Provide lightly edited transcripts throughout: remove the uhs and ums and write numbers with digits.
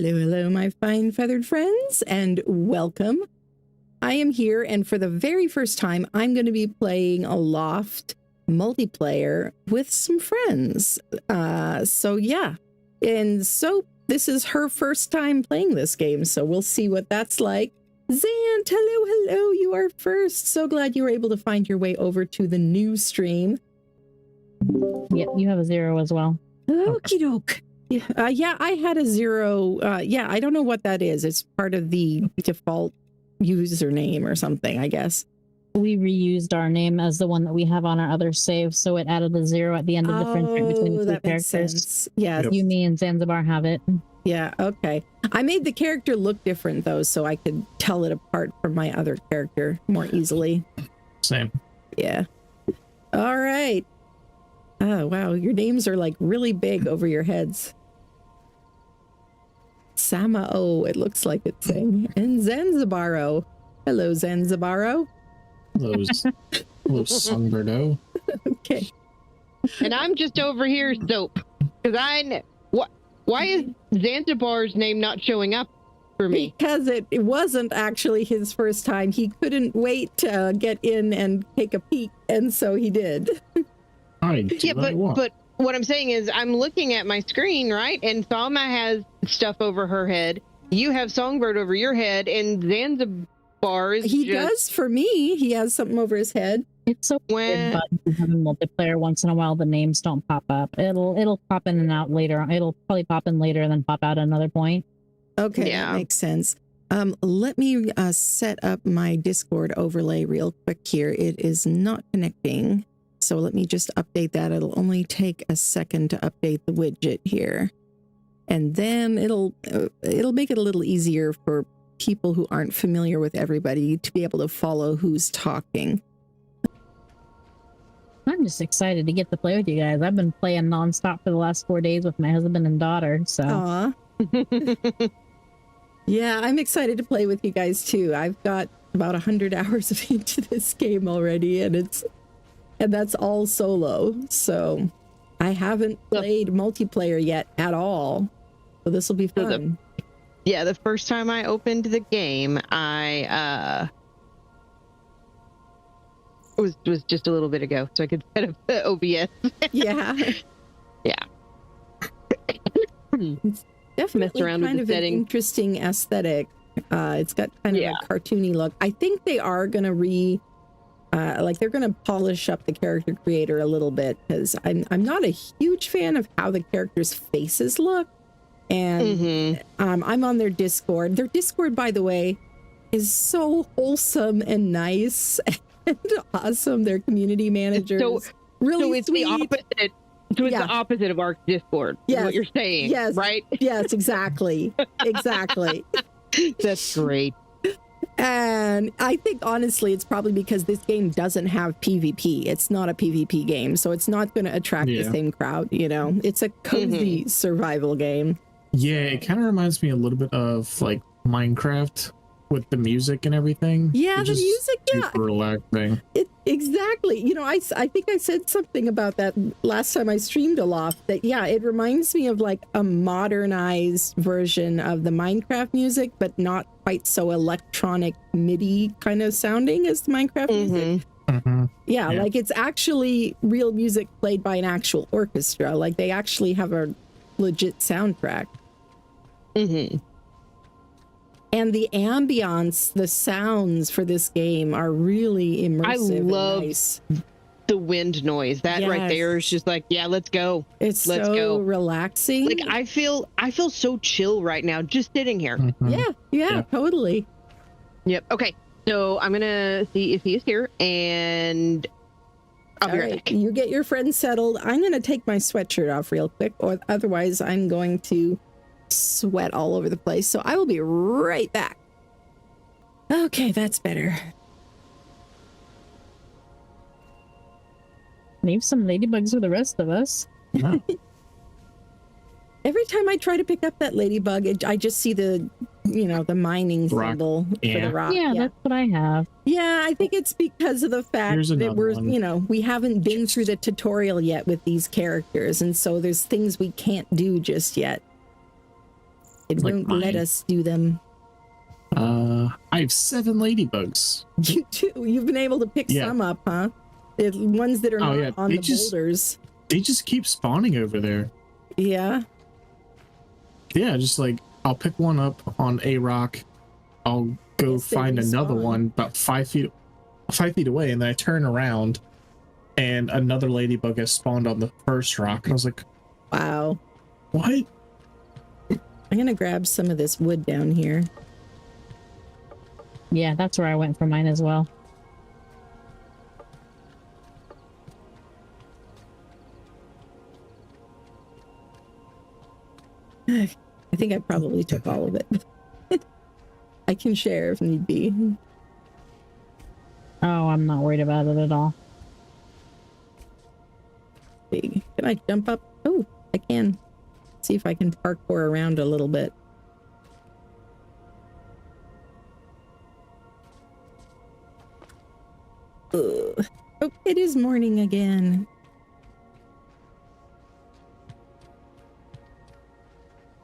Hello, hello, my fine feathered friends, and welcome. I am here, and for the very first time, I'm going to be playing Aloft multiplayer with some friends. So yeah, and so this is her first time playing this game, so we'll see what that's like. Zant, hello, you are first. So glad you were able to find your way over to the new stream. Yep, you have a 0 as well. Okie doke. Yeah, I had a 0. Yeah, I don't know what that is. It's part of the default username or something, I guess. We reused our name as the one that we have on our other save, so it added a 0 at the end of the friendship between the two that makes characters. sense. Yeah, You, me, and Zanzibar have it. Yeah, okay. I made the character look different, though, so I could tell it apart from my other character more easily. Same. Yeah. All right. Oh, wow. Your names are like really big over your heads. Samao, it looks like it's saying. And Zanzibaro. Hello, Zanzibaro. Hello, Sunbirdo. Okay. And I'm just over here, Soap. Because why is Zanzibar's name not showing up for me? Because it wasn't actually his first time. He couldn't wait to get in and take a peek, and so he did. But what I'm saying is I'm looking at my screen, right? And Thalma has stuff over her head. You have Songbird over your head, and Zanzibar is He does for me. He has something over his head. It's so weird, but having multiplayer once in a while, the names don't pop up. It'll pop in and out later. It'll probably pop in later and then pop out at another point. Okay, Yeah. that makes sense. Let me set up my Discord overlay real quick here. It is not connecting. So let me just update that. It'll only take a second to update the widget here. And then it'll make it a little easier for people who aren't familiar with everybody to be able to follow who's talking. I'm just excited to get to play with you guys. I've been playing nonstop for the last 4 days with my husband and daughter, so. Aw. Yeah, I'm excited to play with you guys too. I've got about 100 hours into this game already, and that's all solo. So I haven't played multiplayer yet at all. So this will be fun. The first time I opened the game, I was just a little bit ago, so I could set up the OBS. Yeah. Yeah. It's definitely around with kind the of an setting. interesting aesthetic. It's got kind of a cartoony look. I think they are going to they're going to polish up the character creator a little bit, because I'm not a huge fan of how the characters' faces look. And I'm on their Discord. Their Discord, by the way, is so wholesome and nice and awesome. Their community managers, really so it's sweet. the opposite. So it's the opposite of our Discord. Yes. Is what you're saying. Yes. Right. Yes. Exactly. Exactly. That's great. And I think honestly, it's probably because this game doesn't have PvP. It's not a PvP game, so it's not going to attract the same crowd. You know, it's a cozy survival game. Yeah, it kind of reminds me a little bit of like Minecraft with the music and everything. Yeah, It's the just music, super relaxing. Exactly. You know, I think I said something about that last time I streamed Aloft, that it reminds me of like a modernized version of the Minecraft music, but not quite so electronic MIDI kind of sounding as the Minecraft music. Yeah, like it's actually real music played by an actual orchestra. Like they actually have a legit soundtrack. And the ambience, the sounds for this game are really immersive. I love the wind noise. That right there is just like, let's go. Let's go. Relaxing. Like I feel so chill right now, just sitting here. Yeah, totally. Yep. Okay. So I'm gonna see if he's here, and I'll be right back. You get your friends settled. I'm gonna take my sweatshirt off real quick, or otherwise I'm going to sweat all over the place. So I will be right back. Okay, that's better. Leave some ladybugs for the rest of us. Wow. Every time I try to pick up that ladybug, I just see the mining symbol for the rock. Yeah, that's what I have. Yeah, I think it's because of the fact that we haven't been through the tutorial yet with these characters, and so there's things we can't do just yet. It Like won't mine. let us do them. I have 7 ladybugs. You too. You've been able to pick some up, huh? The ones that are not on the boulders. They just keep spawning over there. Yeah. Yeah, just like I'll pick one up on a rock. I'll go find another one about 5 feet away, and then I turn around and another ladybug has spawned on the first rock. And I was like, wow. What? I'm gonna grab some of this wood down here. Yeah, that's where I went for mine as well. I think I probably took all of it. I can share if need be. Oh, I'm not worried about it at all. Can I jump up? Oh, I can. See if I can parkour around a little bit. Ugh. Oh, it is morning again.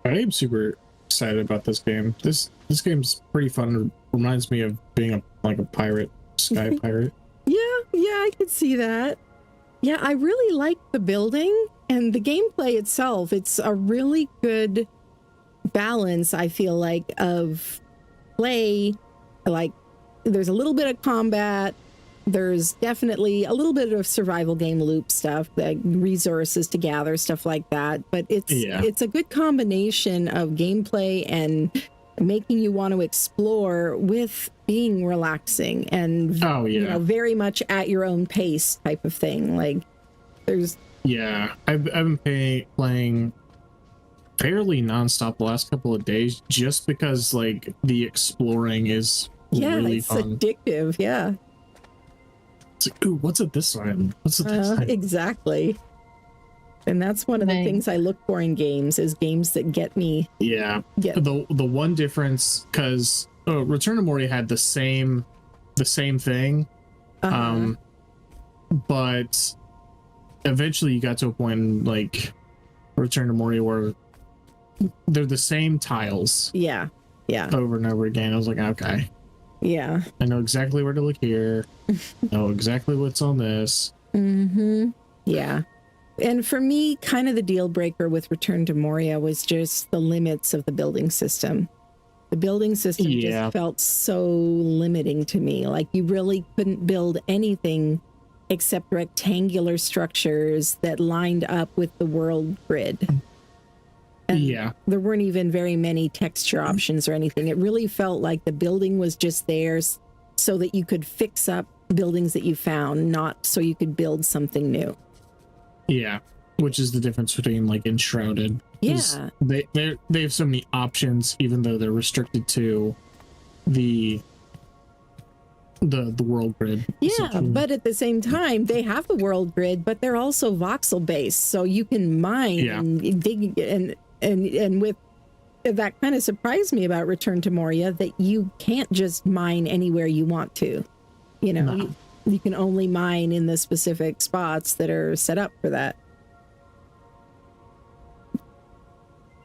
I am super excited about this game. This game's pretty fun. It reminds me of being like a pirate, sky pirate. Yeah, I could see that. Yeah, I really like the building and the gameplay itself. It's a really good balance, I feel like, of play. Like, there's a little bit of combat. There's definitely a little bit of survival game loop stuff, like resources to gather, stuff like that. But it's a good combination of gameplay and making you want to explore with being relaxing and you know, very much at your own pace type of thing. Like there's I've been playing fairly nonstop the last couple of days just because like the exploring is really it's fun. Addictive. Yeah. It's like, ooh, what's at this side? What's at this side? Exactly. And that's one of the things I look for in games is games that get me. Yeah. The one difference, because Return to Moria had the same thing, but eventually you got to a point in, like Return to Moria where they're the same tiles. Yeah. Over and over again. I was like, okay. Yeah. I know exactly where to look here. I know exactly what's on this. Mm-hmm. Yeah. And for me, kind of the deal breaker with Return to Moria was just the limits of the building system. The building system just felt so limiting to me. Like you really couldn't build anything except rectangular structures that lined up with the world grid. And there weren't even very many texture options or anything. It really felt like the building was just there so that you could fix up buildings that you found, not so you could build something new. Yeah, which is the difference between like Enshrouded. Yeah, they have so many options, even though they're restricted to the world grid. Yeah, but at the same time, they have the world grid, but they're also voxel based, so you can mine and dig and with that kind of surprised me about Return to Moria that you can't just mine anywhere you want to. You know, you can only mine in the specific spots that are set up for that.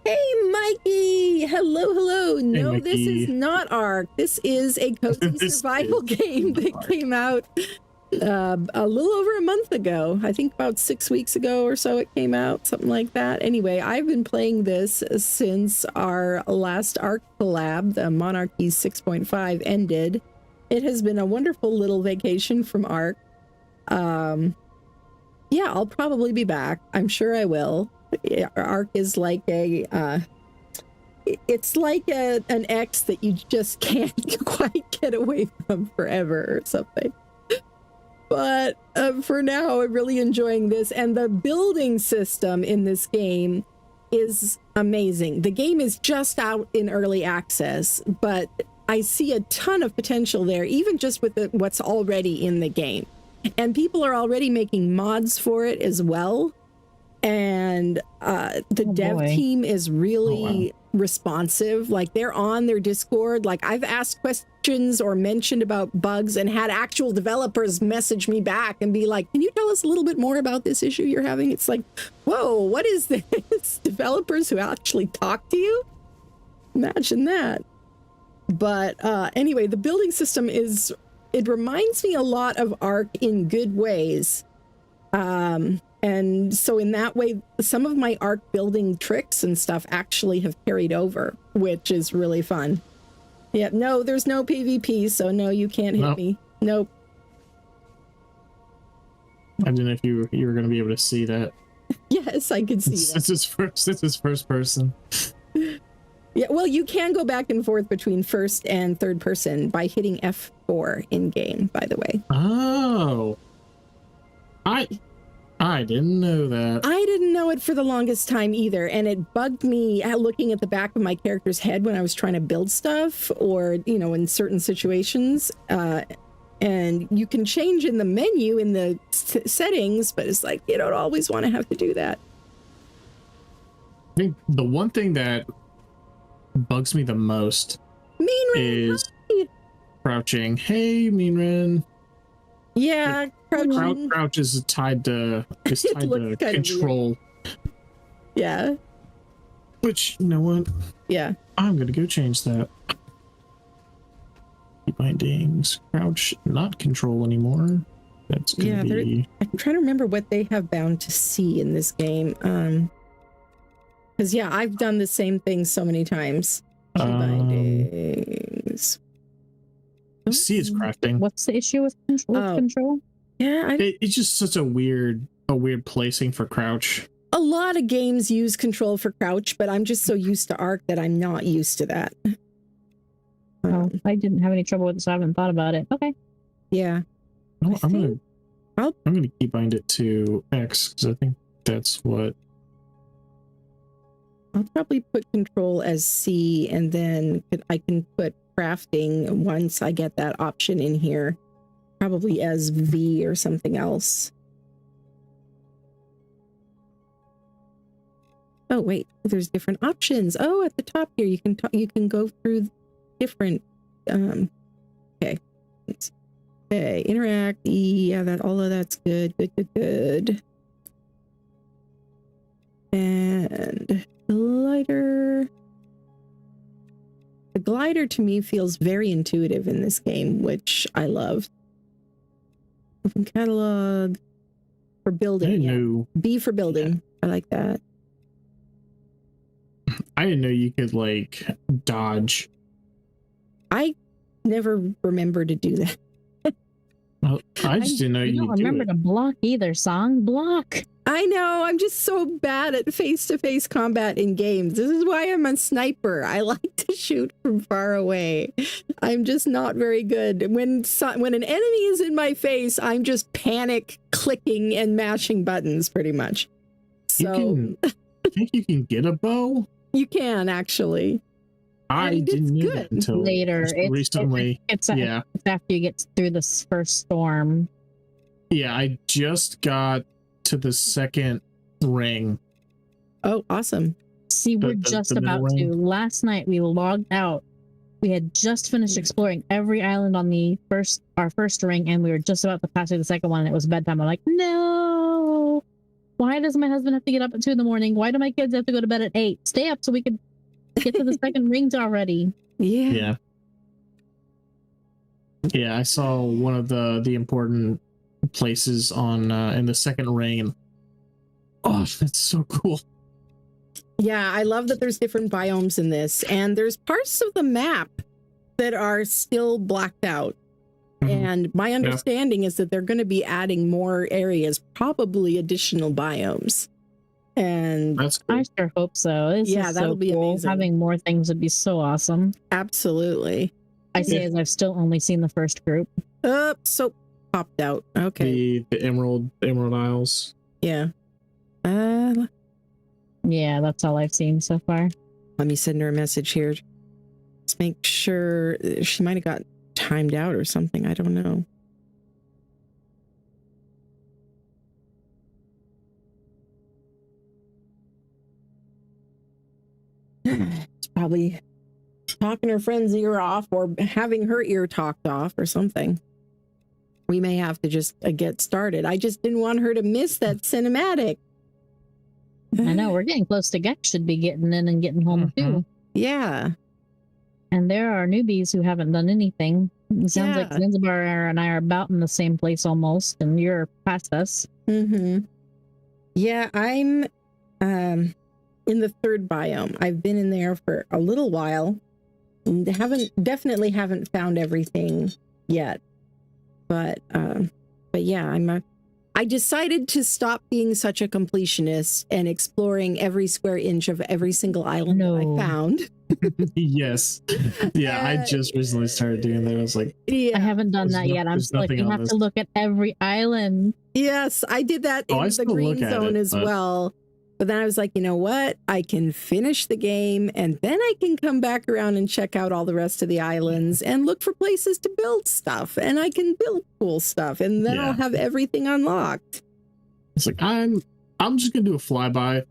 Hey, Mikey! Hello. No, Mikey. This is not Ark. This is a cozy survival game that came out a little over a month ago. I think about 6 weeks ago or so it came out, something like that. Anyway, I've been playing this since our last Ark collab, the Monarchy 6.5 ended. It has been a wonderful little vacation from Ark. Yeah, I'll probably be back. I'm sure I will. Ark is like it's like an ex that you just can't quite get away from forever or something. But for now, I'm really enjoying this. And the building system in this game is amazing. The game is just out in early access, but I see a ton of potential there, even just with what's already in the game. And people are already making mods for it as well. And the dev team is really responsive. Like they're on their Discord. Like I've asked questions or mentioned about bugs and had actual developers message me back and be like, can you tell us a little bit more about this issue you're having? It's like, whoa, what is this? Developers who actually talk to you? Imagine that. But anyway, the building system it reminds me a lot of Ark in good ways. And so in that way, some of my Ark building tricks and stuff actually have carried over, which is really fun. Yeah, no, there's no PvP, so no, you can't hit me. Nope. I didn't know if you were going to be able to see that. Yes, I could see that. This is first person. Yeah, well, you can go back and forth between first and third person by hitting F4 in game, by the way. Oh. I didn't know that. I didn't know it for the longest time either, and it bugged me looking at the back of my character's head when I was trying to build stuff or, in certain situations. And you can change in the menu in the settings, but it's like, you don't always want to have to do that. I think the one thing that bugs me the most is crouching. Hey, Meanren. Yeah, crouch is tied to control. Yeah. Which, you know what? Yeah. I'm gonna go change that. Key bindings, crouch, not control anymore. That's gonna be. I'm trying to remember what they have bound to C in this game. Because I've done the same thing so many times. Key bindings. C is crafting. What's the issue with control? Yeah, it's just such a weird placing for crouch. A lot of games use control for crouch, but I'm just so used to Ark that I'm not used to that. I didn't have any trouble with it, so I haven't thought about it. Okay. Yeah. No, I'm gonna key bind it to X because I think that's what. I'll probably put control as C, and then I can put crafting once I get that option in here, probably as V or something else. Oh wait, there's different options. Oh, at the top here you can go through different okay, interact, all of that's good. And glider. The glider to me feels very intuitive in this game, which I love. Open catalog for building. B for building. I like that. I didn't know you could dodge. I never remember to do that. Well, I just didn't know you don't remember to block either. Block. I know. I'm just so bad at face-to-face combat in games. This is why I'm a sniper. I like to shoot from far away. I'm just not very good. When an enemy is in my face, I'm just panic clicking and mashing buttons pretty much. So I think you can get a bow. You can actually. I didn't know that until later. Recently. It's after you get through this first storm. Yeah, I just got to the second ring. Oh, awesome. See, we're just about to. Last night we logged out. We had just finished exploring every island on our first ring, and we were just about to pass through the second one, and it was bedtime. I'm like, no! Why does my husband have to get up at 2 a.m? Why do my kids have to go to bed at 8? Stay up so we could get to the second rings already. Yeah. Yeah, I saw one of the important places on in the second ring, and oh, that's so cool. Yeah, I love that there's different biomes in this, and there's parts of the map that are still blacked out. And my understanding is that they're going to be adding more areas, probably additional biomes. And that's cool. I sure hope so. That'll be cool. Amazing. Having more things would be so awesome. Absolutely. I say as I've still only seen the first group. So popped out. Okay. The Emerald Isles. Yeah. Yeah, that's all I've seen so far. Let me send her a message here. Let's make sure she might have got timed out or something. I don't know. It's probably talking her friend's ear off or having her ear talked off or something. We may have to just get started. I just didn't want her to miss that cinematic. I know, we're getting close to Gex should be getting in and getting home too. Yeah. And there are newbies who haven't done anything. It sounds like Zanzibar and I are about in the same place almost, and you're past us. Mm-hmm. Yeah, I'm in the third biome. I've been in there for a little while. And definitely haven't found everything yet. But yeah, I decided to stop being such a completionist and exploring every square inch of every single island that I found. Yes. Yeah, I just recently started doing that. I was like, I haven't done that yet. I'm like, you have to look at every island. Yes, I did that in the green zone as well. But then I was like, you know what? I can finish the game and then I can come back around and check out all the rest of the islands and look for places to build stuff. And I can build cool stuff and then I'll have everything unlocked. It's like, I'm just going to do a flyby.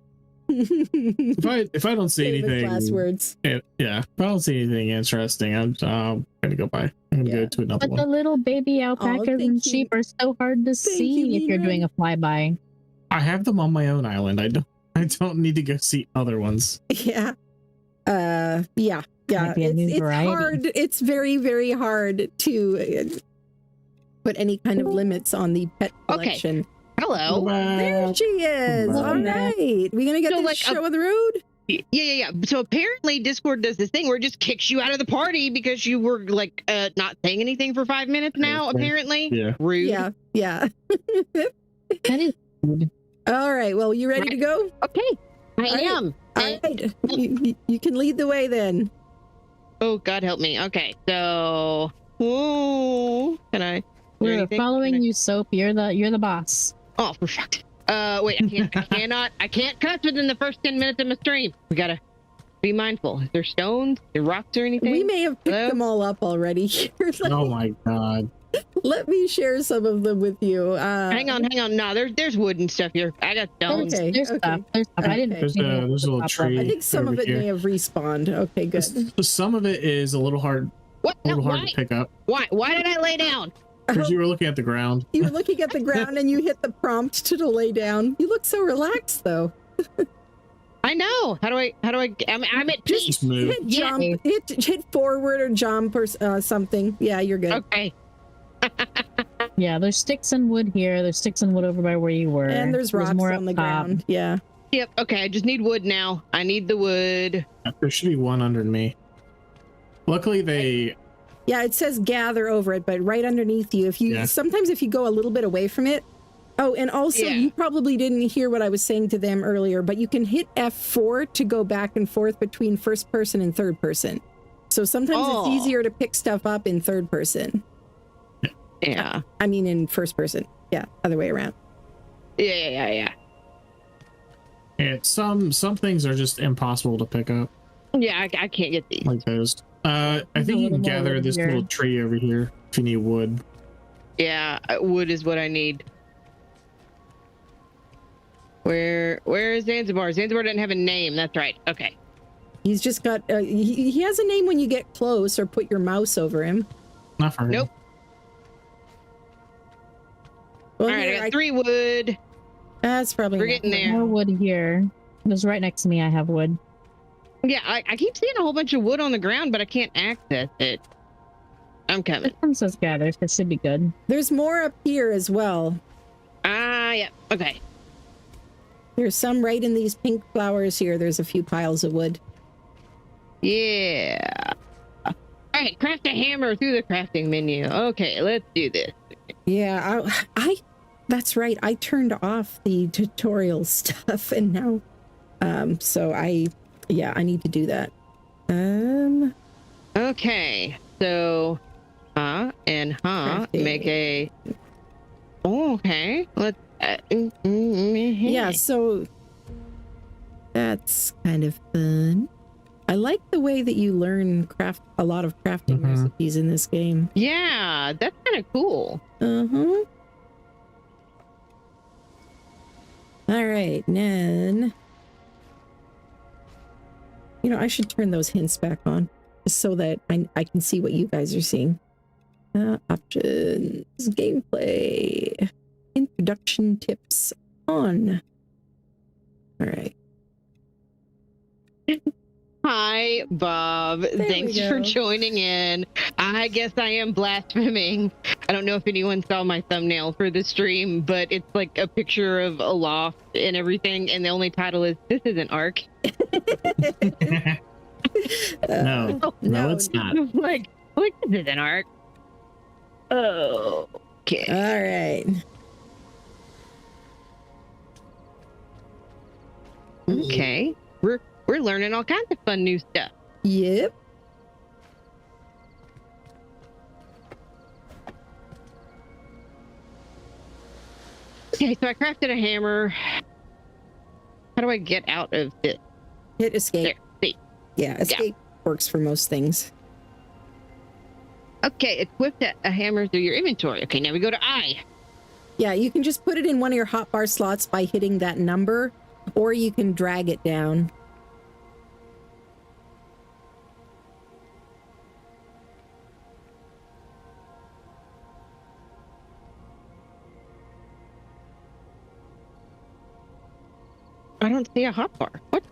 if I don't see anything, last words. If I don't see anything interesting, I'm gonna go by. I'm gonna go to another one. But the little baby alpacas and sheep are so hard to see if you're doing a flyby. I have them on my own island. I don't need to go see other ones. Yeah. Yeah. It's hard. It's very, very hard to put any kind of limits on the pet collection. Okay. Hello. There she is. All right. We gonna get this show on the road? Yeah. So apparently Discord does this thing where it just kicks you out of the party because you were like not saying anything for 5 minutes now, apparently. Yeah. Rude. Yeah. That is rude. All right. Well, you ready to go? Okay. I am. All right. You can lead the way then. Oh, God help me. Okay. So, can I? We're following you, Soap. You're the boss. Oh, for fuck's sake. Wait, I can't cuss within the first 10 minutes of my stream. We gotta be mindful. Is there stones, there rocks or anything? We may have picked them all up already. Oh my God. Let me share some of them with you. Hang on. No, there's wood and stuff here. I got stones. Okay. There's stuff. I didn't. There's a little tree. I think some of it may have respawned. Okay, good. Some of it is a little hard. What? A little hard to pick up. Why did I lay down? Because you were looking at the ground. You were looking at the ground and you hit the prompt to lay down. You look so relaxed, though. I know. How do I? I'm at peace. Just move. Hit jump. Hit forward or jump or something. Yeah, you're good. Okay. Yeah, there's sticks and wood here. There's sticks and wood over by where you were. And there's rocks more on the ground. Yeah. Yep. Okay. I just need wood now. I need the wood. There should be one under me. Luckily, they. Yeah, it says gather over it, but right underneath you. Sometimes if you go a little bit away from it. Oh, and also you probably didn't hear what I was saying to them earlier, but you can hit F4 to go back and forth between first person and third person. So sometimes it's easier to pick stuff up in third person. Yeah. I mean in first person. Yeah, other way around. Yeah. Some things are just impossible to pick up. Yeah, I can't get these. Like those. I think you can gather this little tree over here if you need wood. Yeah, wood is what I need. Where is Zanzibar? Zanzibar doesn't have a name. That's right. Okay. He's just got. He has a name when you get close or put your mouse over him. Not for him. Nope. Well, all right, I got 3 wood. That's probably. We're getting there. More wood here. It was right next to me. I have wood. Yeah, I keep seeing a whole bunch of wood on the ground, but I can't access it. I'm coming. This one says gather. This should be good. There's more up here as well. Yeah. Okay. There's some right in these pink flowers here. There's a few piles of wood. Yeah. All right, craft a hammer through the crafting menu. Okay, let's do this. Yeah, that's right. I turned off the tutorial stuff and now, so I need to do that. Okay, so, crafting. make a, okay, let's, yeah, so that's kind of fun. I like the way that you learn a lot of crafting recipes in this game. Yeah, that's kind of cool. Uh-huh. All right, then. You know, I should turn those hints back on just so that I can see what you guys are seeing. Options, gameplay, introduction tips on. All right. Hi, Bob. Thanks for joining in. I guess I am blaspheming. I don't know if anyone saw my thumbnail for the stream, but it's like a picture of Aloft and everything, and the only title is "This Isn't Ark." No, it's not. Like this isn't Ark. Oh, okay. All right. Okay. We're learning all kinds of fun new stuff. Yep. Okay, so I crafted a hammer. How do I get out of this? Hit escape. There, see. Yeah, escape works for most things. Okay, equip a hammer through your inventory. Okay, now we go to I. Yeah, you can just put it in one of your hotbar slots by hitting that number, or you can drag it down. I don't see a hotbar. What?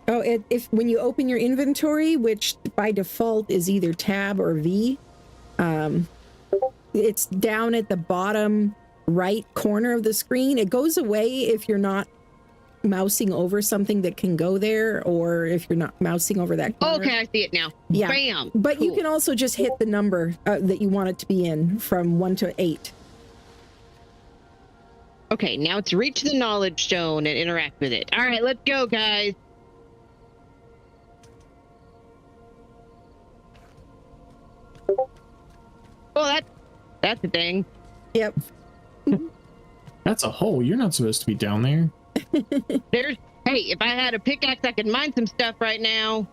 Oh, if when you open your inventory, which by default is either tab or V, it's down at the bottom right corner of the screen. It goes away if you're not mousing over something that can go there, or if you're not mousing over that corner. Okay, I see it now. Yeah. Bam. But cool. You can also just hit the number that you want it to be in from 1 to 8. Okay, now it's reach the knowledge stone and interact with it. All right, let's go, guys. Oh, that's a thing. Yep. That's a hole. You're not supposed to be down there. Hey, if I had a pickaxe, I could mine some stuff right now.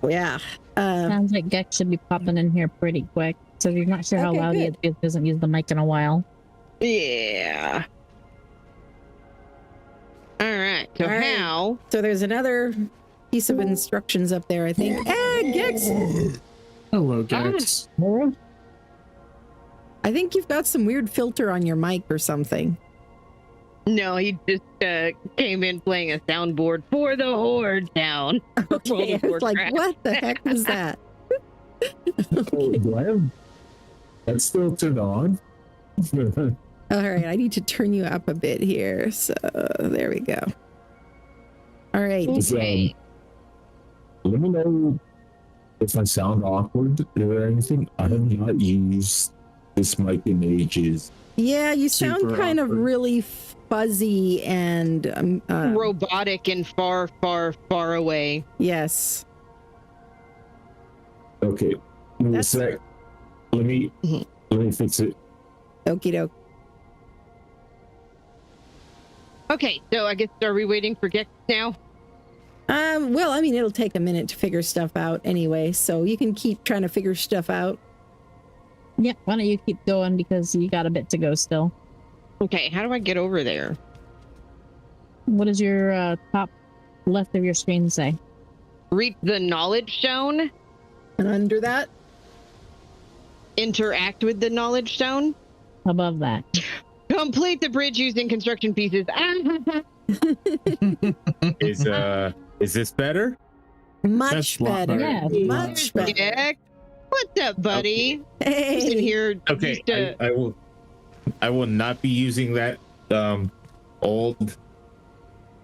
Yeah. Sounds like Gex should be popping in here pretty quick. So if you're not sure how loud he is, he hasn't used the mic in a while. Yeah. All right. So how? So there's another piece of instructions up there, I think. Hey, Gex! Hello, Gex. I think you've got some weird filter on your mic or something. No, he just came in playing a soundboard for the Horde down. Okay, I was like, what the heck was that? Oh, do I have that's still turned on? All right, I need to turn you up a bit here. So there we go. All right. Okay. Let me know if I sound awkward or anything. I have not used this mic in ages. Yeah, you sound Super kind awkward. of really fuzzy and robotic and far, far, far away. Yes. Okay, give me a sec. Let me fix it. Okie doke. Okay, so I guess are we waiting for Gex now? Well, I mean, it'll take a minute to figure stuff out anyway, so you can keep trying to figure stuff out. Yeah, why don't you keep going because you got a bit to go still. Okay, how do I get over there? What does your top left of your screen say? Reach the knowledge stone? And under that? Interact with the knowledge stone? Above that. Complete the bridge using construction pieces. Is this better? Much better. Yeah. Much better. Gex, what's up, buddy? Hey. Just in here. Okay, just to- I will not be using that old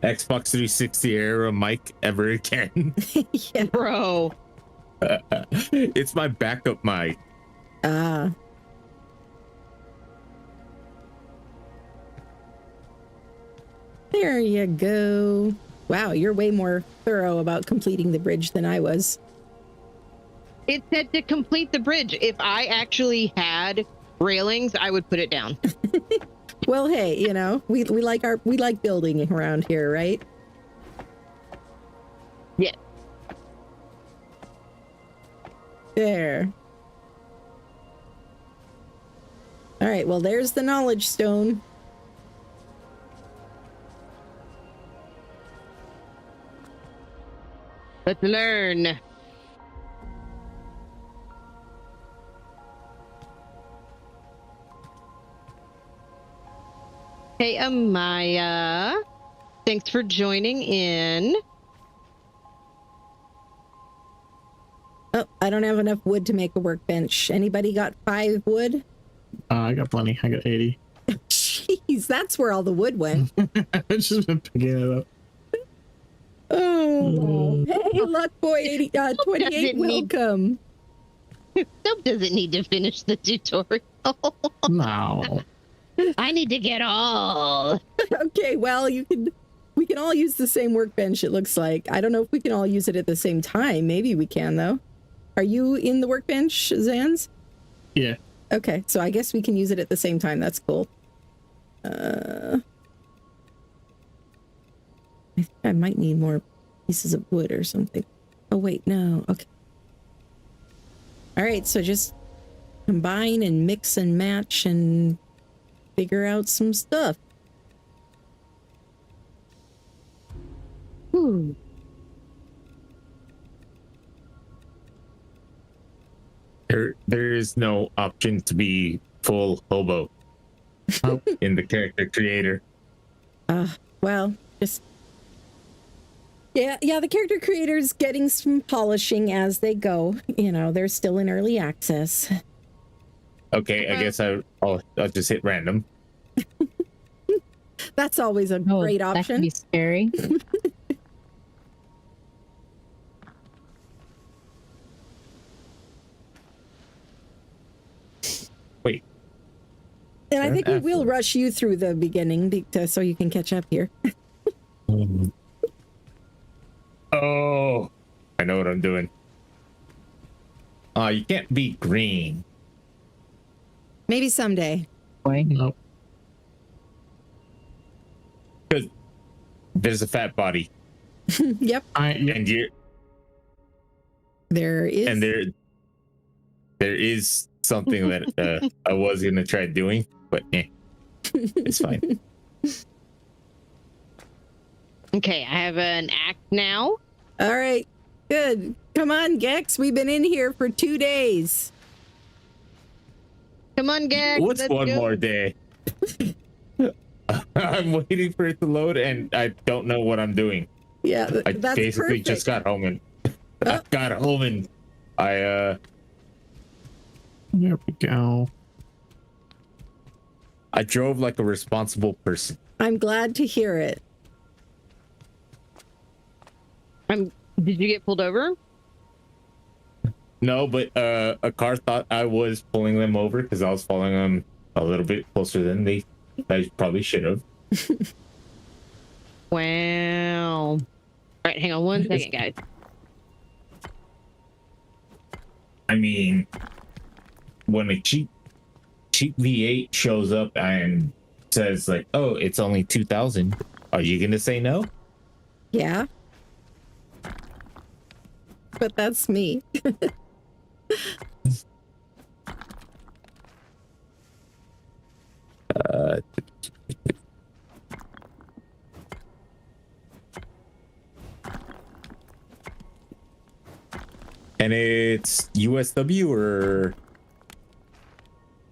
Xbox 360 era mic ever again. Yeah. Bro. It's my backup mic. Ah. There you go. Wow, you're way more thorough about completing the bridge than I was. It said to complete the bridge. If I actually had railings, I would put it down. Well, hey, you know, we like building around here, right? Yeah. There. All right, well, there's the knowledge stone. Let's learn. Hey, Amaya. Thanks for joining in. Oh, I don't have enough wood to make a workbench. Anybody got 5 wood? I got plenty. I got 80. Jeez, that's where all the wood went. I've just been picking it up. Oh, hey, Luck Boy 28, welcome. Soap doesn't need to finish the tutorial. No. I need to get all. Okay, well, we can all use the same workbench, it looks like. I don't know if we can all use it at the same time. Maybe we can, though. Are you in the workbench, Zans? Yeah. Okay, so I guess we can use it at the same time. That's cool. I think I might need more pieces of wood or something. Oh, wait, no. Okay. All right, so just combine and mix and match and figure out some stuff. Ooh. There is no option to be full hobo in the character creator. Well, just yeah, the character creator's getting some polishing as they go. You know, they're still in early access. Okay, I guess I'll just hit random. That's always a great option. That can be scary. Wait. And I think we will rush you through the beginning so you can catch up here. Oh, I know what I'm doing. You can't be green. Maybe someday. Boy. Nope. Because there's a fat body. Yep. And there is. And there is something that I was gonna try doing, but it's fine. Okay, I have an act now. All right. Good. Come on, Gex. We've been in here for 2 days. Come on, Gex. What's one more day? I'm waiting for it to load, and I don't know what I'm doing. Yeah, I that's basically perfect. just got home and I got home and There we go. I drove like a responsible person. I'm glad to hear it. Did you get pulled over? No, but a car thought I was pulling them over because I was following them a little bit closer than I probably should have. Wow. All right, hang on one second, guys. I mean, when a cheap V8 shows up and says like, "Oh, it's only 2,000," are you gonna say no? Yeah. But that's me. And it's USW or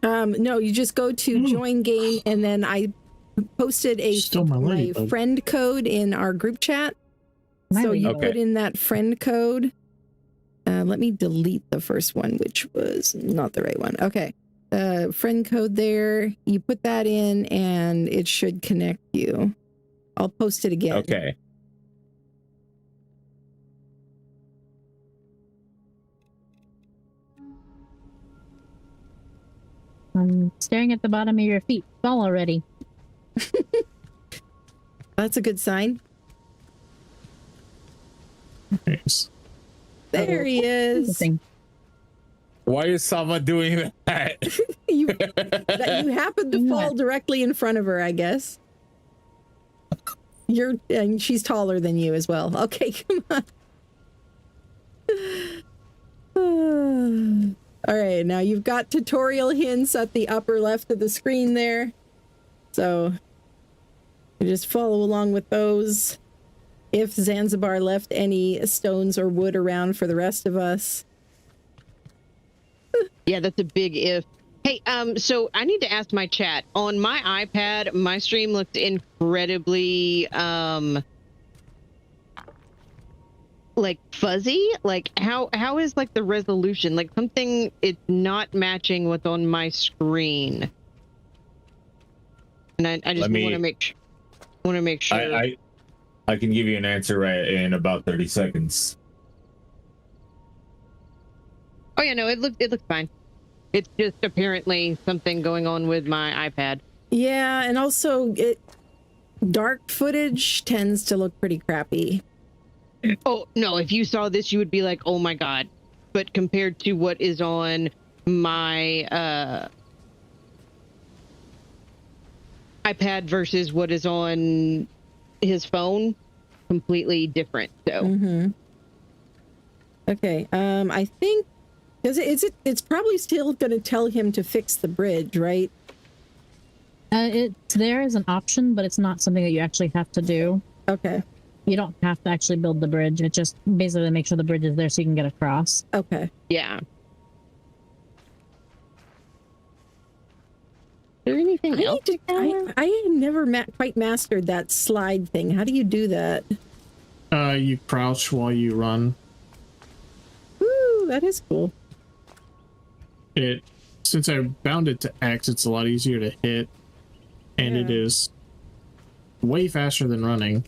no, you just go to join game, and then I posted my friend code in our group chat. So you put in that friend code. Let me delete the first one, which was not the right one. Okay. Friend code there. You put that in and it should connect you. I'll post it again. okay. I'm staring at the bottom of your feet. Fall already. That's a good sign. Thanks. There he is. Why is Sama doing that? You happened to fall directly in front of her, I guess. And she's taller than you as well. Okay, come on. All right, now you've got tutorial hints at the upper left of the screen there. So you just follow along with those. If Zanzibar left any stones or wood around for the rest of us. Yeah, that's a big if. Hey, so I need to ask my chat. On my iPad, my stream looked incredibly, like fuzzy. Like how is like the resolution? Like something, it's not matching what's on my screen. And I just want to make sure. I can give you an answer right in about 30 seconds. Oh yeah, no, it looks fine. It's just apparently something going on with my iPad. Yeah, and also dark footage tends to look pretty crappy. Oh no, if you saw this, you would be like, oh my god. But compared to what is on my iPad versus what is on his phone, completely different. So okay, I think it's probably still going to tell him to fix the bridge, right? It's there as an option, but it's not something that you actually have to do. Okay. You don't have to actually build the bridge. It just basically makes sure the bridge is there so you can get across. Okay. Yeah. Is there anything else? I never quite mastered that slide thing. How do you do that? You crouch while you run. Ooh, that is cool. Since I bound it to X, it's a lot easier to hit, and it is way faster than running.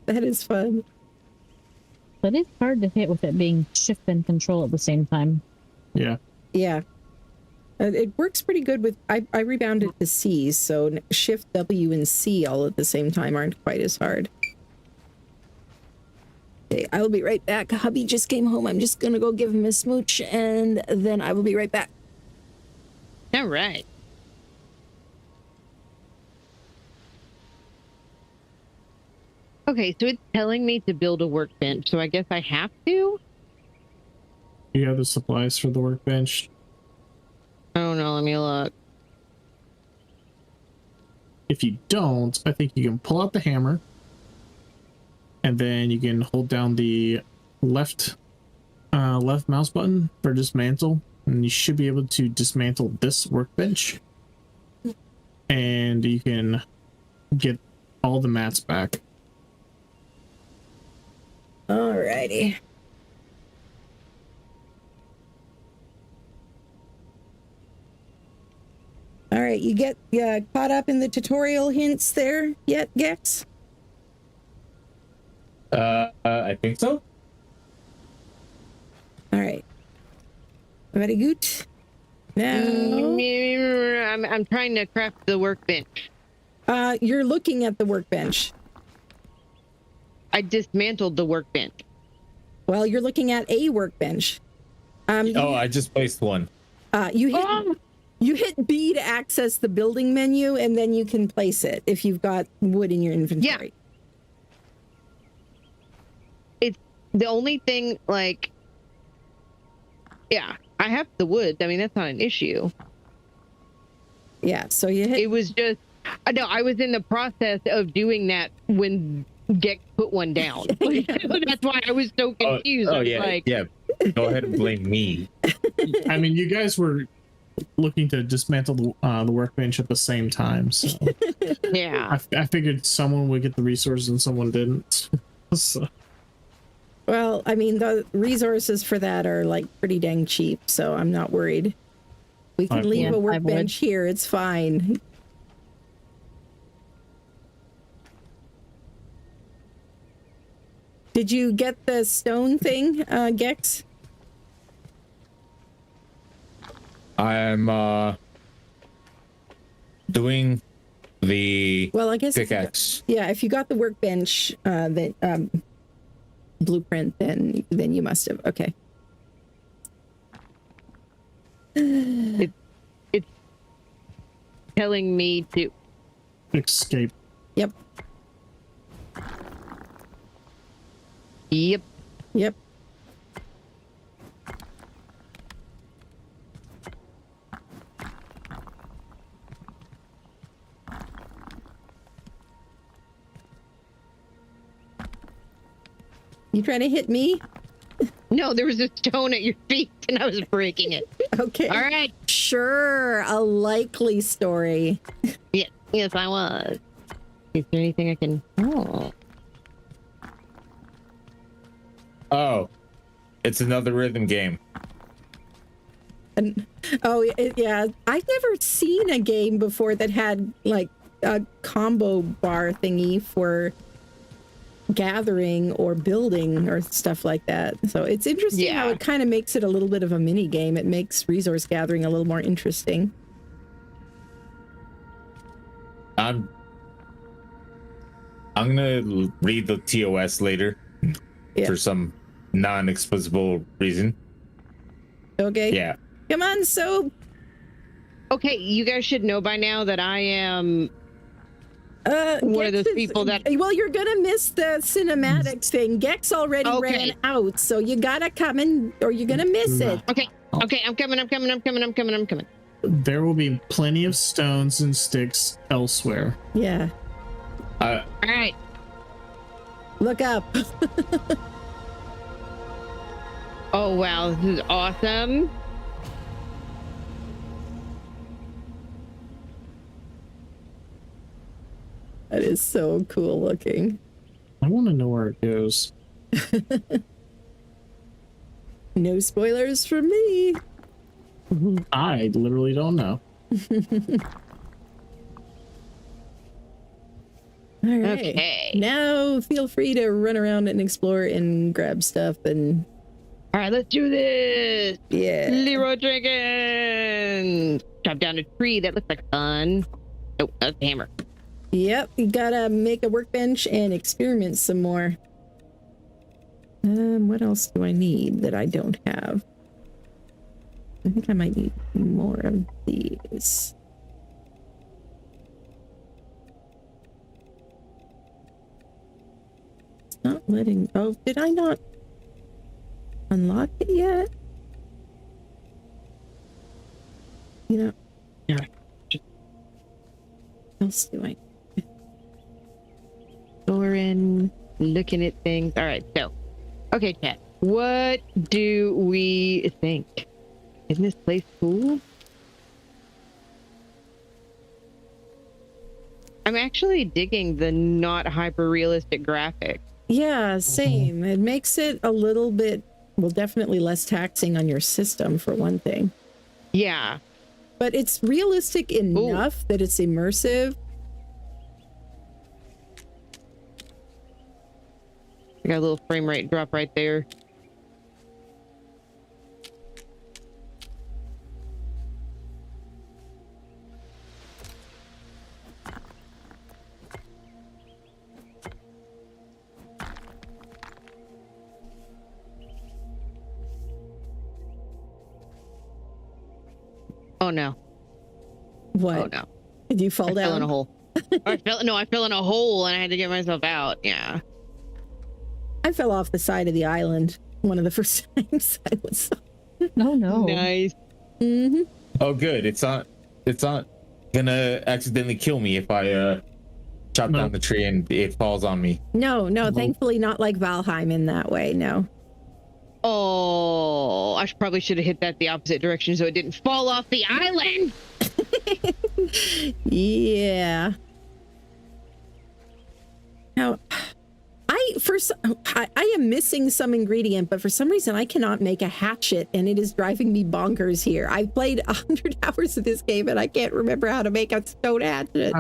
That is fun. But it's hard to hit with it being shift and control at the same time. Yeah. Yeah. It works pretty good with... I rebounded to C, so shift W and C all at the same time aren't quite as hard. Okay, I will be right back. Hubby just came home. I'm just gonna go give him a smooch, and then I will be right back. All right. Okay, so it's telling me to build a workbench, so I guess I have to? You have the supplies for the workbench. Oh no, let me look. If you don't, I think you can pull out the hammer, and then you can hold down the left mouse button for dismantle, and you should be able to dismantle this workbench, and you can get all the mats back. Alrighty. All right, you get caught up in the tutorial hints there yet, Gex? I think so. All right. Very good. Now, I'm trying to craft the workbench. you're looking at the workbench. I dismantled the workbench. Well, you're looking at a workbench. I just placed one. You hit B to access the building menu, and then you can place it if you've got wood in your inventory. Yeah. It's the only thing, like, yeah, I have the wood. I mean, that's not an issue. Yeah, so you hit... It was just, no, I was in the process of doing that when Gex put one down. That's why I was so confused. Oh yeah, like, yeah. Go ahead and blame me. I mean, you guys were looking to dismantle the workbench at the same time, so yeah. I figured someone would get the resources and someone didn't. So. Well, I mean, the resources for that are like pretty dang cheap, so I'm not worried. We can leave a workbench here. It's fine. Did you get the stone thing, Gex? I'm doing the I guess pickaxe. If you got the workbench blueprint, then you must have. Okay. It's telling me to Escape. Yep. Yep. You trying to hit me? No, there was a stone at your feet, and I was breaking it. Okay. All right. Sure, a likely story. Yes, I was. Is there anything I can... Oh, it's another rhythm game. And yeah, I've never seen a game before that had like a combo bar thingy for gathering or building or stuff like that. So it's interesting how it kind of makes it a little bit of a mini game. It makes resource gathering a little more interesting. I'm gonna read the TOS later for some non-explicable reason. Okay. Yeah. Come on, Soap. Okay, you guys should know by now that I am one of those people that... Well, you're gonna miss the cinematics thing. Gex already ran out, so you gotta come in or you're gonna miss it. Okay, I'm coming. There will be plenty of stones and sticks elsewhere. Yeah. All right. Look up. Oh, wow, this is awesome. That is so cool looking. I want to know where it goes. No spoilers for me. I literally don't know. All right. Okay. Now feel free to run around and explore and grab stuff and... All right, let's do this. Yeah. Leroy Jenkins. Chop down a tree. That looks like fun. Oh, that's a hammer. Yep, you gotta make a workbench and experiment some more. What else do I need that I don't have? I think I might need more of these. It's not letting... Oh, did I not unlock it yet? You know... Yeah. What else do I... Exploring, looking at things. All right, so... Okay, chat. What do we think? Isn't this place cool? I'm actually digging the not hyper-realistic graphics. Yeah, same. It makes it a little bit, well, definitely less taxing on your system, for one thing. Yeah. But it's realistic enough that it's immersive. I got a little frame rate drop right there. Oh no. What? Oh no. Did you fall down? I fell in a hole. I fell in a hole and I had to get myself out. Yeah. I fell off the side of the island one of the first times I was. No. Nice. Mm-hmm. Oh, good. It's not gonna accidentally kill me if I chop down the tree and it falls on me. No, thankfully not like Valheim in that way, no. Oh, I probably should have hit that the opposite direction so it didn't fall off the island. Yeah. Now, I am missing some ingredient, but for some reason I cannot make a hatchet, and it is driving me bonkers here. I've played 100 hours of this game, and I can't remember how to make a stone hatchet.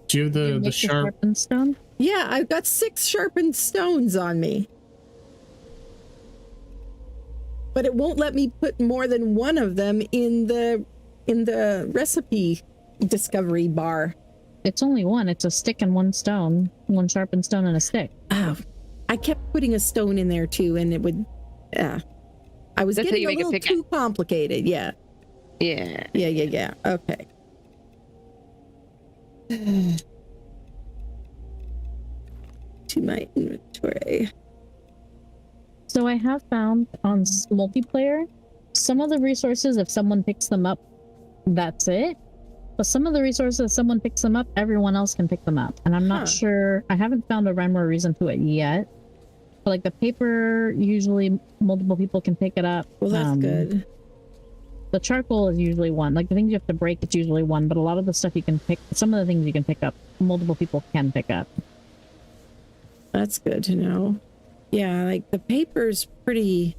Do you have the sharpened stone? Yeah, I've got 6 sharpened stones on me. But it won't let me put more than one of them in the recipe discovery bar. It's only one. It's a stick and one stone. One sharpened stone and a stick. Oh, I kept putting a stone in there too, and it would... I was getting a little too complicated, yeah. Yeah. Yeah. Okay. To my inventory. So I have found on multiplayer, some of the resources, if someone picks them up, that's it. But some of the resources, if someone picks them up, everyone else can pick them up. And I'm not sure, I haven't found a rhyme or reason to it yet. But like the paper, usually multiple people can pick it up. Well, that's good. The charcoal is usually one. Like the things you have to break, it's usually one. But a lot of the stuff you can pick, some of the things you can pick up, multiple people can pick up. That's good to know. Yeah, like the paper's pretty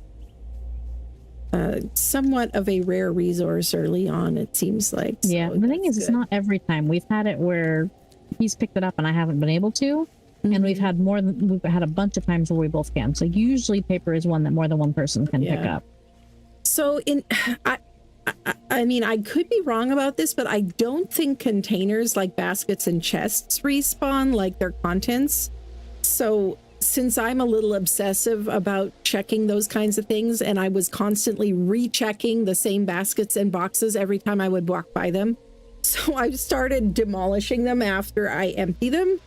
somewhat of a rare resource early on, it seems like. So yeah, the thing is, it's not every time. We've had it where he's picked it up and I haven't been able to. And we've had a bunch of times where we both can. So usually paper is one that more than one person can pick up. So I mean, I could be wrong about this, but I don't think containers like baskets and chests respawn like their contents. So since I'm a little obsessive about checking those kinds of things, and I was constantly rechecking the same baskets and boxes every time I would walk by them, so I started demolishing them after I empty them.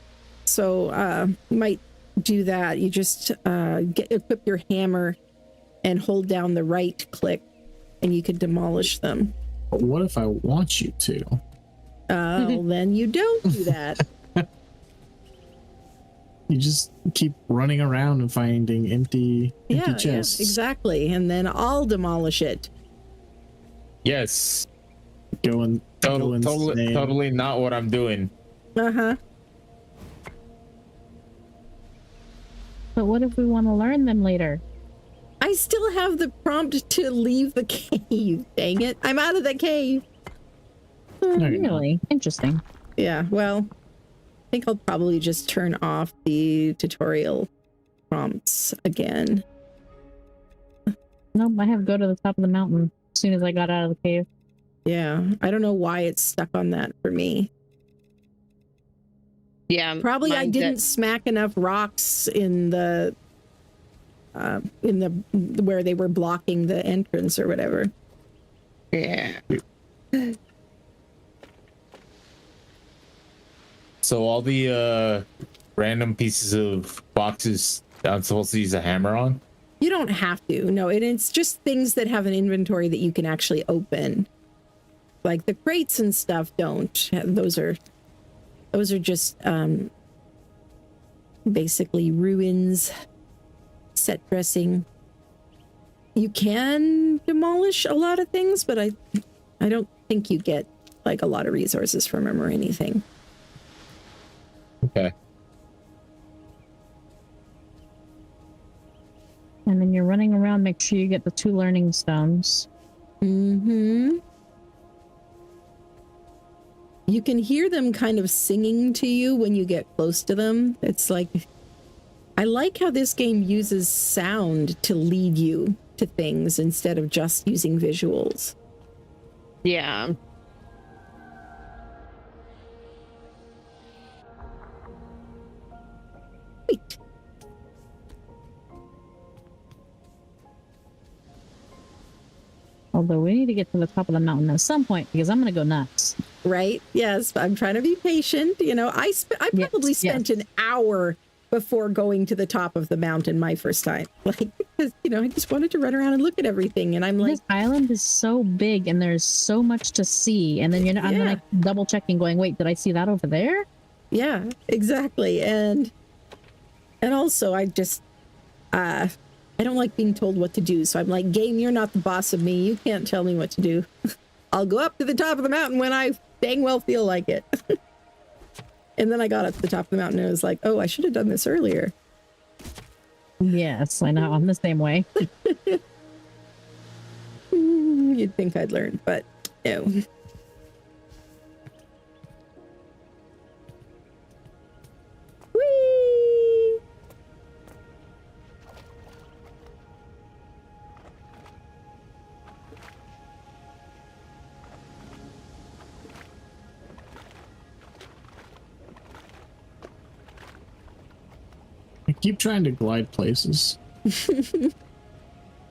So you might do that. You just equip your hammer and hold down the right click, and you can demolish them. But what if I want you to? Well, then you don't do that. You just keep running around and finding empty chests. Yeah, exactly. And then I'll demolish it. Yes. Totally not what I'm doing. Uh-huh. But what if we want to learn them later? I still have the prompt to leave the cave. Dang it. I'm out of the cave. Really? Interesting. Yeah, well, I think I'll probably just turn off the tutorial prompts again. Nope, I have to go to the top of the mountain as soon as I got out of the cave. Yeah, I don't know why it's stuck on that for me. Yeah, probably I didn't smack enough rocks in the where they were blocking the entrance or whatever. Yeah. So all the random pieces of boxes I'm supposed to use a hammer on? You don't have to. No, it's just things that have an inventory that you can actually open. Like the crates and stuff don't. Those are just basically ruins, set dressing. You can demolish a lot of things, but I don't think you get like a lot of resources from them or anything. Okay. And then you're running around, make sure you get the 2 learning stones. Mm-hmm. You can hear them kind of singing to you when you get close to them. It's like, I like how this game uses sound to lead you to things instead of just using visuals. Yeah. Wait. Although we need to get to the top of the mountain at some point because I'm going to go nuts. Right? Yes, I'm trying to be patient. You know, I probably spent an hour before going to the top of the mountain my first time. Like, because, you know, I just wanted to run around and look at everything. And I'm like, this island is so big and there's so much to see. And then I'm like double checking going, wait, did I see that over there? Yeah, exactly. And also I just, I don't like being told what to do. So I'm like, game, you're not the boss of me. You can't tell me what to do. I'll go up to the top of the mountain when I dang well feel like it. And then I got up to the top of the mountain and I was like, oh, I should have done this earlier. Yes, I know. I'm the same way. You'd think I'd learn, but no. Whee! I keep trying to glide places.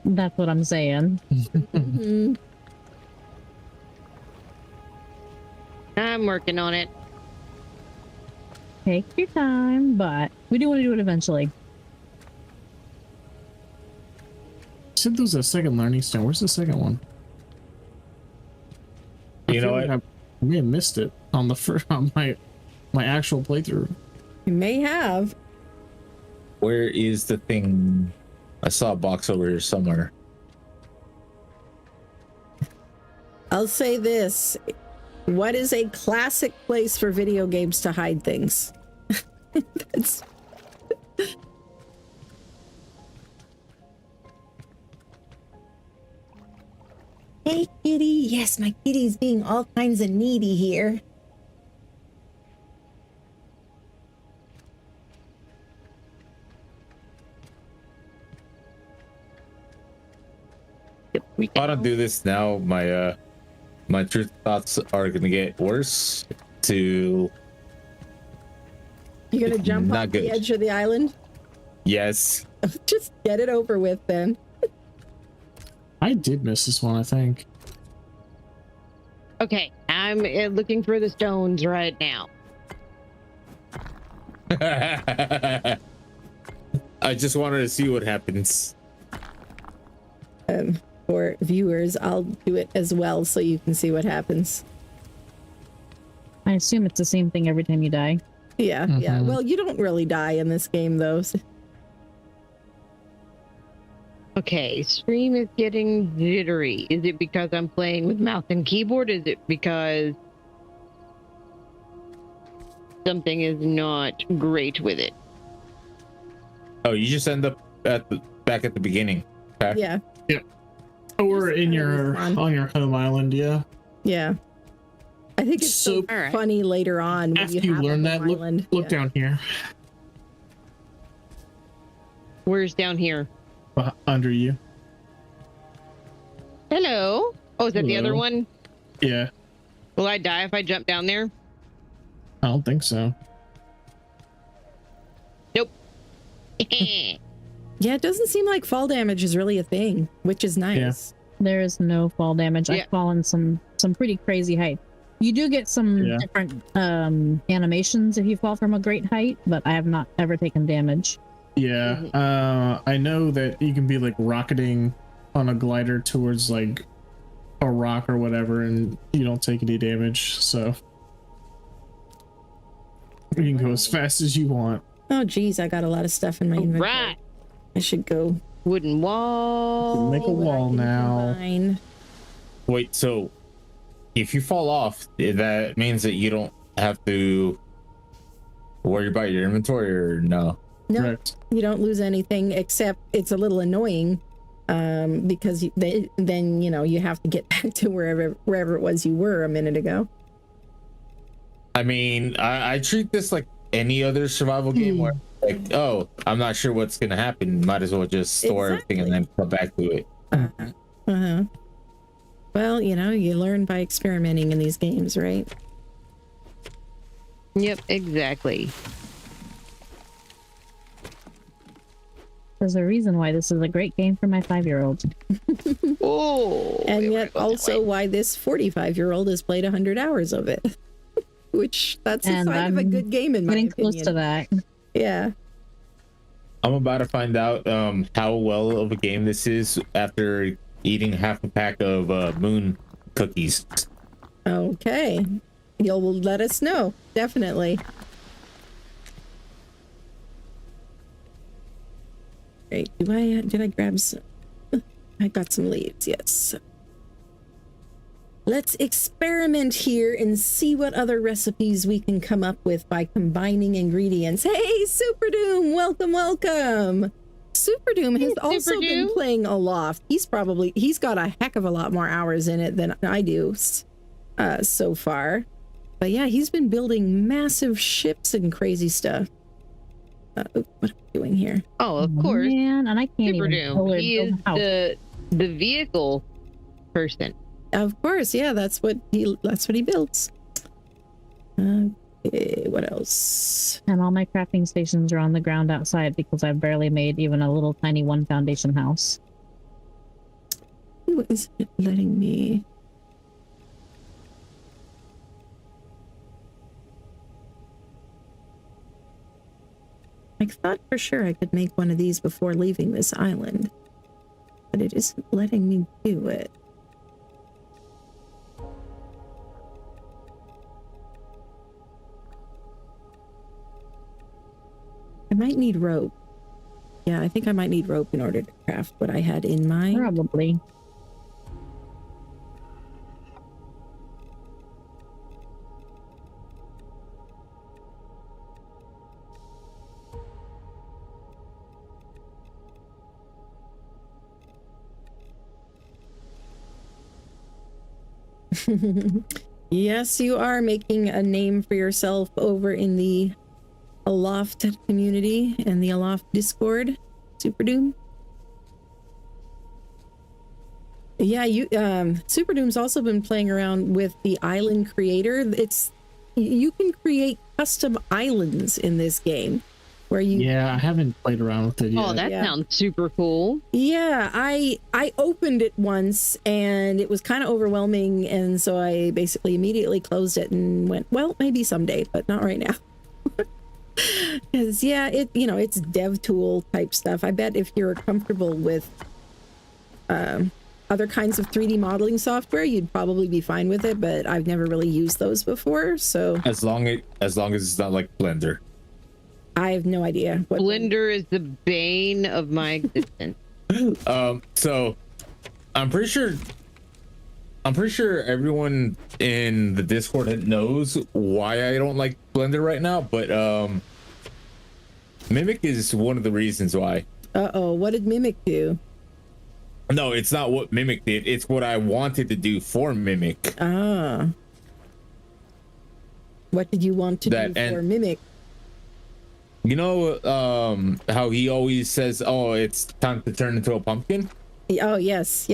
That's what I'm saying. Mm-hmm. I'm working on it. Take your time, but we do want to do it eventually. You said there was a second learning stone. Where's the second one? You know what? I may have missed it on the first on my actual playthrough. You may have. Where is the thing? I saw a box over here somewhere. I'll say this. What is a classic place for video games to hide things? That's... Hey, kitty. Yes, my kitty's being all kinds of needy here. We gotta do this now. My truth thoughts are gonna get worse. You're gonna jump off the edge of the island? Yes. Just get it over with then. I did miss this one, I think. Okay, I'm looking for the stones right now. I just wanted to see what happens. For viewers, I'll do it as well so you can see what happens. I assume it's the same thing every time you die. Yeah, yeah. Well, you don't really die in this game, though. Okay, stream is getting jittery. Is it because I'm playing with mouse and keyboard? Is it because something is not great with it? Oh, you just end up back at the beginning. Okay. Yeah. Yeah. Or in on your home island, yeah. Yeah. I think it's so funny later on when after you learn that. Look down here. Where's down here? Under you. Hello. Oh, is that the other one? Yeah. Will I die if I jump down there? I don't think so. Nope. Yeah, it doesn't seem like fall damage is really a thing, which is nice. Yeah. There is no fall damage. I've fallen some pretty crazy height. You do get some different animations if you fall from a great height, but I have not ever taken damage. Yeah, I know that you can be like rocketing on a glider towards like a rock or whatever, and you don't take any damage, so you can go as fast as you want. Oh geez, I got a lot of stuff in my inventory. Right. I should go. Wooden wall. Make a wall now. Combine. Wait, so if you fall off, that means that you don't have to worry about your inventory, or no? No, Correct. You don't lose anything, except it's a little annoying because then you have to get back to wherever it was you were a minute ago. I mean, I treat this like any other survival game where, like, oh, I'm not sure what's gonna happen. Might as well just store everything and then come back to it. Well, you learn by experimenting in these games, right? Yep, exactly. There's a reason why this is a great game for my 5-year-old. Oh, and yet also why this 45-year-old has played 100 hours of it, which that's a sign of a good game in my opinion. Getting close to that. Yeah. I'm about to find out how well of a game this is after eating half a pack of moon cookies. Okay. You'll let us know. Definitely. Great. Did I grab some? I got some leaves, yes. Let's experiment here and see what other recipes we can come up with by combining ingredients. Hey, Super Doom, welcome. Super Doom has also been playing Aloft. He's got a heck of a lot more hours in it than I do so far. But yeah, he's been building massive ships and crazy stuff. What am I doing here? Oh, of course. Man, and I can't Super even Doom. He is the vehicle person. Of course, yeah, that's what he builds. Okay, what else? And all my crafting stations are on the ground outside because I've barely made even a little tiny one foundation house. What is it letting me? I thought for sure I could make one of these before leaving this island, but it isn't letting me do it. I might need rope. Yeah, I think I might need rope in order to craft what I had in mind. Probably. Yes, you are making a name for yourself over in the Aloft community and the Aloft Discord, Super Doom. Yeah, you Super Doom's also been playing around with the island creator. You can create custom islands in this game where you Yeah, I haven't played around with it yet. Oh, that sounds super cool. Yeah, I opened it once and it was kind of overwhelming, and so I basically immediately closed it and went, well, maybe someday, but not right now. Because yeah, it's dev tool type stuff. I bet if you're comfortable with other kinds of 3D modeling software, you'd probably be fine with it, but I've never really used those before, so As long as it's not like Blender. I have no idea what Blender is the bane of my existence. So I'm pretty sure everyone in the Discord knows why I don't like Blender right now, but Mimic is one of the reasons why. Uh-oh, what did Mimic do? No, it's not what Mimic did. It's what I wanted to do for Mimic. Ah. What did you want to do for Mimic? You know how he always says, oh, it's time to turn into a pumpkin? Oh, yes.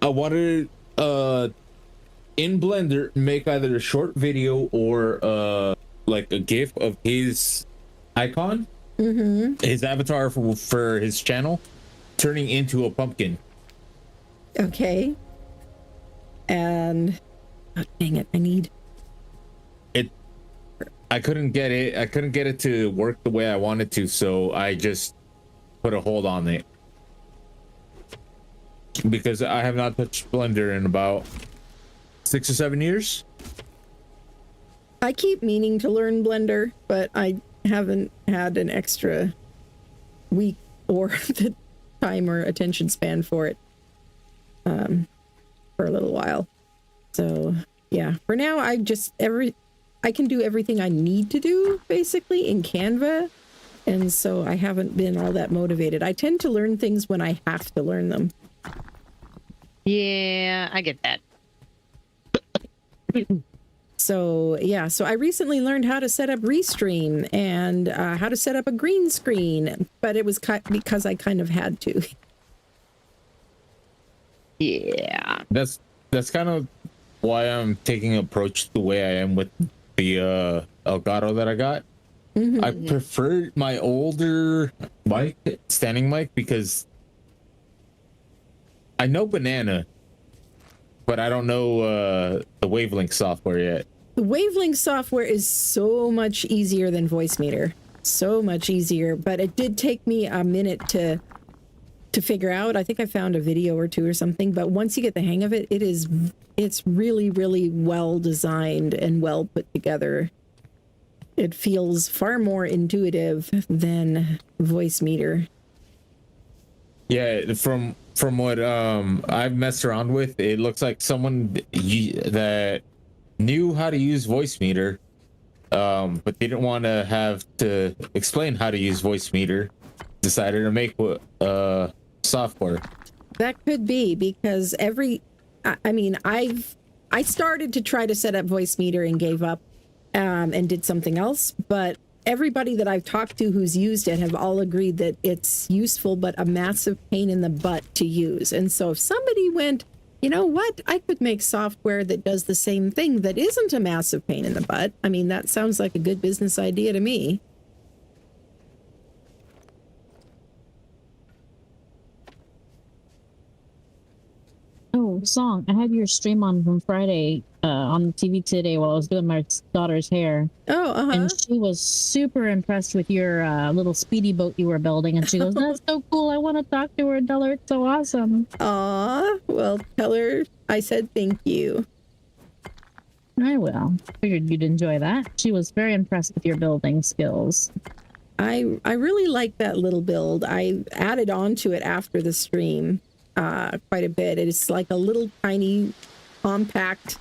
I wanted in Blender make either a short video or like a GIF of his icon, his avatar for his channel, turning into a pumpkin. Okay. And oh, dang it, I couldn't get it to work the way I wanted to, so I just put a hold on it. Because I have not touched Blender in about 6 or 7 years. I keep meaning to learn Blender, but I haven't had an extra week or the time or attention span for it for a little while. So yeah, for now I can do everything I need to do basically in Canva, and so I haven't been all that motivated. I tend to learn things when I have to learn them. Yeah, I get that. So yeah, so I recently learned how to set up Restream and how to set up a green screen, but it was because I kind of had to. Yeah, that's kind of why I'm taking approach the way I am with the Elgato that I got. I preferred my older mic, standing mic, because I know Banana, but I don't know the Wavelength software yet. The Wavelength software is so much easier than Voicemeeter. So much easier, but it did take me a minute to figure out. I think I found a video or two or something, but once you get the hang of it, it's really, really well designed and well put together. It feels far more intuitive than Voicemeeter. Yeah, from what I've messed around with, it looks like someone that knew how to use Voicemeeter, but didn't want to have to explain how to use Voicemeeter, decided to make software. That could be because I started to try to set up Voicemeeter and gave up and did something else, but everybody that I've talked to who's used it have all agreed that it's useful, but a massive pain in the butt to use. And so if somebody went, you know what, I could make software that does the same thing that isn't a massive pain in the butt. I mean, that sounds like a good business idea to me. Oh, Song, I had your stream on from Friday on the TV today while I was doing my daughter's hair. Oh, and she was super impressed with your little speedy boat you were building, and she goes, "That's so cool! I want to talk to her and tell her it's so awesome." Aw, well, tell her I said thank you. I will. Figured you'd enjoy that. She was very impressed with your building skills. I really like that little build. I added on to it after the stream quite a bit. It's like a little tiny compact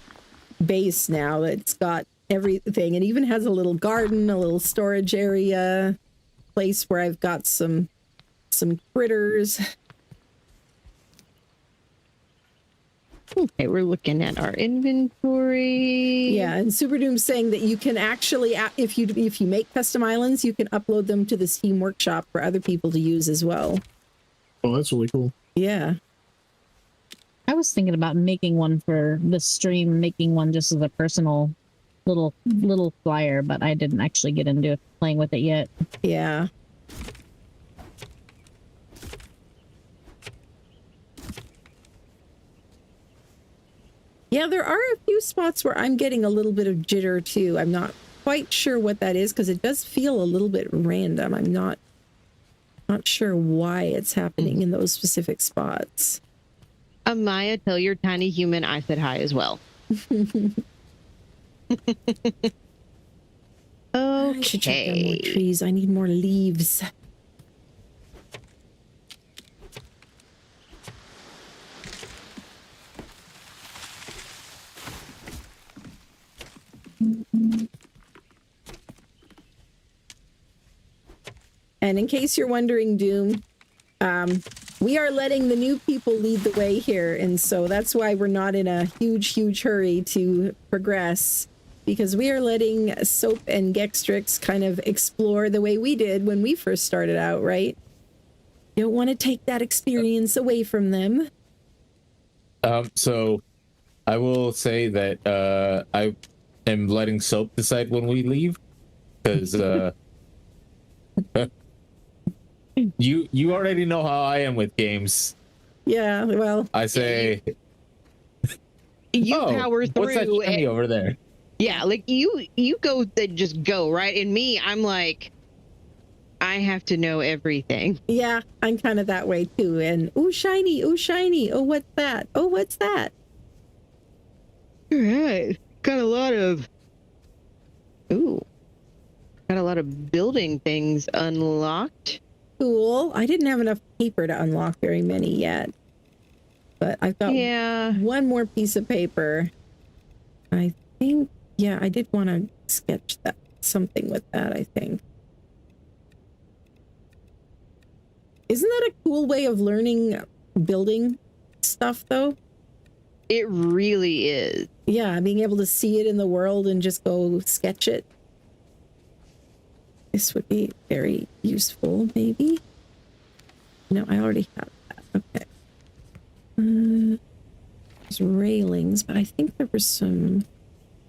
base now that's got everything. It even has a little garden, a little storage area, place where I've got some critters. Okay, we're looking at our inventory. Yeah, and Super Doom's saying that you can actually, if you make custom islands, you can upload them to the Steam Workshop for other people to use as well. Oh, that's really cool. Yeah. I was thinking about making one for the stream, making one just as a personal little flyer, but I didn't actually get into playing with it yet. Yeah. Yeah, there are a few spots where I'm getting a little bit of jitter too. I'm not quite sure what that is because it does feel a little bit random. I'm not sure why it's happening in those specific spots. Amaya, tell your tiny human I said hi as well. Okay. I should check out more trees. I need more leaves. And in case you're wondering, Doom, we are letting the new people lead the way here. And so that's why we're not in a huge hurry to progress, because we are letting Soap and Gextrix kind of explore the way we did when we first started out, right? You don't want to take that experience away from them. So I will say that I am letting Soap decide when we leave, because you already know how I am with games. Yeah, well, I say you power through. What's that shiny over there? Yeah, like you go, then just go, right? And me, I'm like, I have to know everything. Yeah, I'm kind of that way too. And ooh, shiny, oh, what's that? Oh, what's that? All right, got a lot of building things unlocked. Cool. I didn't have enough paper to unlock very many yet, but I've got one more piece of paper. I think, yeah, I did want to sketch that something with that, I think. Isn't that a cool way of learning building stuff, though? It really is. Yeah, being able to see it in the world and just go sketch it. This would be very useful, maybe. No, I already have that. Okay. There's railings, but I think there were some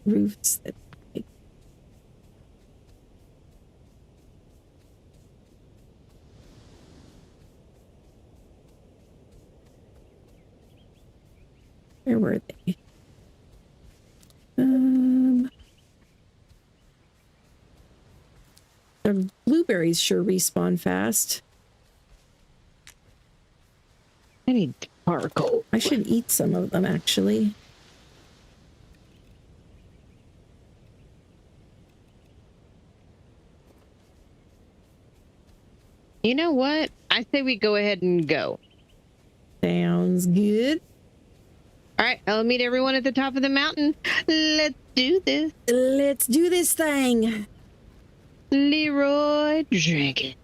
roofs that... Where were they? The blueberries sure respawn fast. I need charcoal. I should eat some of them, actually. You know what? I say we go ahead and go. Sounds good. All right, I'll meet everyone at the top of the mountain. Let's do this. Let's do this thing. Leroy Jenkins.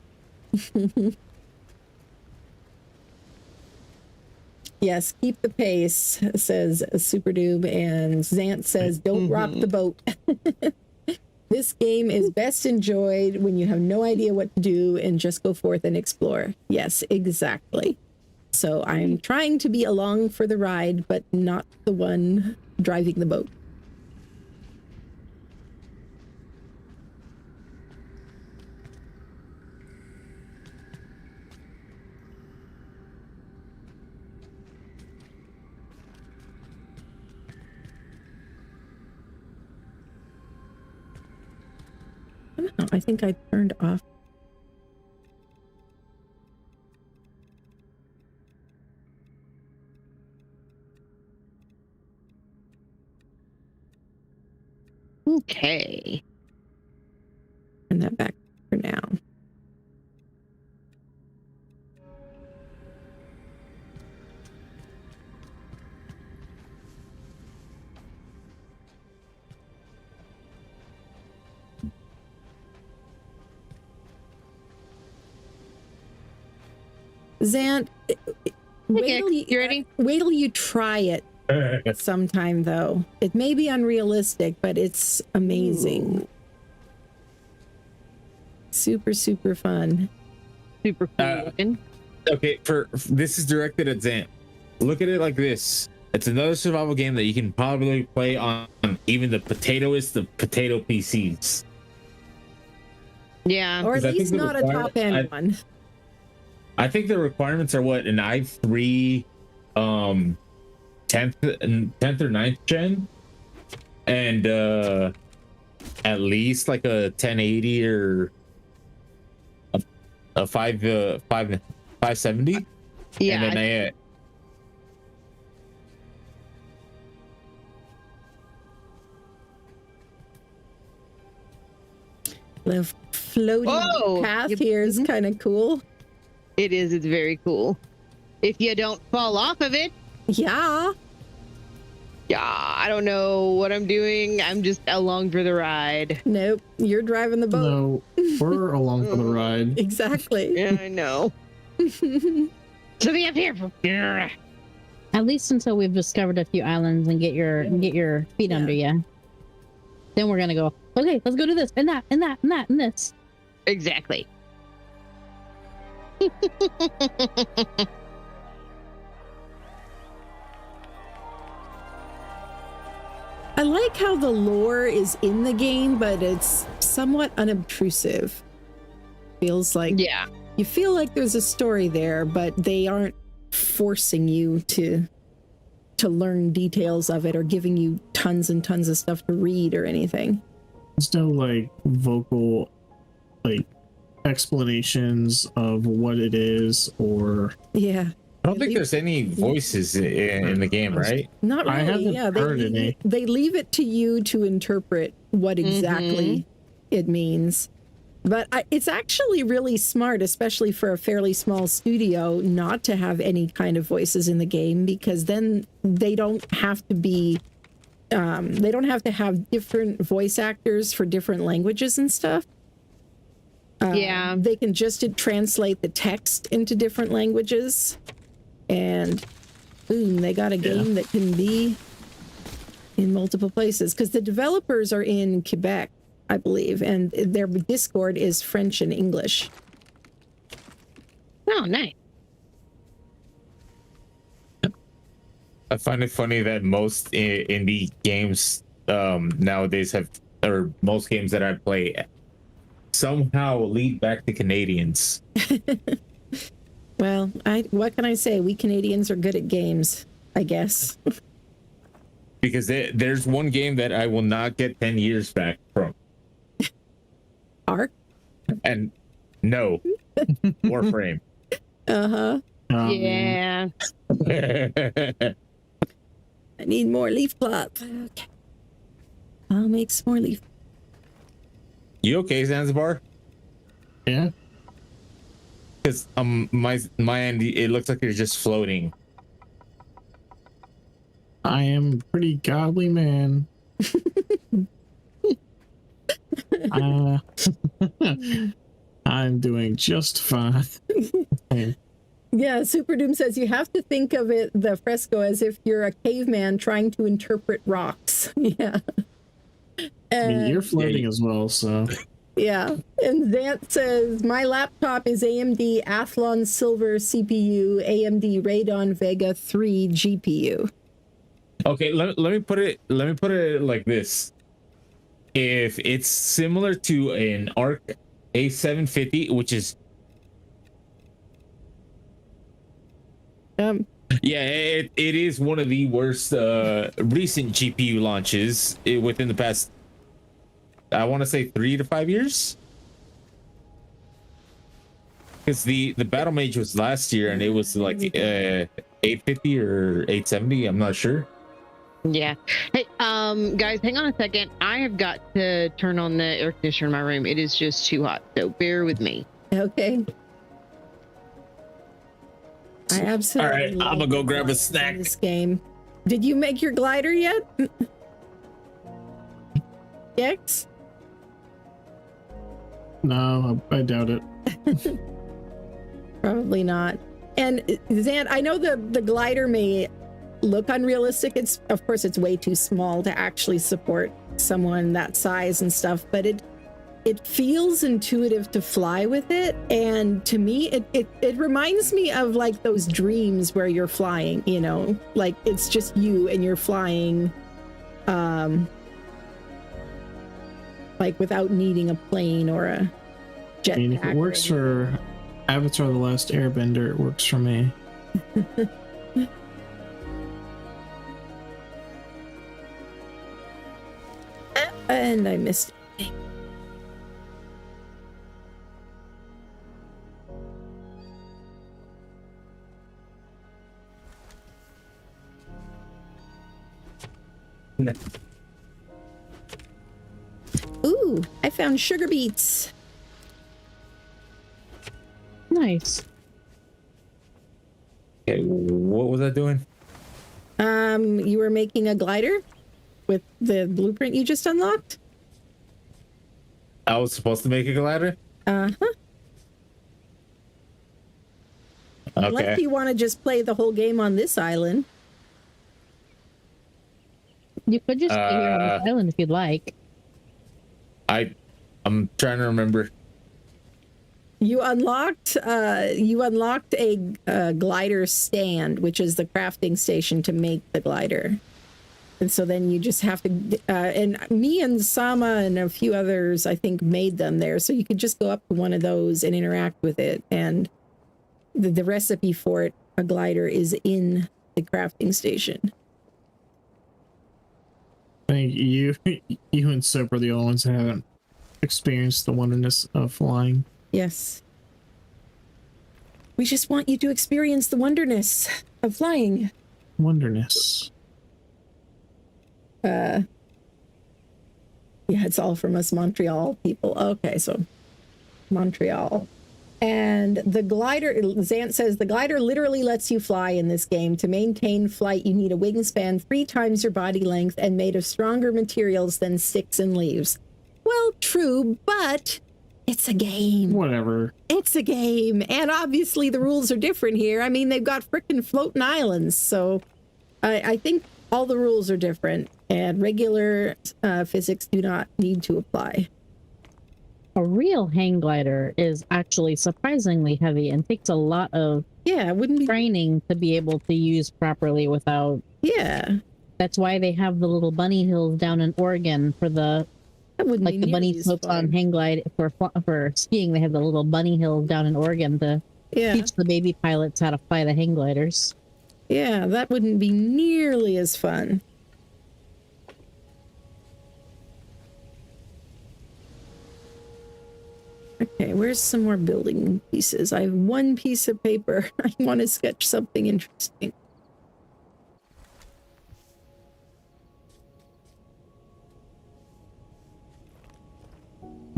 Yes, keep the pace, says Super Doob, and Zant says, don't rock the boat. This game is best enjoyed when you have no idea what to do and just go forth and explore. Yes, exactly. So I'm trying to be along for the ride, but not the one driving the boat. I think I turned off. Okay. Turn that back for now. Zant, Okay, you ready? Wait till you try it sometime, though. It may be unrealistic, but it's amazing. Ooh. Super, super fun. Super cool looking. Okay, this is directed at Zant. Look at it like this. It's another survival game that you can probably play on even the potatoest of potato PCs. Yeah. Or at least not a top-end one. I think the requirements are what, an i3 10th or 9th gen, and at least like a 1080 or a 570. Yeah. And then the floating path here is kind of cool. It is. It's very cool. If you don't fall off of it. Yeah. Yeah, I don't know what I'm doing. I'm just along for the ride. Nope, you're driving the boat. No, we're along for the ride. Exactly. Yeah, I know. So be up here. At least until we've discovered a few islands and get your feet under you. Then we're gonna go, okay, let's go to this and that and that and that and this. Exactly. I like how the lore is in the game, but it's somewhat unobtrusive. Feels like you feel like there's a story there, but they aren't forcing you to learn details of it or giving you tons and tons of stuff to read or anything. There's no like vocal like explanations of what it is or I don't think there's any voices in the game, right? Not really. I haven't heard any. They leave it to you to interpret what exactly it means. But it's actually really smart, especially for a fairly small studio, not to have any kind of voices in the game, because then they don't have to be, they don't have to have different voice actors for different languages and stuff. They can just translate the text into different languages. And boom, they got a game that can be in multiple places, because the developers are in Quebec, I believe, and their Discord is French and English. Oh, nice. I find it funny that most indie games nowadays or most games that I play somehow lead back to Canadians. Well, what can I say? We Canadians are good at games, I guess. Because there's one game that I will not get 10 years back from. Ark? And no. Warframe. Uh-huh. Yeah. I need more leaf cloth. Okay. I'll make some more leaf. You okay, Zanzibar? Yeah. Because my end, it looks like you're just floating. I am a pretty godly man. I'm doing just fine. Yeah, Super Doom says you have to think of the fresco, as if you're a caveman trying to interpret rocks. Yeah. I mean, you're floating as well, so. Yeah, and Zant says, my laptop is AMD Athlon Silver CPU, AMD Radeon Vega 3 GPU. Okay, let me put it like this. If it's similar to an Arc A750, which is it is one of the worst recent GPU launches within the past, I want to say 3 to 5 years, because the Battle Mage was last year and it was like 850 or 870. I'm not sure. Yeah. Hey, guys, hang on a second. I have got to turn on the air conditioner in my room. It is just too hot, so bear with me. Okay. I absolutely. All right, I'm gonna go grab a snack. This game. Did you make your glider yet? X? No, I doubt it. Probably not. And Zan, I know the glider may look unrealistic. It's, of course, it's way too small to actually support someone that size and stuff, but it feels intuitive to fly with it. And to me, it reminds me of like those dreams where you're flying, you know, like it's just you and you're flying, like without needing a plane or a jetpack. I mean, if it works for Avatar: The Last Airbender, it works for me. And I missed it. Ooh, I found sugar beets. Nice. Okay, what was I doing? You were making a glider with the blueprint you just unlocked? I was supposed to make a glider? Uh-huh. Okay. Unless you want to just play the whole game on this island. You could just stay here on this island if you'd like. I'm trying to remember. You unlocked a glider stand, which is the crafting station to make the glider. And so then you just have to, and me and Sama and a few others, I think, made them there. So you could just go up to one of those and interact with it. And the recipe for it, a glider, is in the crafting station. I think you and Soap are the only ones that haven't experienced the wonderness of flying. Yes. We just want you to experience the wonderness of flying. Wonderness. Yeah, it's all from us Montreal people. Okay, so Montreal. And the glider, Zant says, the glider literally lets you fly in this game. To maintain flight, you need a wingspan 3 times your body length and made of stronger materials than sticks and leaves. Well, true, but it's a game. Whatever. It's a game. And obviously the rules are different here. I mean, they've got frickin' floating islands. So I think all the rules are different. And regular physics do not need to apply. A real hang glider is actually surprisingly heavy and takes a lot of it wouldn't be training to be able to use properly without. Yeah. That's why they have the little bunny hills down in Oregon for the like the bunny slopes on hang glide for skiing. They have the little bunny hills down in Oregon to teach the baby pilots how to fly the hang gliders. Yeah, that wouldn't be nearly as fun. Okay, where's some more building pieces? I have one piece of paper. I want to sketch something interesting.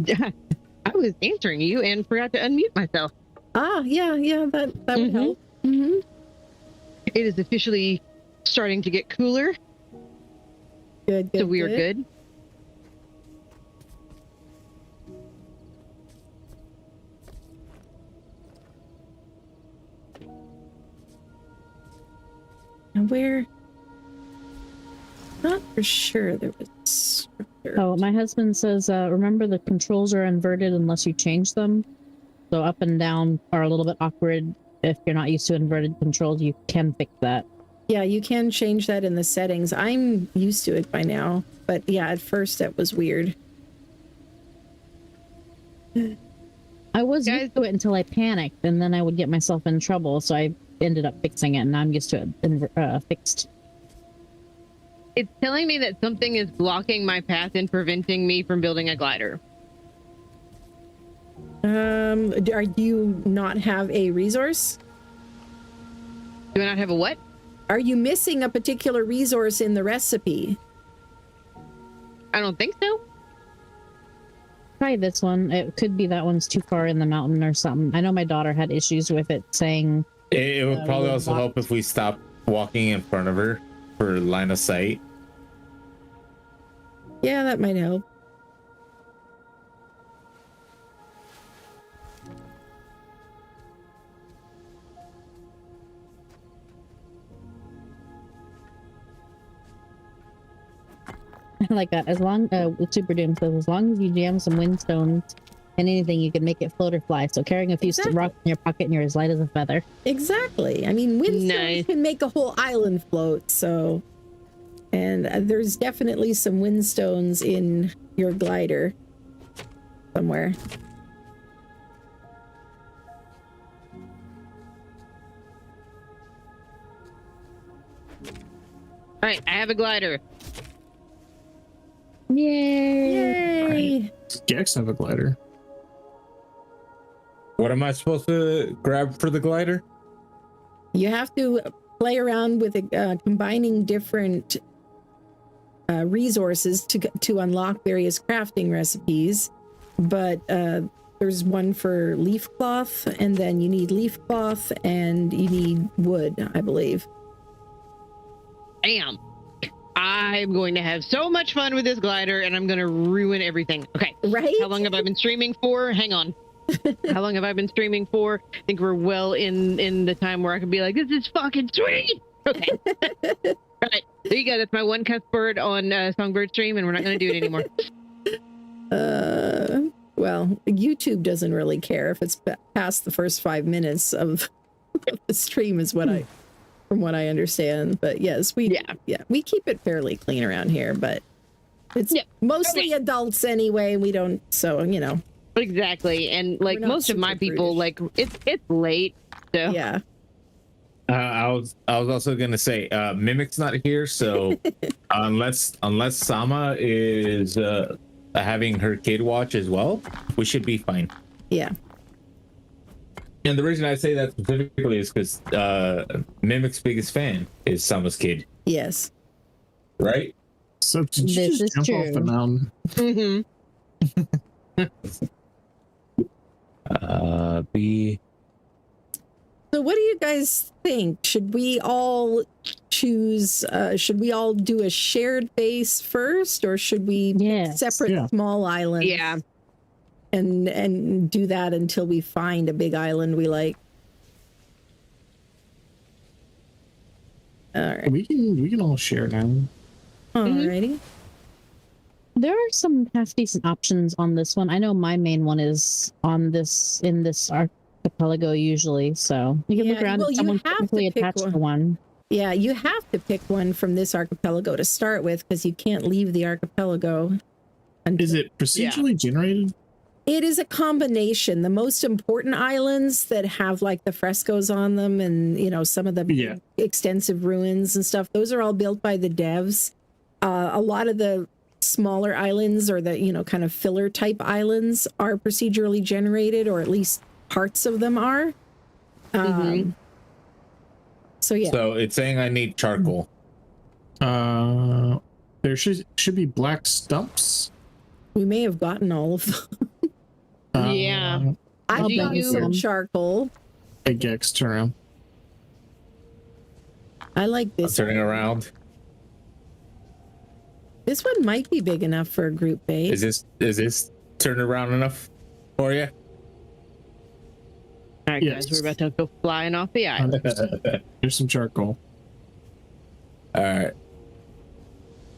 I was answering you and forgot to unmute myself. Yeah, that would help. Mm-hmm. It is officially starting to get cooler. Good, so we are good. And where? Not for sure there was. Oh, my husband says, remember the controls are inverted unless you change them. So up and down are a little bit awkward. If you're not used to inverted controls, you can fix that. Yeah, you can change that in the settings. I'm used to it by now. But yeah, at first that was weird. I was used to it until I panicked, and then I would get myself in trouble. So I ended up fixing it, and now I'm used to it fixed. It's telling me that something is blocking my path and preventing me from building a glider. Do you not have a resource? Do I not have a what? Are you missing a particular resource in the recipe? I don't think so. Try this one. It could be that one's too far in the mountain or something. I know my daughter had issues with it, saying... It would probably also help if we stopped walking in front of her for line of sight. Yeah, that might help. like as long Super Doom says, as long as you jam some windstones and anything, you can make it float or fly. So carrying a few rocks in your pocket and you're as light as a feather. Exactly. I mean, windstones can make a whole island float. So, and there's definitely some windstones in your glider somewhere. All right, I have a glider. Yay! Right. Gex have a glider. What am I supposed to grab for the glider? You have to play around with combining different resources to unlock various crafting recipes. But there's one for leaf cloth, and then you need leaf cloth, and you need wood, I believe. Damn. I'm going to have so much fun with this glider, and I'm going to ruin everything. Okay. Right? How long have I been streaming for? Hang on. How long have I been streaming for? I think we're well in the time where I can be like, this is fucking sweet. Okay. All right. There you go. That's my one cuss word on Songbird stream, and we're not going to do it anymore. Well, YouTube doesn't really care if it's past the first 5 minutes of the stream, is what from what I understand. But yes, we keep it fairly clean around here, but it's mostly adults anyway. We don't, so you know. Exactly, and like most of my people, like it's late, so yeah. I was also gonna say Mimic's not here, so unless Sama is having her kid watch as well, we should be fine. Yeah. And the reason I say that specifically is because Mimic's biggest fan is Sama's kid. Yes. Right? So did you just jump off the mountain? Mm-hmm. So what do you guys think? Should we all choose, should we all do a shared base first, or should we separate small islands? Yeah. And do that until we find a big island we like. All right. We can all share now. Alrighty. There are some half decent options on this one. I know my main one is on this archipelago usually, so you can look around and someone technically attached to one. Yeah, you have to pick one from this archipelago to start with, because you can't leave the archipelago. Is it procedurally generated? It is a combination. The most important islands that have like the frescoes on them, and you know, some of the extensive ruins and stuff, those are all built by the devs. A lot of the smaller islands, or the, you know, kind of filler type islands, are procedurally generated, or at least parts of them are. So yeah. So it's saying I need charcoal. There should be black stumps. We may have gotten all of them. Yeah. I've got some charcoal. Hey, Gex, turn around. I like this. I'm turning around. This one might be big enough for a group base. Is this turning around enough for you? All right, guys, we're about to go flying off the island. Here's some charcoal. All right.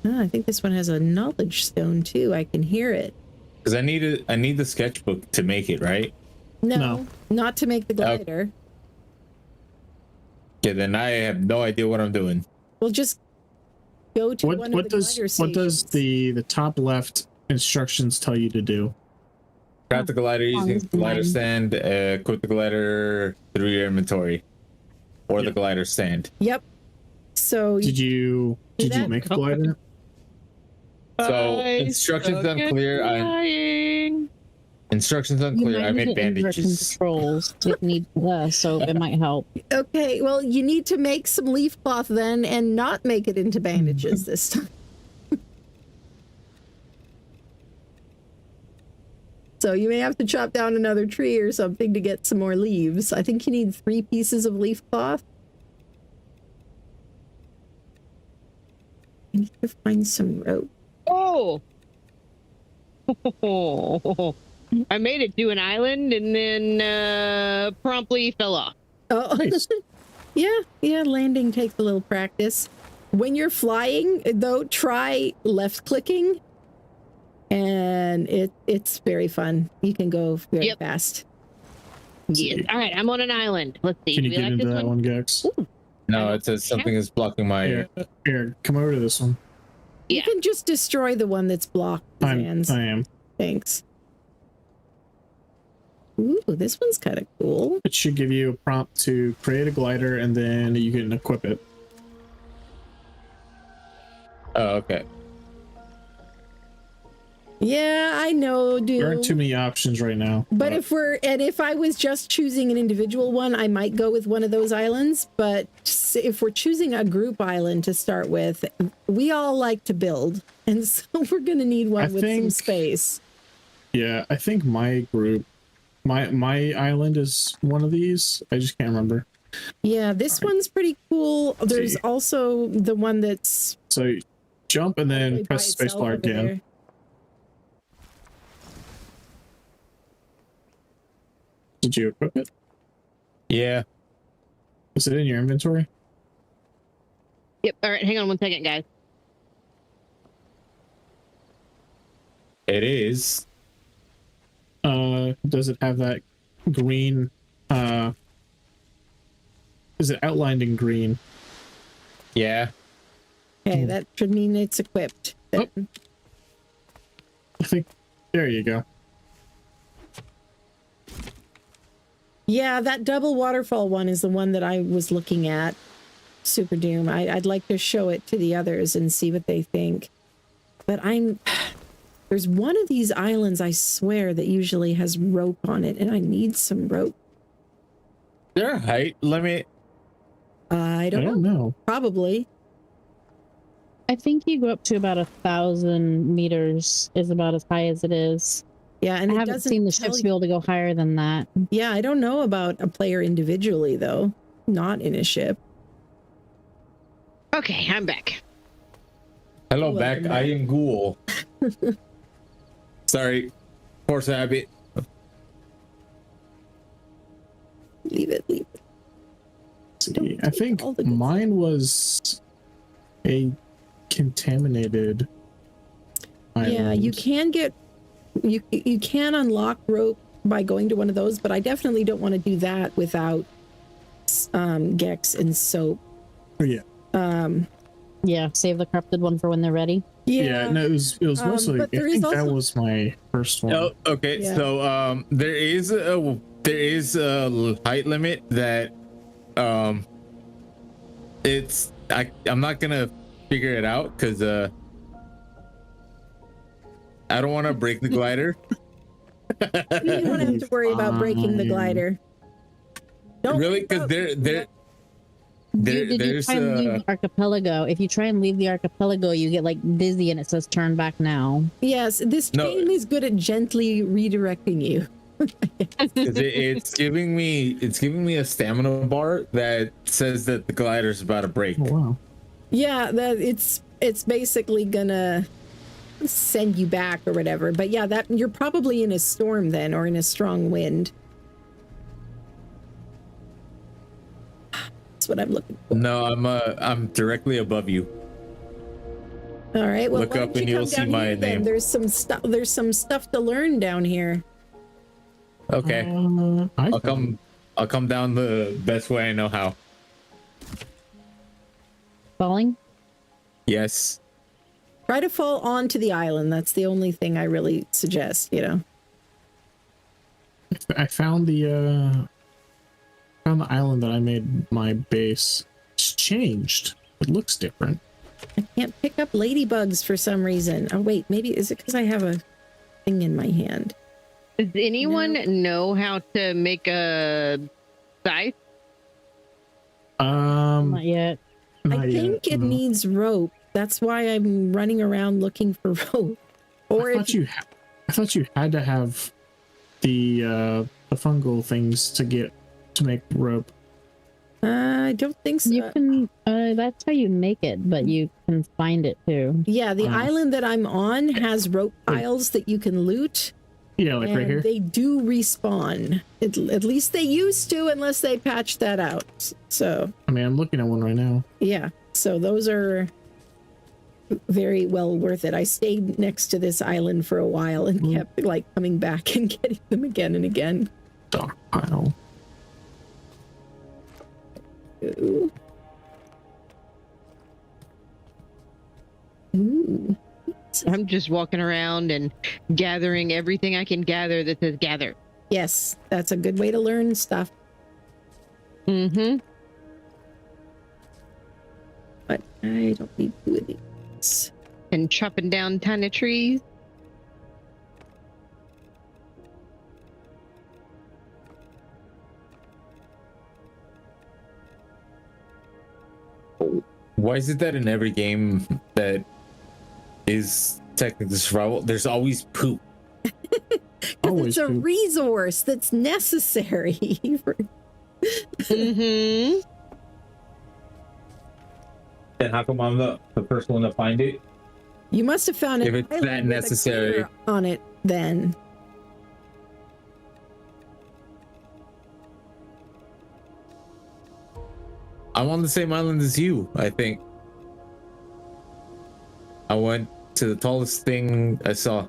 Oh, I think this one has a knowledge stone too. I can hear it. Because I need the sketchbook to make it, right? No, not to make the glider. Okay, then I have no idea what I'm doing. We'll just go to one of the glider stations. What does the top left instructions tell you to do? Craft the glider using the glider stand. Equip the glider through your inventory, or the glider stand. Yep. So did you make a glider? So instructions unclear. Instructions unclear. I made bandages. Controls. It needs so it might help. Okay, well, you need to make some leaf cloth then, and not make it into bandages this time. So you may have to chop down another tree or something to get some more leaves. I think you need 3 pieces of leaf cloth. I need to find some rope. Oh! I made it to an island and then promptly fell off. Oh, nice. Yeah, landing takes a little practice. When you're flying, though, try left clicking, and it's very fun. You can go very fast. Yes. All right, I'm on an island. Let's see. Can you get into that one, Gex? Ooh. No, it says something is blocking my. Here, come over to this one. You can just destroy the one that's blocked. I am. Thanks. Ooh, this one's kind of cool. It should give you a prompt to create a glider, and then you can equip it. Oh, okay. Yeah, I know, dude. There aren't too many options right now. But if I was just choosing an individual one, I might go with one of those islands. But if we're choosing a group island to start with, we all like to build. And so we're going to need one with some space. Yeah, I think my group, my island is one of these. I just can't remember. Yeah, this one's pretty cool. There's also the one that's... So jump and then press spacebar again. There. Did you equip it? Yeah. Is it in your inventory? Yep. All right, hang on one second, guys. It is. Does it have that green? Is it outlined in green? Yeah. Okay, that should mean it's equipped. Oh. I think there you go. Yeah, that double waterfall one is the one that I was looking at. Super Doom. I'd like to show it to the others and see what they think. But there's one of these islands, I swear, that usually has rope on it, and I need some rope. Is there a height limit? I don't know. Probably. I think you go up to about 1,000 meters is about as high as it is. Yeah, and I haven't seen the ships be able to go higher than that. Yeah, I don't know about a player individually, though. Not in a ship. Okay, I'm back. Hello, back. I am Ghoul. Sorry. Force habit. Leave it. See, I think mine was a contaminated island. Yeah, you can get... You can unlock rope by going to one of those, but I definitely don't want to do that without Gex and soap. Oh, yeah. Yeah, save the corrupted one for when they're ready. Yeah, no, it was mostly. I think that was my first one. Oh, okay. Yeah. So there is a height limit that I'm not gonna figure it out because I don't want to break the glider. You don't have to worry about breaking the glider. Don't really, because there's try and leave the archipelago. If you try and leave the archipelago, you get like dizzy and it says turn back now. Yes, this game is good at gently redirecting you. it's giving me a stamina bar that says that the glider's about to break. Oh, wow. Yeah, that it's basically gonna send you back or whatever. But yeah, that you're probably in a storm then, or in a strong wind. That's what I'm looking for. No, I'm directly above you. All right, well, look up and you'll see my name. There's some stuff to learn down here. Okay. I'll come down the best way I know how. Falling? Yes. Try to fall onto the island. That's the only thing I really suggest, you know. I found the island that I made my base. It's changed. It looks different. I can't pick up ladybugs for some reason. Oh wait, maybe is it because I have a thing in my hand? Does anyone know how to make a scythe? Not yet. I think it needs rope. That's why I'm running around looking for rope. Or I thought you had to have the fungal things to make rope. I don't think so. You can. That's how you make it, but you can find it too. Yeah, the island that I'm on has rope piles that you can loot. Yeah, like right here. They do respawn. At least they used to, unless they patched that out. So. I mean, I'm looking at one right now. Yeah. So those are very well worth it. I stayed next to this island for a while and kept like coming back and getting them again and again. Stockpile. Ooh. Ooh. I'm just walking around and gathering everything I can gather that says gather. Yes, that's a good way to learn stuff. Mm-hmm. But I don't need two of these. And chopping down tiny trees. Why is it that in every game that is technically survival, there's always poop? Because it's a resource that's necessary. Mm-hmm. Then how come I'm the first one to find it? You must have found it if it's that necessary on it then. I'm on the same island as you, I think. I went to the tallest thing I saw.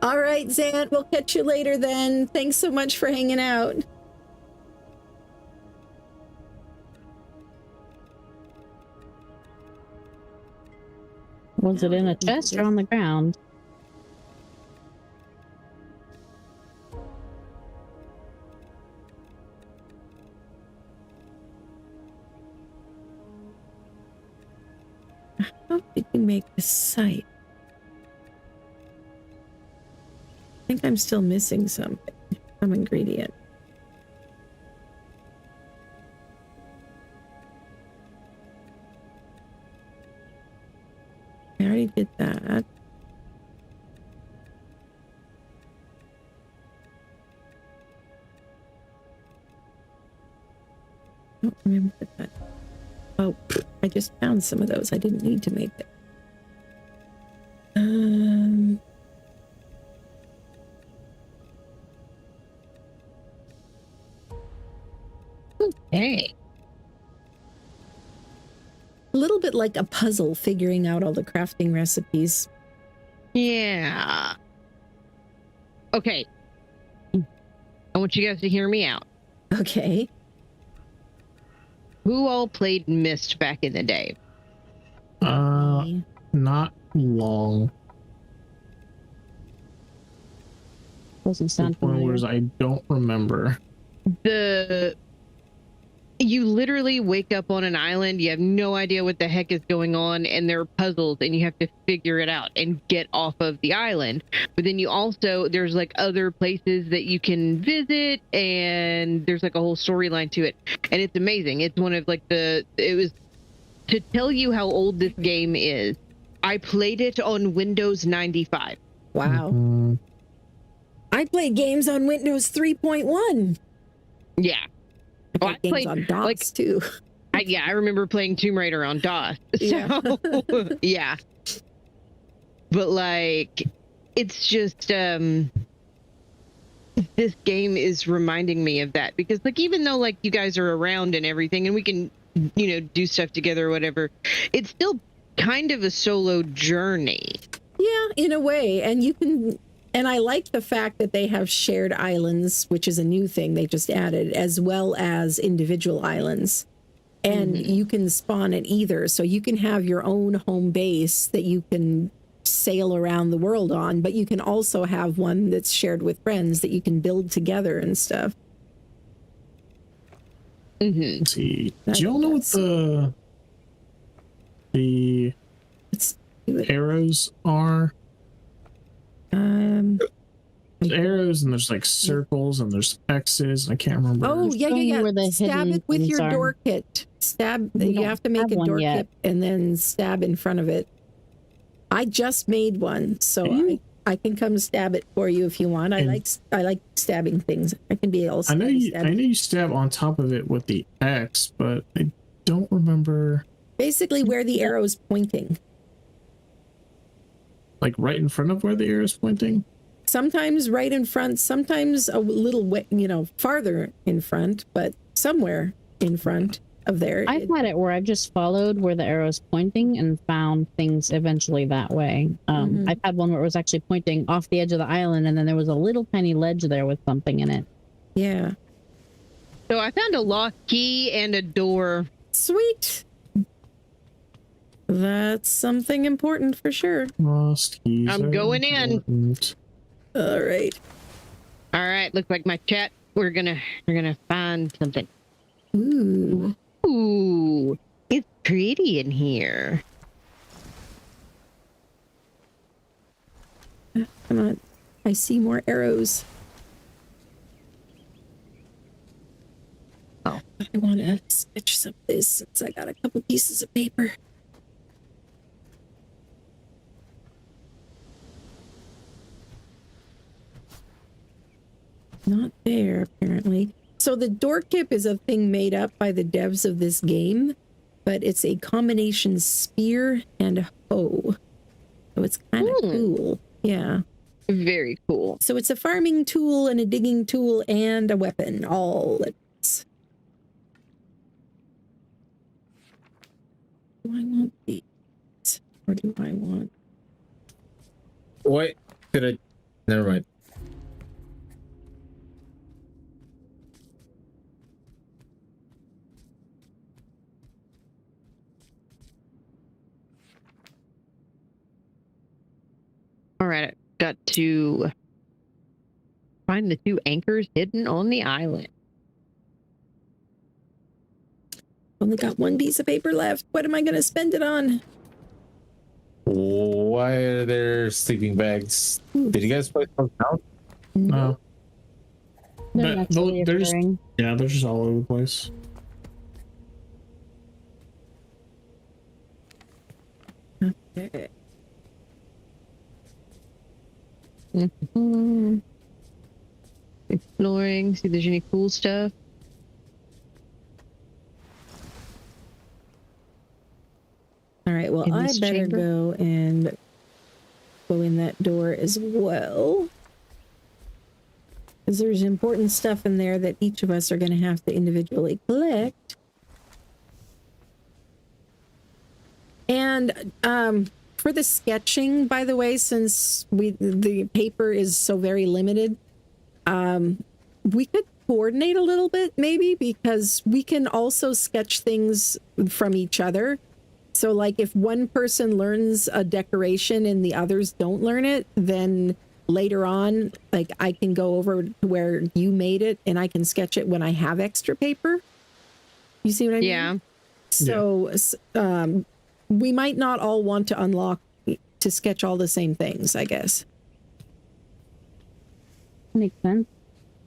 All right, Zant, we'll catch you later then. Thanks so much for hanging out. Was it in a chest or on the ground? How did you make the site? I think I'm still missing something. Some ingredient. I already did that. I don't remember that. Oh, I just found some of those. I didn't need to make it. Hey. A little bit like a puzzle, figuring out all the crafting recipes. Yeah. Okay. I want you guys to hear me out. Okay. Who all played Myst back in the day? Not long. Doesn't sound Whereas I don't remember. You literally wake up on an island, you have no idea what the heck is going on, and there are puzzles, and you have to figure it out and get off of the island. But then you also, there's like other places that you can visit, and there's like a whole storyline to it. And it's amazing. It's one of like it was, to tell you how old this game is, I played it on Windows 95. Wow. Mm-hmm. I played games on Windows 3.1. Yeah. I played on DOS too. I remember playing Tomb Raider on DOS. So, Yeah. yeah. But like, it's just this game is reminding me of that, because like, even though like you guys are around and everything, and we can, you know, do stuff together or whatever, it's still kind of a solo journey. Yeah, in a way. And you can, and I like the fact that they have shared islands, which is a new thing they just added, as well as individual islands. And you can spawn at either. So you can have your own home base that you can sail around the world on, but you can also have one that's shared with friends that you can build together and stuff. Let's see. Do y'all know what the arrows are? There's arrows, and there's like circles, and there's X's. I can't remember. Oh, yeah. Stab it with your door kit. Stab. You have to make a door kit and then stab in front of it. I just made one, so I can come stab it for you if you want. I like stabbing things. I can be all. I know you stab on top of it with the X, but I don't remember. Basically, where the arrow's pointing. Like right in front of where the arrow's pointing? Sometimes right in front, sometimes a little way, farther in front, but somewhere in front. of there. I've had it where I've just followed where the arrow's pointing and found things eventually that way. I've had one where it was actually pointing off the edge of the island, and then there was a little tiny ledge there with something in it. Yeah. So I found a lock key and a door. Sweet. That's something important for sure. Lost keys. I'm going in. All right. All right. Looks like my chat. We're gonna find something. Ooh. Ooh. It's pretty in here. Come on. I see more arrows. Oh, I want to sketch some of this since I got a couple pieces of paper. Not there, apparently. So the door kip is a thing made up by the devs of this game, but it's a combination spear and hoe. So it's kind of cool. Yeah. Very cool. So it's a farming tool and a digging tool and a weapon all at once. Do I want these? Or do I want... What? Did I? Never mind. All right, I've got to find the 2 anchors hidden on the island. Only got one piece of paper left. What am I going to spend it on? Why are there sleeping bags? Did you guys play something else? No. They're They're just, yeah, they're just all over the place. Okay. Exploring, see if there's any cool stuff. All right, well, I better chamber? go and go in that door as well. Because there's important stuff in there that each of us are going to have to individually collect. And for the sketching, by the way, since the paper is so very limited, we could coordinate a little bit maybe, because we can also sketch things from each other. So like if one person learns a decoration and the others don't learn it, then later on, like I can go over to where you made it and I can sketch it when I have extra paper. You see what I mean? Yeah. So we might not all want to unlock to sketch all the same things, I guess. Makes sense.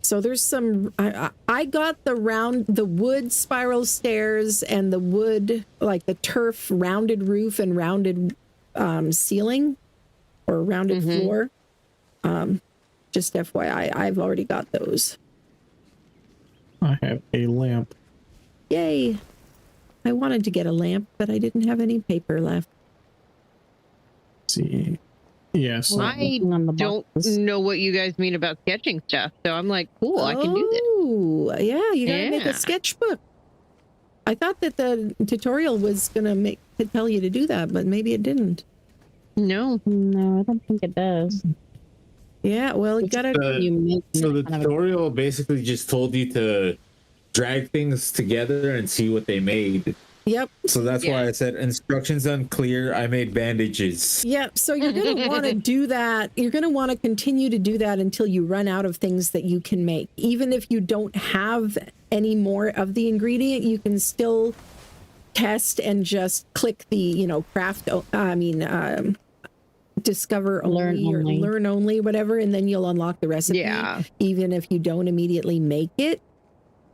So there's some, I got the wood spiral stairs and the wood, like the turf rounded roof and rounded ceiling or rounded floor. Just FYI, I've already got those. I have a lamp. Yay. I wanted to get a lamp, but I didn't have any paper left. Let's see. Yes. Yeah, I don't know what you guys mean about sketching stuff, so I'm like, cool, I can do this. Oh, yeah, you gotta make a sketchbook. I thought that the tutorial was gonna tell you to do that, but maybe it didn't. No, I don't think it does. Yeah, well, you gotta. So the tutorial basically just told you to drag things together and see what they made. Yep. So that's why I said instructions unclear. I made bandages. Yep. So you're going to want to do that. You're going to want to continue to do that until you run out of things that you can make. Even if you don't have any more of the ingredient, you can still test and just click the, craft. Discover only or learn only, whatever, and then you'll unlock the recipe. Yeah. Even if you don't immediately make it.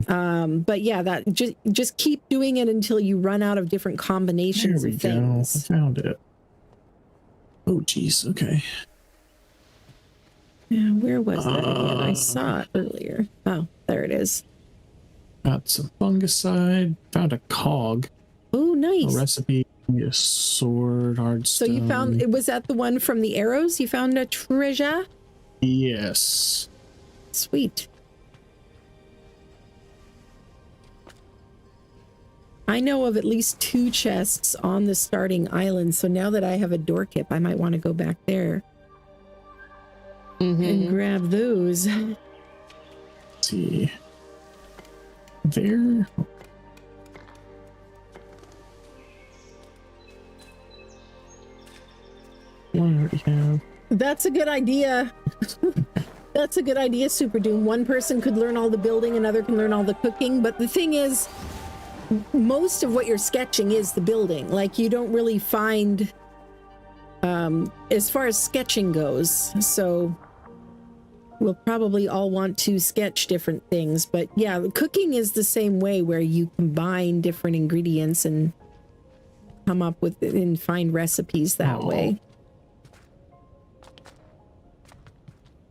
But yeah, that just keep doing it until you run out of different combinations of things. I found it. Oh geez, okay. Yeah, where was that again? I saw it earlier. Oh, there it is. Got some fungicide. Found a cog. Oh, nice. A recipe. A sword, hard stone. So you found, was that the one from the arrows? You found a treasure? Yes. Sweet. I know of at least 2 chests on the starting island, so now that I have a door kip, I might want to go back there and grab those. Let's see. There. One I already have. That's a good idea. That's a good idea, Super Doom. One person could learn all the building, another can learn all the cooking, but the thing is, most of what you're sketching is the building. Like, you don't really find, as far as sketching goes, so we'll probably all want to sketch different things. But yeah, cooking is the same way, where you combine different ingredients and come up with and find recipes that way.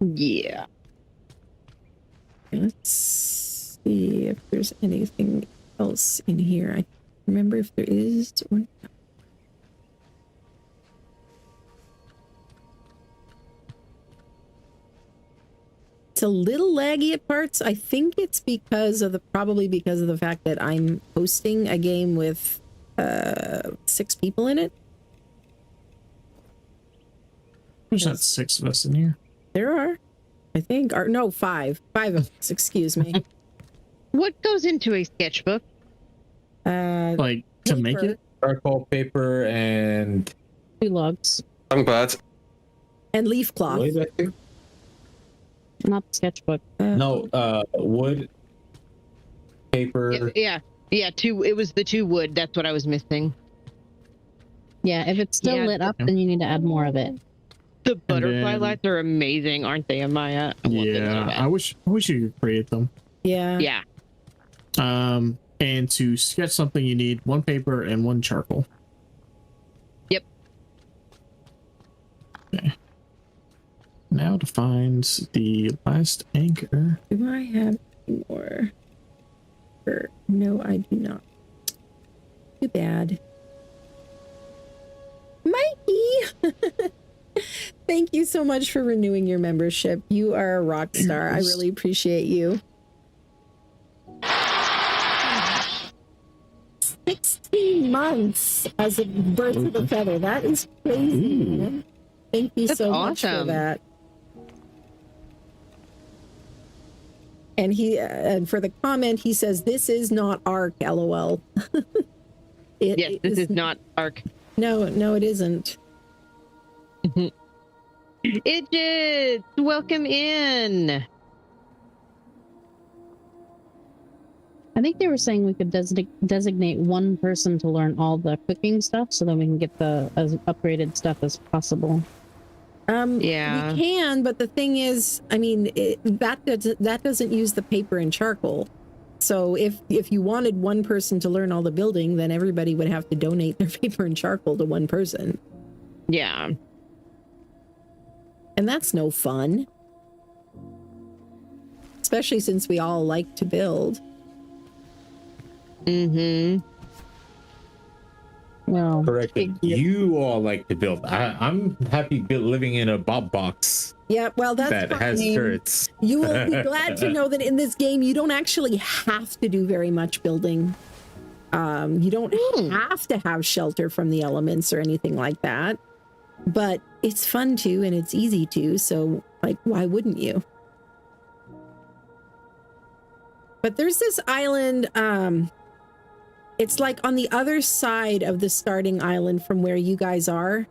Yeah. Let's see if there's anything else in here. I remember if there is or not. It's a little laggy at parts. I think it's probably because of the fact that I'm hosting a game with 6 people in it. There's not 6 of us in here. There are, I think, or no, 5 of us, excuse me. What goes into a sketchbook? Like, to make it? Charcoal paper and 2 logs. I'm glad. And leaf cloth. wood, I think. Not the sketchbook. No, wood, paper. Yeah. 2. It was the 2 wood. That's what I was missing. Yeah, if it's still lit up, then you need to add more of it. The butterfly lights are amazing, aren't they, Amaya? I wish you could create them. Yeah. Yeah. And to sketch something, you need 1 paper and 1 charcoal. Yep. Okay. Now to find the last anchor. Do I have any more? No, I do not. Too bad. Mikey! Thank you so much for renewing your membership. You are a rock star. I really appreciate you. 16 months as a birth of a feather. That is crazy. Thank you so much for that. And and for the comment, he says, "This is not Ark, LOL." Yes, this is not Ark. No, it isn't. Idris, welcome in. I think they were saying we could designate 1 person to learn all the cooking stuff, so then we can get the as upgraded stuff as possible. Yeah, we can, but the thing is, I mean, that doesn't use the paper and charcoal. So if you wanted 1 person to learn all the building, then everybody would have to donate their paper and charcoal to 1 person. Yeah. And that's no fun. Especially since we all like to build. Well, Correct. You all like to build. I'm happy living in a Bob box. Yeah, well, that has turrets. You will be glad to know that in this game, you don't actually have to do very much building. You don't have to have shelter from the elements or anything like that. But it's fun to, and it's easy to. So, like, why wouldn't you? But there's this island. It's like on the other side of the starting island from where you guys are.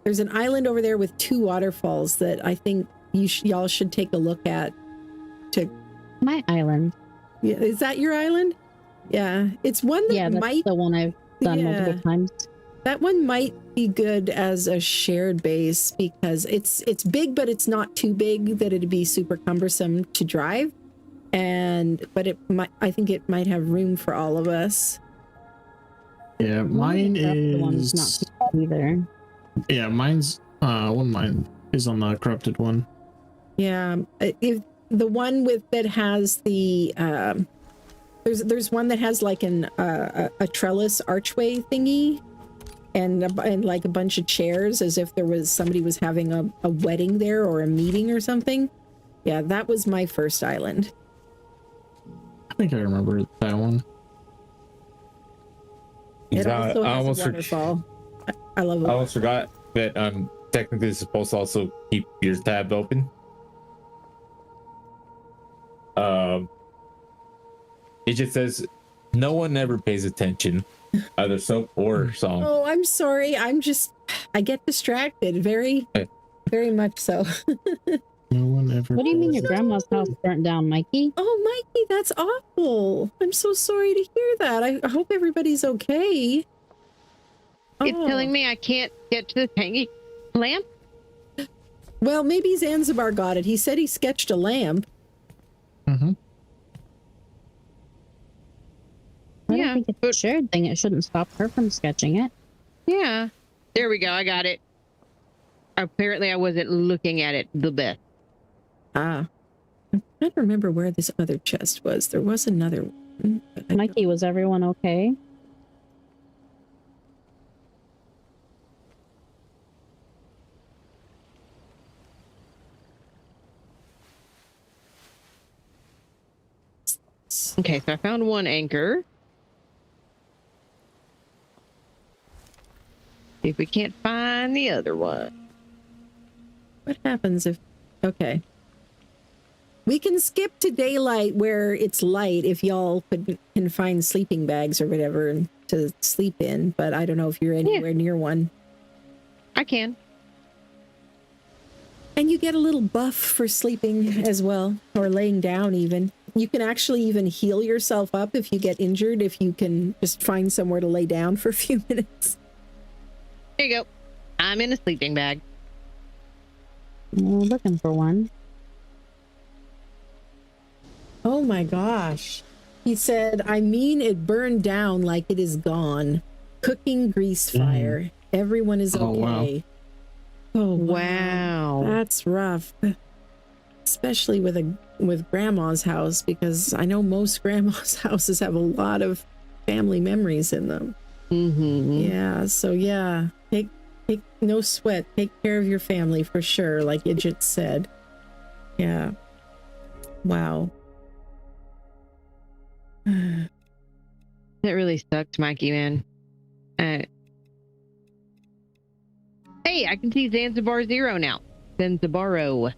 There's an island over there with 2 waterfalls that I think y'all should take a look at. My island. Yeah, is that your island? Yeah, it's one that that's the one I've done multiple times. That one might be good as a shared base because it's big, but it's not too big that it'd be super cumbersome to drive. But I think it might have room for all of us. Yeah, mine is. The one's not too bad either. Yeah, mine's mine is on the corrupted one. Yeah, if the one that has the there's one that has like a trellis archway thingy and like a bunch of chairs as if somebody was having a wedding there or a meeting or something. Yeah, that was my first island. I think I remember that one. It also I has almost a waterfall. I love it. I almost forgot that I'm technically supposed to also keep your tab open. It just says no one ever pays attention, either soap or song. Oh, I'm sorry. I get distracted very much so. No one ever. What do you mean your grandma's house burnt down, Mikey? Oh, Mikey, that's awful. I'm so sorry to hear that. I hope everybody's okay. It's telling me I can't get to the hanging lamp. Well, maybe Zanzibar got it. He said he sketched a lamp. Mm-hmm. I don't think it's a shared thing. It shouldn't stop her from sketching it. Yeah. There we go. I got it. Apparently, I wasn't looking at it the best. I'm trying to remember where this other chest was. There was another one. Mikey, was everyone okay? Okay, so I found one anchor. See if we can't find the other one. What happens if... Okay. We can skip to daylight where it's light if y'all can find sleeping bags or whatever to sleep in, but I don't know if you're anywhere near one. I can. And you get a little buff for sleeping as well, or laying down even. You can actually even heal yourself up if you get injured, if you can just find somewhere to lay down for a few minutes. There you go. I'm in a sleeping bag. We're looking for one. Oh my gosh. He said, I mean, it burned down like it is gone. Cooking grease fire. Everyone is okay. Oh, wow. That's rough. Especially with grandma's house, because I know most grandma's houses have a lot of family memories in them. Mm-hmm. Yeah, so yeah, take no sweat. Take care of your family for sure, like Idjit said. Yeah. Wow. That really sucks, Mikey, man. Hey, I can see Zanzibar Zero now. Zanzibaro.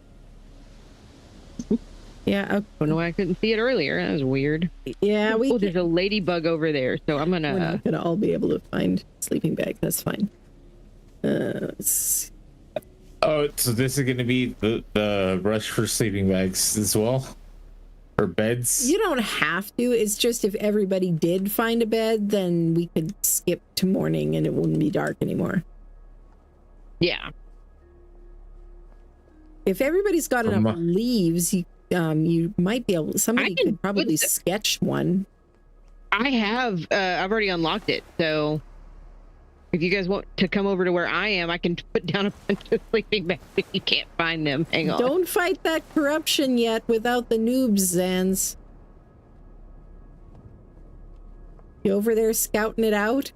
Yeah. Okay. I don't know why I couldn't see it earlier. That was weird. Yeah, there's a ladybug over there, so I'm gonna. We're not gonna all be able to find sleeping bag. That's fine. Oh, so this is gonna be the rush for sleeping bags as well, or beds. You don't have to. It's just if everybody did find a bed, then we could skip to morning and it wouldn't be dark anymore. Yeah. If everybody's got enough leaves, you might be able. Somebody could probably sketch one. I have. I've already unlocked it, so if you guys want to come over to where I am, I can put down a bunch of sleeping bags if you can't find them. Hang on. Don't fight that corruption yet without the noobs, Zans. You over there scouting it out?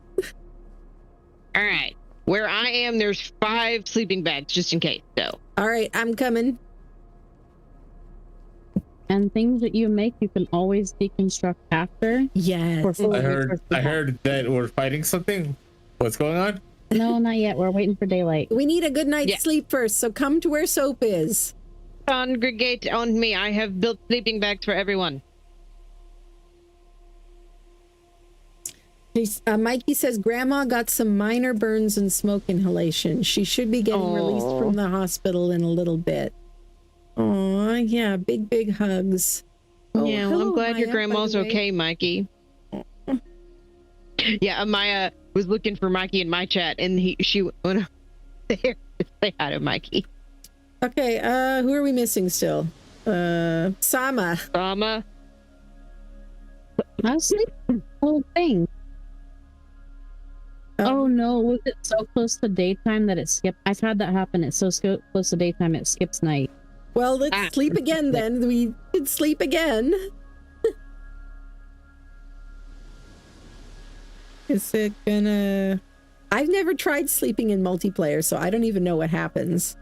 All right. Where I am, there's 5 sleeping bags just in case. So. All right, I'm coming. And things that you make, you can always deconstruct after. Yes. I heard that we're fighting something. What's going on? No, not yet. We're waiting for daylight. We need a good night's sleep first, so come to where soap is. Congregate on me. I have built sleeping bags for everyone. Mikey says Grandma got some minor burns and smoke inhalation. She should be getting released from the hospital in a little bit. Oh, yeah, big hugs. Yeah, well, I'm glad your grandma's okay, Mikey. Yeah, Maya was looking for Mikey in my chat, and she went there to say hi to Mikey. Okay, who are we missing still? Sama. Sama. I was sleeping the whole thing. Oh no, was it so close to daytime that it skipped? I've had that happen. It's so close to daytime it skips night. Well, let's sleep again then. We could sleep again. Is it gonna... I've never tried sleeping in multiplayer, so I don't even know what happens.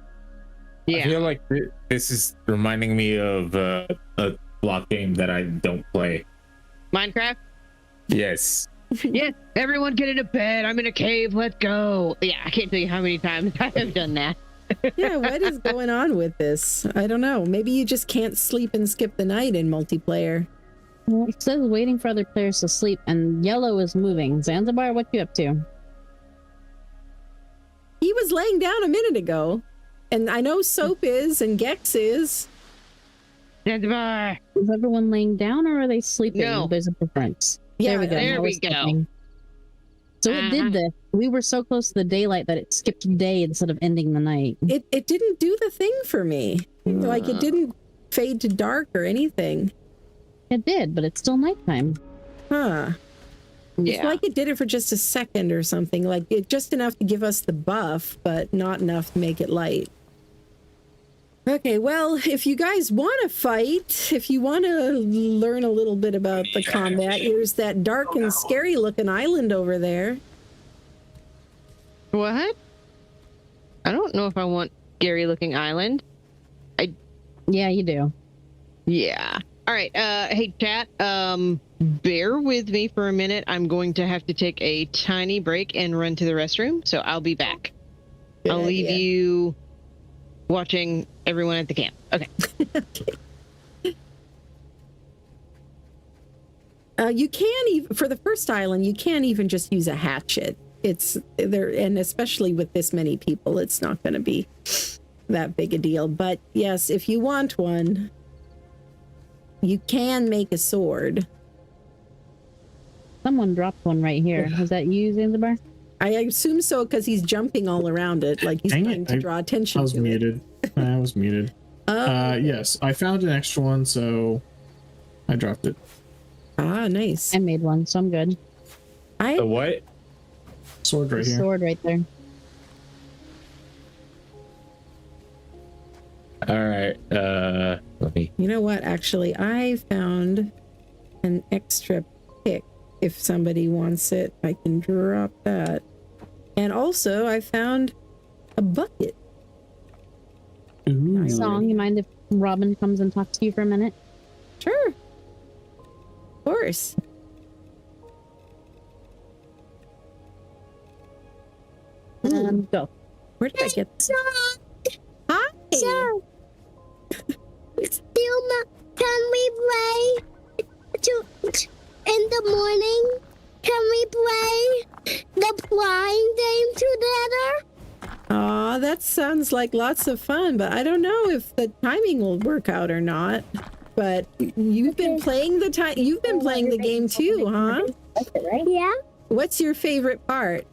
Yeah. I feel like this is reminding me of a block game that I don't play. Minecraft? Yes. Yes, everyone get into bed. I'm in a cave. Let's go. Yeah, I can't tell you how many times I have done that. Yeah, what is going on with this? I don't know. Maybe you just can't sleep and skip the night in multiplayer. Well, it says waiting for other players to sleep, and yellow is moving. Zanzibar, what you up to? He was laying down a minute ago, and I know Soap is and Gex is. Zanzibar. Is everyone laying down, or are they sleeping? No. There's a difference. Yeah, there we go. there Now we we're sleeping. So it did this. We were so close to the daylight that it skipped day instead of ending the night. It didn't do the thing for me. Like, it didn't fade to dark or anything. It did, but it's still nighttime. Huh. It's Yeah. like it did it for just a second or something. Like, it just enough to give us the buff, but not enough to make it light. Okay, well, if you guys want to fight, if you want to learn a little bit about the combat, here's that dark and scary looking island over there. What? I don't know if I want scary looking island. Yeah, you do. Yeah. All right. Hey, chat. Bear with me for a minute. I'm going to have to take a tiny break and run to the restroom, so I'll be back. Good I'll leave idea. you watching everyone at the camp. Okay. You can even, for the first island, you can't even just use a hatchet. It's there, and especially with this many people, it's not going to be that big a deal. But yes, if you want one, you can make a sword. Someone dropped one right here. Was that you, Zanzibar? I assume so because he's jumping all around it, like he's Dang trying it, to draw attention I was to muted. I was muted. it. Yes, I found an extra one, so I dropped it. Ah, nice. I made one, so I'm good. The what? Sword right The here. sword right there. All right. Let me. You know what? Actually, I found an extra pick. If somebody wants it, I can drop that. And also, I found a bucket. Ooh. Song, you mind if Robin comes and talks to you for a minute? Sure. Of course. Go. Where did I get this? Hi. So, can we play in the morning? Can we play the flying game together? Aw, that sounds like lots of fun, but I don't know if the timing will work out or not. But you've been playing you've been playing the game too, huh? Yeah. What's your favorite part?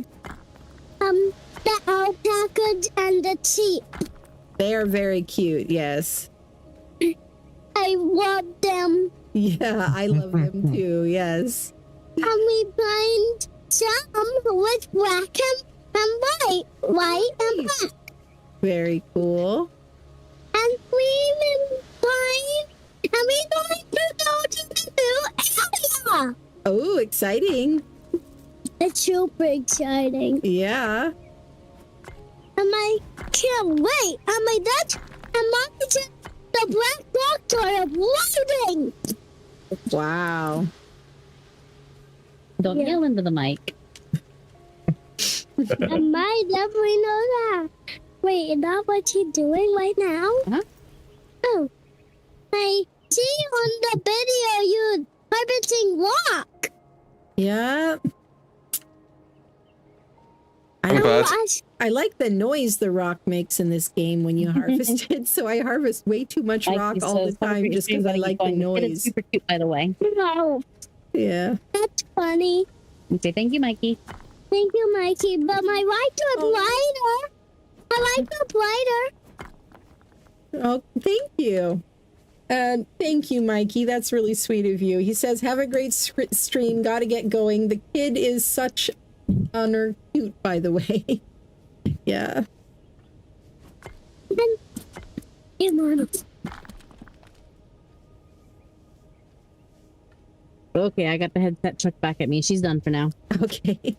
The alpacas and the sheep. They are very cute, yes. I love them. Yeah, I love them too, yes. And we find some with black and white and black. Very cool. And we even find, and we're going to go to the new area. Oh, exciting. It's super exciting. Yeah. And I can't wait. And my dad and mom said the black box are loading. Wow. Don't Yeah. yell into the mic. And I definitely know that. Wait, is that what she's doing right now? Uh-huh. Oh. I see on the video you harvesting rock. Yeah. I'm glad. I like the noise the rock makes in this game when you harvest it, so I harvest way too much rock all the time just because I like the It's noise. super cute, by the way. No, Yeah. that's funny. You say thank you, Mikey. Thank you, Mikey. But my lights are brighter. I like the brighter. Oh, thank you. Thank you, Mikey. That's really sweet of you. He says, have a great stream. Got to get going. The kid is such honor cute, by the way. Yeah. Okay, I got the headset chucked back at me. She's done for now. Okay.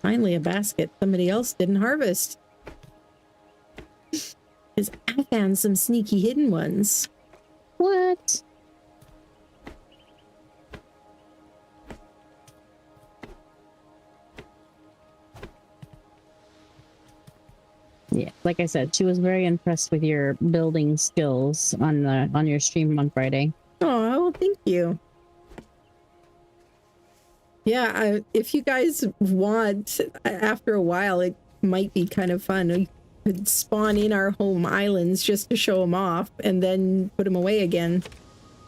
Finally, a basket somebody else didn't harvest. Because I found some sneaky hidden ones. What? Yeah, like I said, she was very impressed with your building skills on your stream on Friday. Oh, well, thank you. Yeah, if you guys want, after a while, it might be kind of fun. We could spawn in our home islands just to show them off and then put them away again.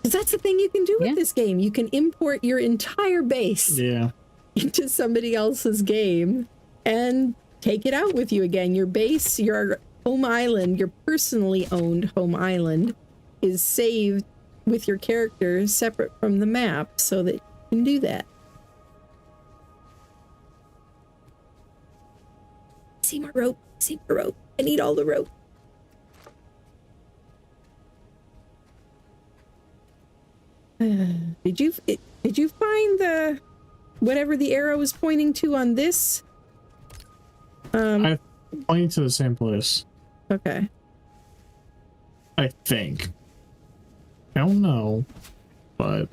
Because that's the thing you can do with this game. You can import your entire base into somebody else's game and take it out with you again. Your base, your home island, your personally owned home island is saved with your character separate from the map so that you can do that. See more rope. See more rope. I need all the rope. Did you find the whatever the arrow is pointing to on this? I'm pointing to the same place. Okay. I think. I don't know, but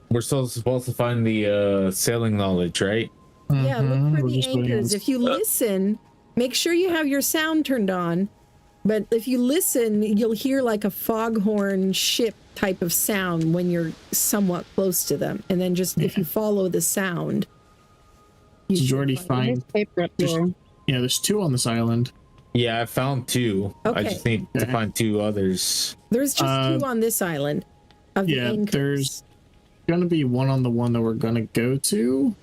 we're still supposed to find the sailing knowledge, right? Yeah, look for the anchors. If you listen, make sure you have your sound turned on. But if you listen, you'll hear like a foghorn ship type of sound when you're somewhat close to them. And then just if you follow the sound. Did you already find paper up there? Yeah, there's 2 on this island. Yeah, I found 2. Okay. I just need to find 2 others. There's just 2 on this island. There's gonna be one on the one that we're gonna go to.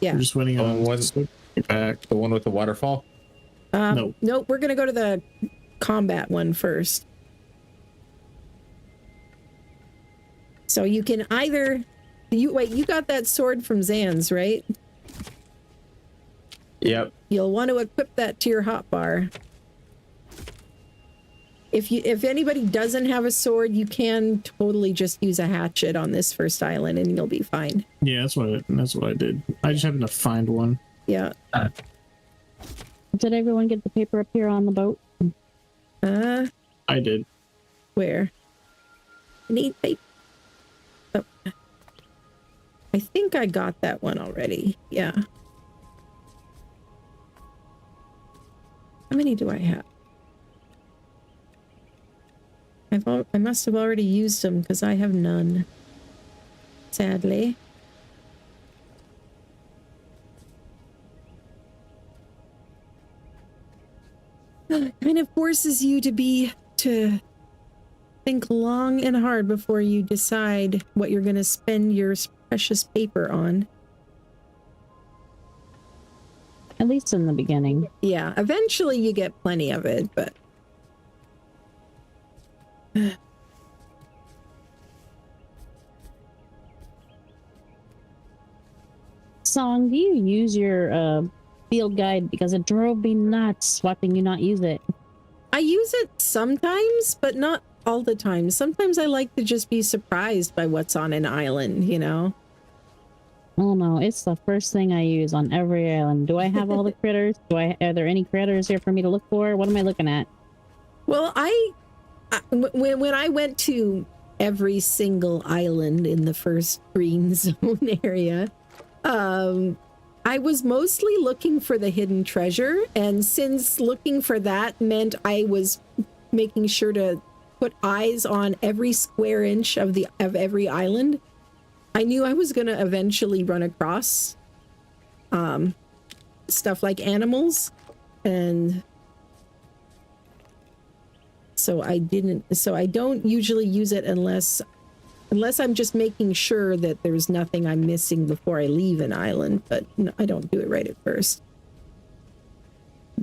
Yeah. We're just waiting on back. The one with the waterfall? No. Nope, we're gonna go to the combat one first. So you can either you got that sword from Zan's, right? Yep. You'll want to equip that to your hotbar. If anybody doesn't have a sword, you can totally just use a hatchet on this first island and you'll be fine. Yeah, that's what I did. I just happened to find one. Yeah. Did everyone get the paper up here on the boat? I did. Where? I need paper. Oh. I think I got that one already. Yeah. How many do I have? I must have already used them because I have none. Sadly. It kind of forces you to think long and hard before you decide what you're going to spend your precious paper on. At least in the beginning. Yeah, eventually you get plenty of it, but... Song, do you use your field guide? Because it drove me nuts watching you not use it. I use it sometimes, but not all the time. Sometimes I like to just be surprised by what's on an island, you know? Oh no, it's the first thing I use on every island. Do I have all the critters? Are there any critters here for me to look for? What am I looking at? Well, when I went to every single island in the first green zone area, I was mostly looking for the hidden treasure. And since looking for that meant I was making sure to put eyes on every square inch of every island, I knew I was going to eventually run across stuff like animals, and so I don't usually use it unless I'm just making sure that there's nothing I'm missing before I leave an island, but no, I don't do it right at first.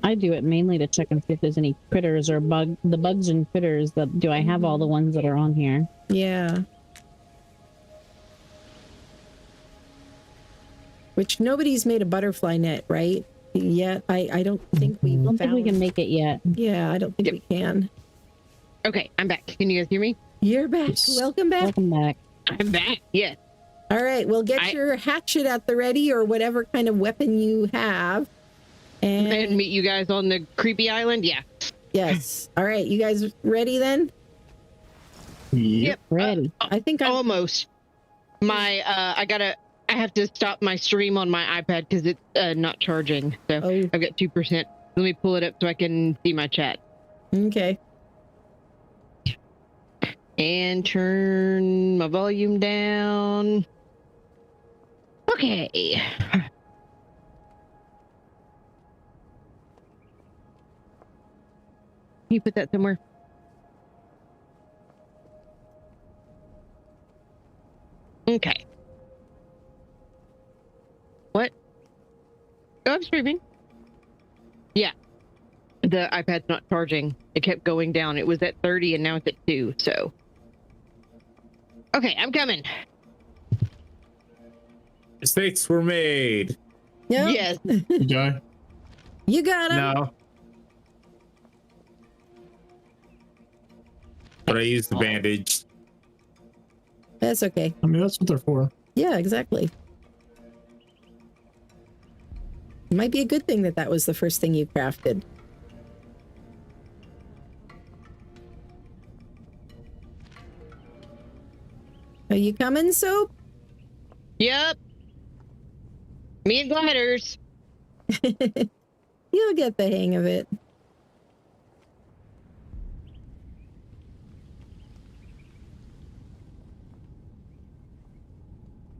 I do it mainly to check and see if there's any critters or the bugs and critters that do I have all the ones that are on here. Yeah. Which nobody's made a butterfly net, right? Yet. I don't think we don't think we can make it yet. Yeah, I don't think we can. Okay, I'm back. Can you guys hear me? You're back. Welcome back. Welcome back. I'm back. Yes. All right, well, get your hatchet at the ready or whatever kind of weapon you have. And meet you guys on the creepy island? Yeah. Yes. All right, you guys ready then? Yep. Ready. I think I'm almost. My I have to stop my stream on my iPad because it's not charging. So I've got 2%. Let me pull it up so I can see my chat. Okay. And turn my volume down. Okay. Can you put that somewhere? Okay. What? Oh, I'm streaming. Yeah. The iPad's not charging. It kept going down. It was at 30 and now it's at 2, so. Okay, I'm coming. Mistakes were made. Yep. Yes. You die? You got him. No. But I used the bandage. That's okay. I mean, that's what they're for. Yeah, exactly. It might be a good thing that that was the first thing you crafted. Are you coming, Soap? Yep. Me and gliders. You'll get the hang of it.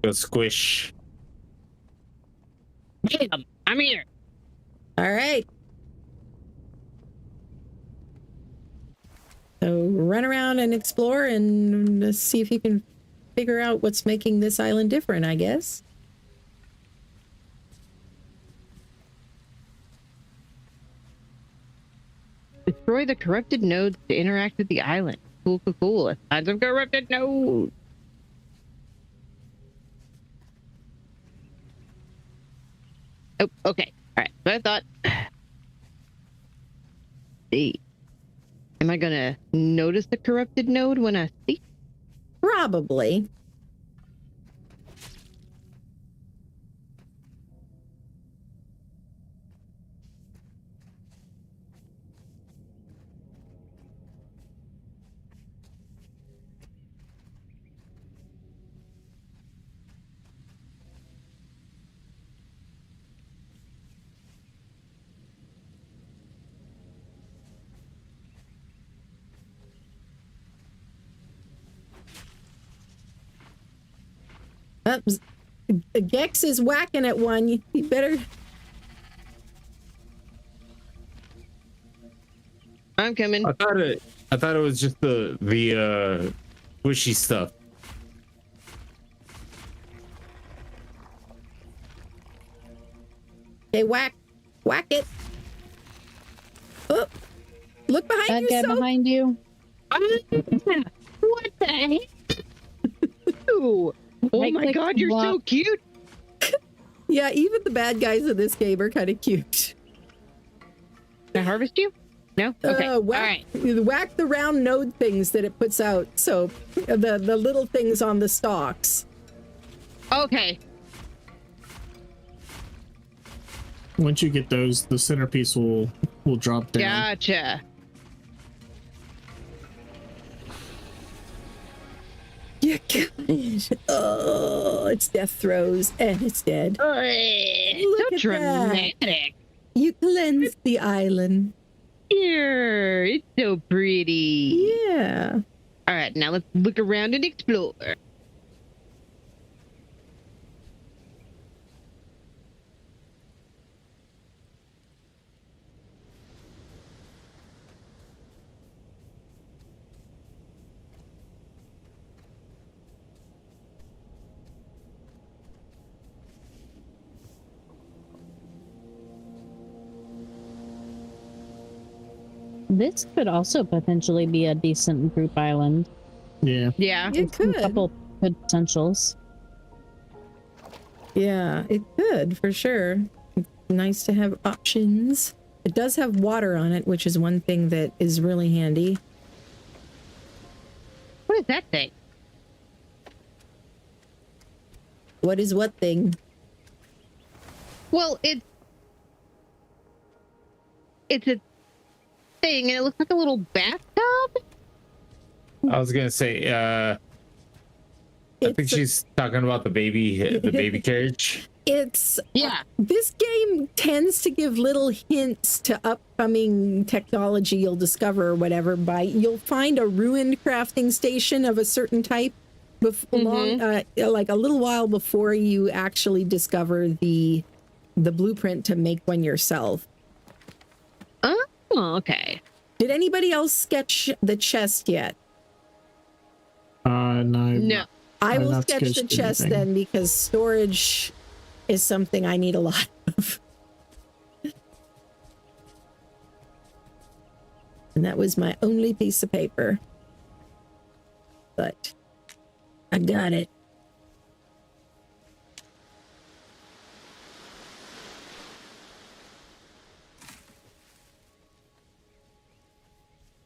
Go squish. Bam! I'm here. All right. So run around and explore and see if you can figure out what's making this island different, I guess. Destroy the corrupted nodes to interact with the island. Cool, cool, cool. Signs of corrupted nodes. Oh, okay. All right. So I thought. See. Am I gonna notice the corrupted node when I see? Probably. Gex is whacking at one. You better. I'm coming. I thought it was just the squishy stuff. Okay, whack it. Oh, look behind That you. guy Soap. behind you. What the heck? Oh my god, you're so cute. Yeah, even the bad guys in this game are kind of cute. Can I harvest you? No? Okay. All right. Whack the round node things that it puts out. So the little things on the stalks. Okay. Once you get those, the centerpiece will drop down. Gotcha. You killed it. Oh, it's death throes and it's dead. So at dramatic. that. You cleansed the island. Here, it's so pretty. Yeah. All right, now let's look around and explore. This could also potentially be a decent group island. Yeah. Yeah. It could. A couple potentials. Yeah, it could for sure. It's nice to have options. It does have water on it, which is one thing that is really handy. What is that thing? What is what thing? Well, it's a thing, and it looks like a little bathtub. I was gonna say, I think she's talking about the baby carriage. It's Yeah. This game tends to give little hints to upcoming technology you'll discover or whatever. You'll find a ruined crafting station of a certain type like a little while before you actually discover the blueprint to make one yourself. Oh, okay. Did anybody else sketch the chest yet? No. I will sketch the chest then, because storage is something I need a lot of. And that was my only piece of paper. But I got it.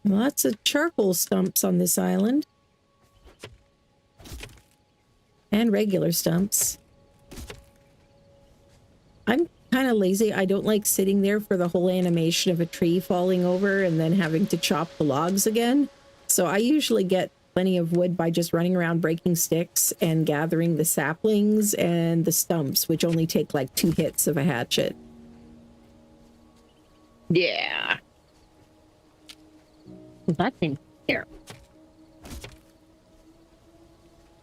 Lots of charcoal stumps on this island. And regular stumps. I'm kind of lazy. I don't like sitting there for the whole animation of a tree falling over and then having to chop the logs again. So I usually get plenty of wood by just running around breaking sticks and gathering the saplings and the stumps, which only take like 2 hits of a hatchet. Yeah. That's in here.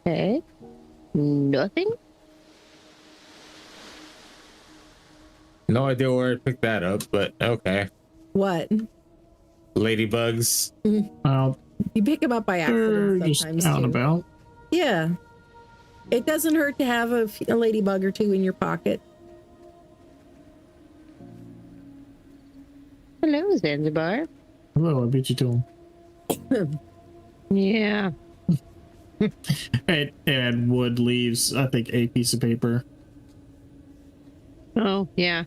Okay. Nothing? No idea where I picked that up, but okay. What? Ladybugs. You pick them up by accident just sometimes out and too. about. Yeah. It doesn't hurt to have a ladybug or two in your pocket. Hello, Zanzibar. Hello, I beat you to him. Yeah. And wood leaves, I think, a piece of paper. Oh, yeah.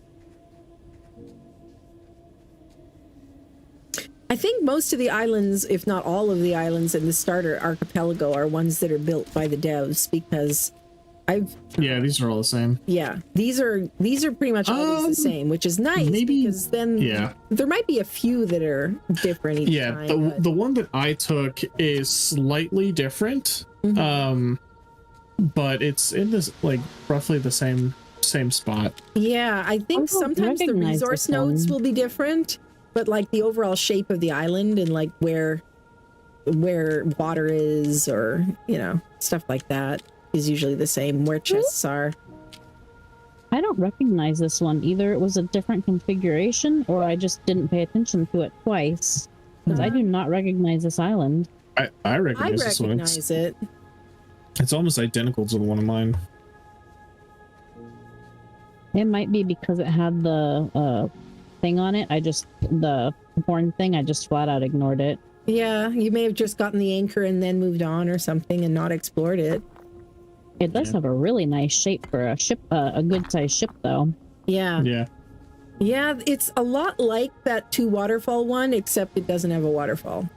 I think most of the islands, if not all of the islands in the starter archipelago, are ones that are built by the devs, because Yeah, these are all the same. Yeah, these are pretty much always the same, which is nice. Maybe, because then there might be a few that are different each time. Yeah, the one that I took is slightly different, but it's in this like roughly the same spot. Yeah, I think sometimes the resource nodes will be different, but like the overall shape of the island and like where water is, or stuff like that, is usually the same, where chests are. I don't recognize this one. Either it was a different configuration or I just didn't pay attention to it twice, because I do not recognize this island. I recognize this one. It's almost identical to the one of mine. It might be because it had the thing on it. The horn thing, I just flat out ignored it. Yeah, you may have just gotten the anchor and then moved on or something and not explored it. It does have a really nice shape for a ship, a good-sized ship, though. Yeah. Yeah, it's a lot like that 2 waterfall one, except it doesn't have a waterfall.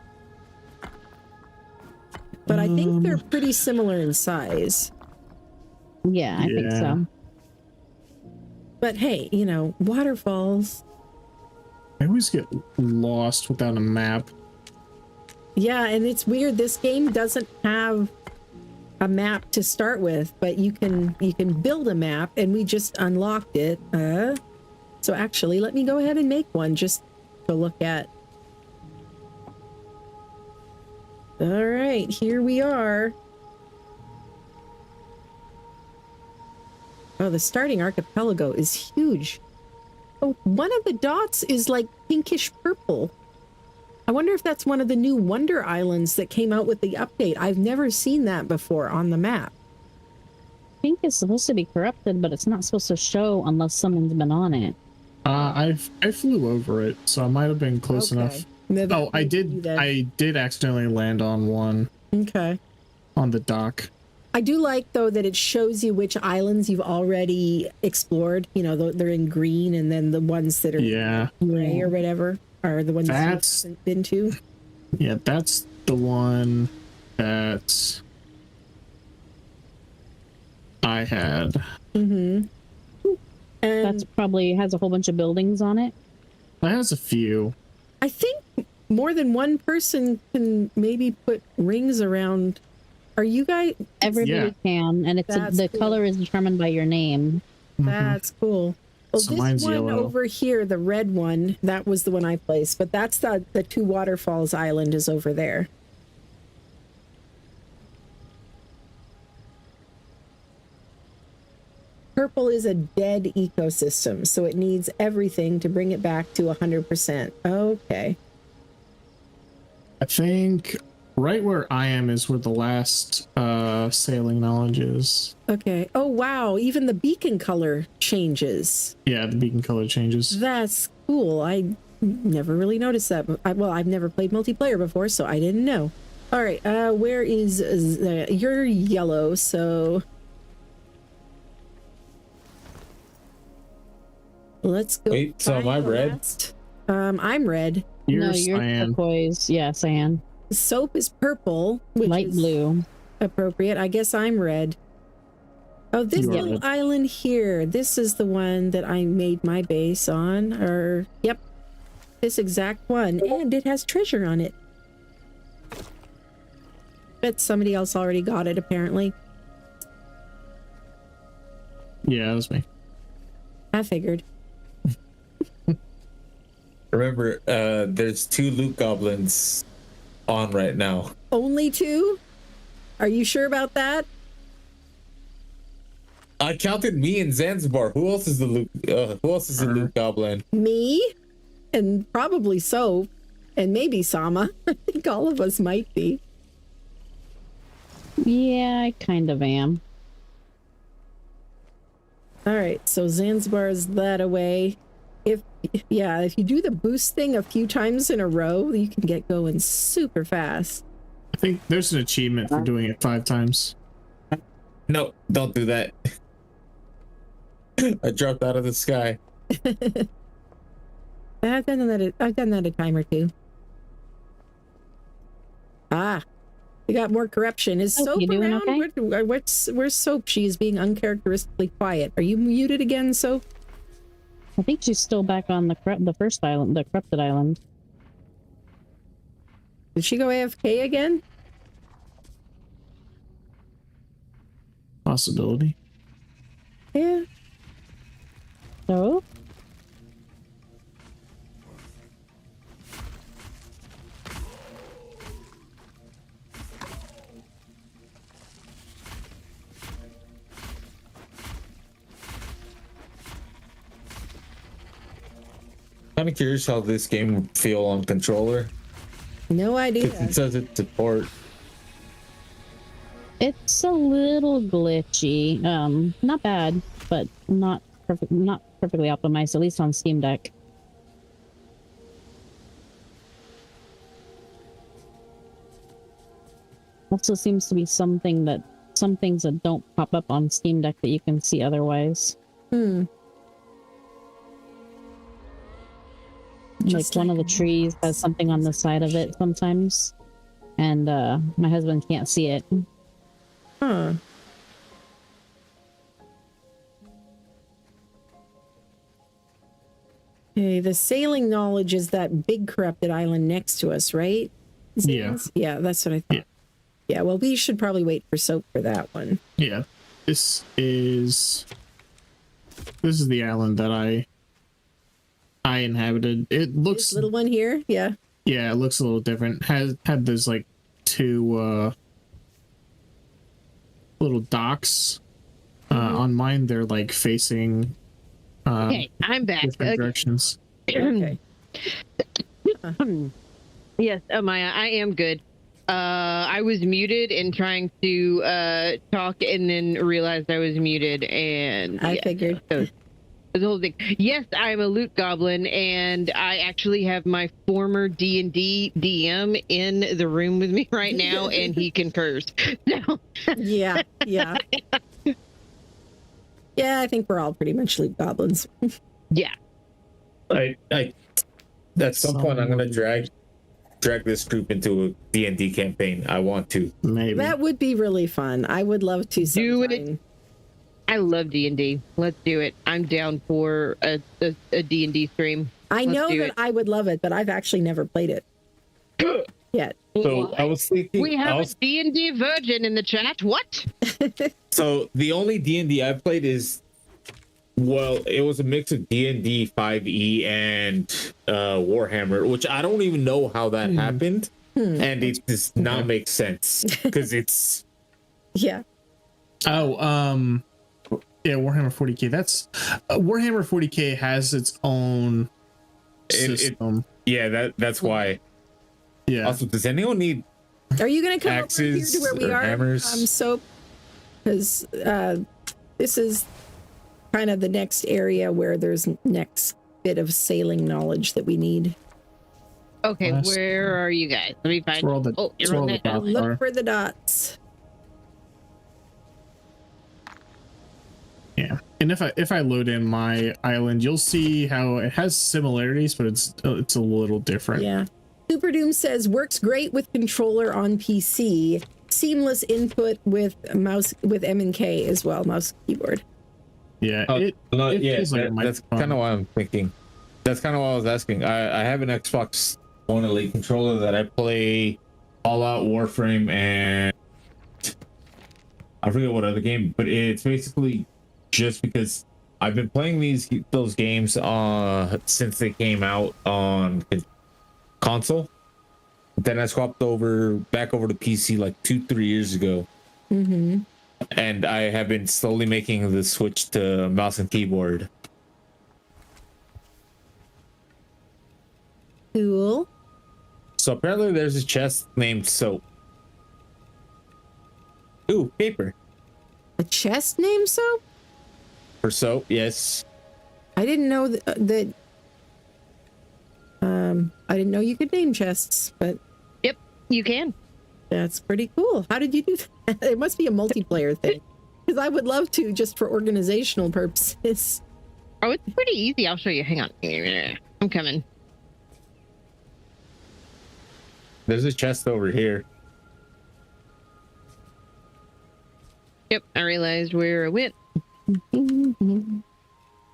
But I think they're pretty similar in size. Yeah, I think so. But hey, waterfalls. I always get lost without a map. Yeah, and it's weird. This game doesn't have a map to start with, but you can build a map, and we just unlocked it. So actually, let me go ahead and make one just to look at. All right, here we are. Oh, the starting archipelago is huge. Oh, one of the dots is like pinkish purple. I wonder if that's one of the new Wonder Islands that came out with the update. I've never seen that before on the map. Pink is supposed to be corrupted, but it's not supposed to show unless someone's been on it. I flew over it, so I might have been close enough. Oh, I did accidentally land on one. Okay. On the dock. I do like, though, that it shows you which islands you've already explored. They're in green, and then the ones that are gray or whatever are the ones you haven't been to. Yeah, that's the one that I had. Mm-hmm. And That's probably has a whole bunch of buildings on it. That has a few. I think more than one person can maybe put rings around. Are you guys? Everybody can, and it's the cool. color is determined by your name. That's cool. Well, So this mine's one yellow. over here, the red one, that was the one I placed, but that's the two waterfalls island is over there. Purple is a dead ecosystem, so it needs everything to bring it back to 100%. Okay. I think right where I am is where the last sailing knowledge is. Okay. Oh, wow. Even the beacon color changes. Yeah, the beacon color changes. That's cool. I never really noticed that. Well, I've never played multiplayer before, so I didn't know. All right. Where is you're yellow, so let's go. Wait, so am I find the red? last. I'm red. No, you're cyan. turquoise. Yeah, cyan. Soap is purple, which Light is blue. appropriate. I guess I'm red. Oh, this You are little red. island here. This is the one that I made my base on. Or, yep, this exact one. And it has treasure on it. Bet somebody else already got it, apparently. Yeah, that was me. I figured. Remember, there's 2 loot goblins on right now. Only 2? Are you sure about that? I counted me and Zanzibar. Who else is the loot? Who else is a loot goblin? Me? And probably Soap. And maybe Sama. I think all of us might be. Yeah, I kind of am. All right, so Zanzibar is that away. If you do the boost thing a few times in a row, you can get going super fast. I think there's an achievement for doing it 5 times. No, don't do that. I dropped out of the sky. I've done that a time or two. Ah, we got more corruption. Is Soap, Soap you doing around? okay? Where's Soap? She is being uncharacteristically quiet. Are you muted again, Soap? I think she's still back on the first island, the corrupted island. Did she go AFK again? Possibility. Yeah. So, Kind of curious how this game would feel on controller. No idea. It says it support. it's a little glitchy. Not bad, but not perfectly optimized, at least on Steam Deck. Also seems to be some things that don't pop up on Steam Deck that you can see otherwise. Hmm. Like one of the trees has something on the side of it sometimes, and my husband can't see it. Huh. Okay, the sailing knowledge is that big corrupted island next to us, right? Zans? Yeah, that's what I thought. Yeah, well, we should probably wait for Soap for that one. Yeah, this is the island that I inhabited. It looks This little one here, yeah. Yeah, it looks a little different. Had those like 2 little docks. On mine, they're like facing Okay, I'm back. different directions. Okay. Yes, Maya, I am good. I was muted and trying to talk and then realized I was muted, and I figured. So the whole thing. Yes, I'm a loot goblin, and I actually have my former D&D DM in the room with me right now, and he concurs. So, Yeah, yeah. Yeah, I think we're all pretty much loot goblins. yeah. I at some point I'm gonna drag this group into a D&D campaign. I want to. Maybe. That would be really fun. I would love to Do it. sometime. I love D&D. Let's do it. I'm down for a D&D stream. I know that I would love it, but I've actually never played it yet. So I was thinking we have a D&D virgin in the chat. What? So the only D&D I played is, well, it was a mix of D&D 5e and Warhammer, which I don't even know how that happened, and it does not make sense because it's yeah. Oh, yeah, Warhammer 40k. That's Warhammer 40k has its own system. That's why. Yeah. Also, does anyone need? Are you going to come over here axes to where we or are? hammers? Soap, because this is kind of the next area where there's next bit of sailing knowledge that we need. Okay, where are you guys? Let me find. You're on that. Look for the dots. Yeah, and if I load in my island, you'll see how it has similarities, but it's a little different. Yeah. Super Doom says works great with controller on PC. Seamless input with mouse with M and K as well, mouse keyboard. Yeah, that's kind of why I'm thinking. That's kind of why I was asking. I have an Xbox One Elite controller that I play Fallout, Warframe, and I forget what other game, but it's basically just because I've been playing those games since they came out on console. Then I swapped back over to PC like 2-3 years ago. And I have been slowly making the switch to mouse and keyboard. Cool. So apparently there's a chest named Soap. Ooh, paper. A chest named Soap? For soap, yes. I didn't know that I didn't know you could name chests, but yep, you can. That's pretty cool. How did you do that? It must be a multiplayer thing, because I would love to, just for organizational purposes. Oh, it's pretty easy. I'll show you. Hang on. I'm coming. There's a chest over here. Yep, I realized where it went.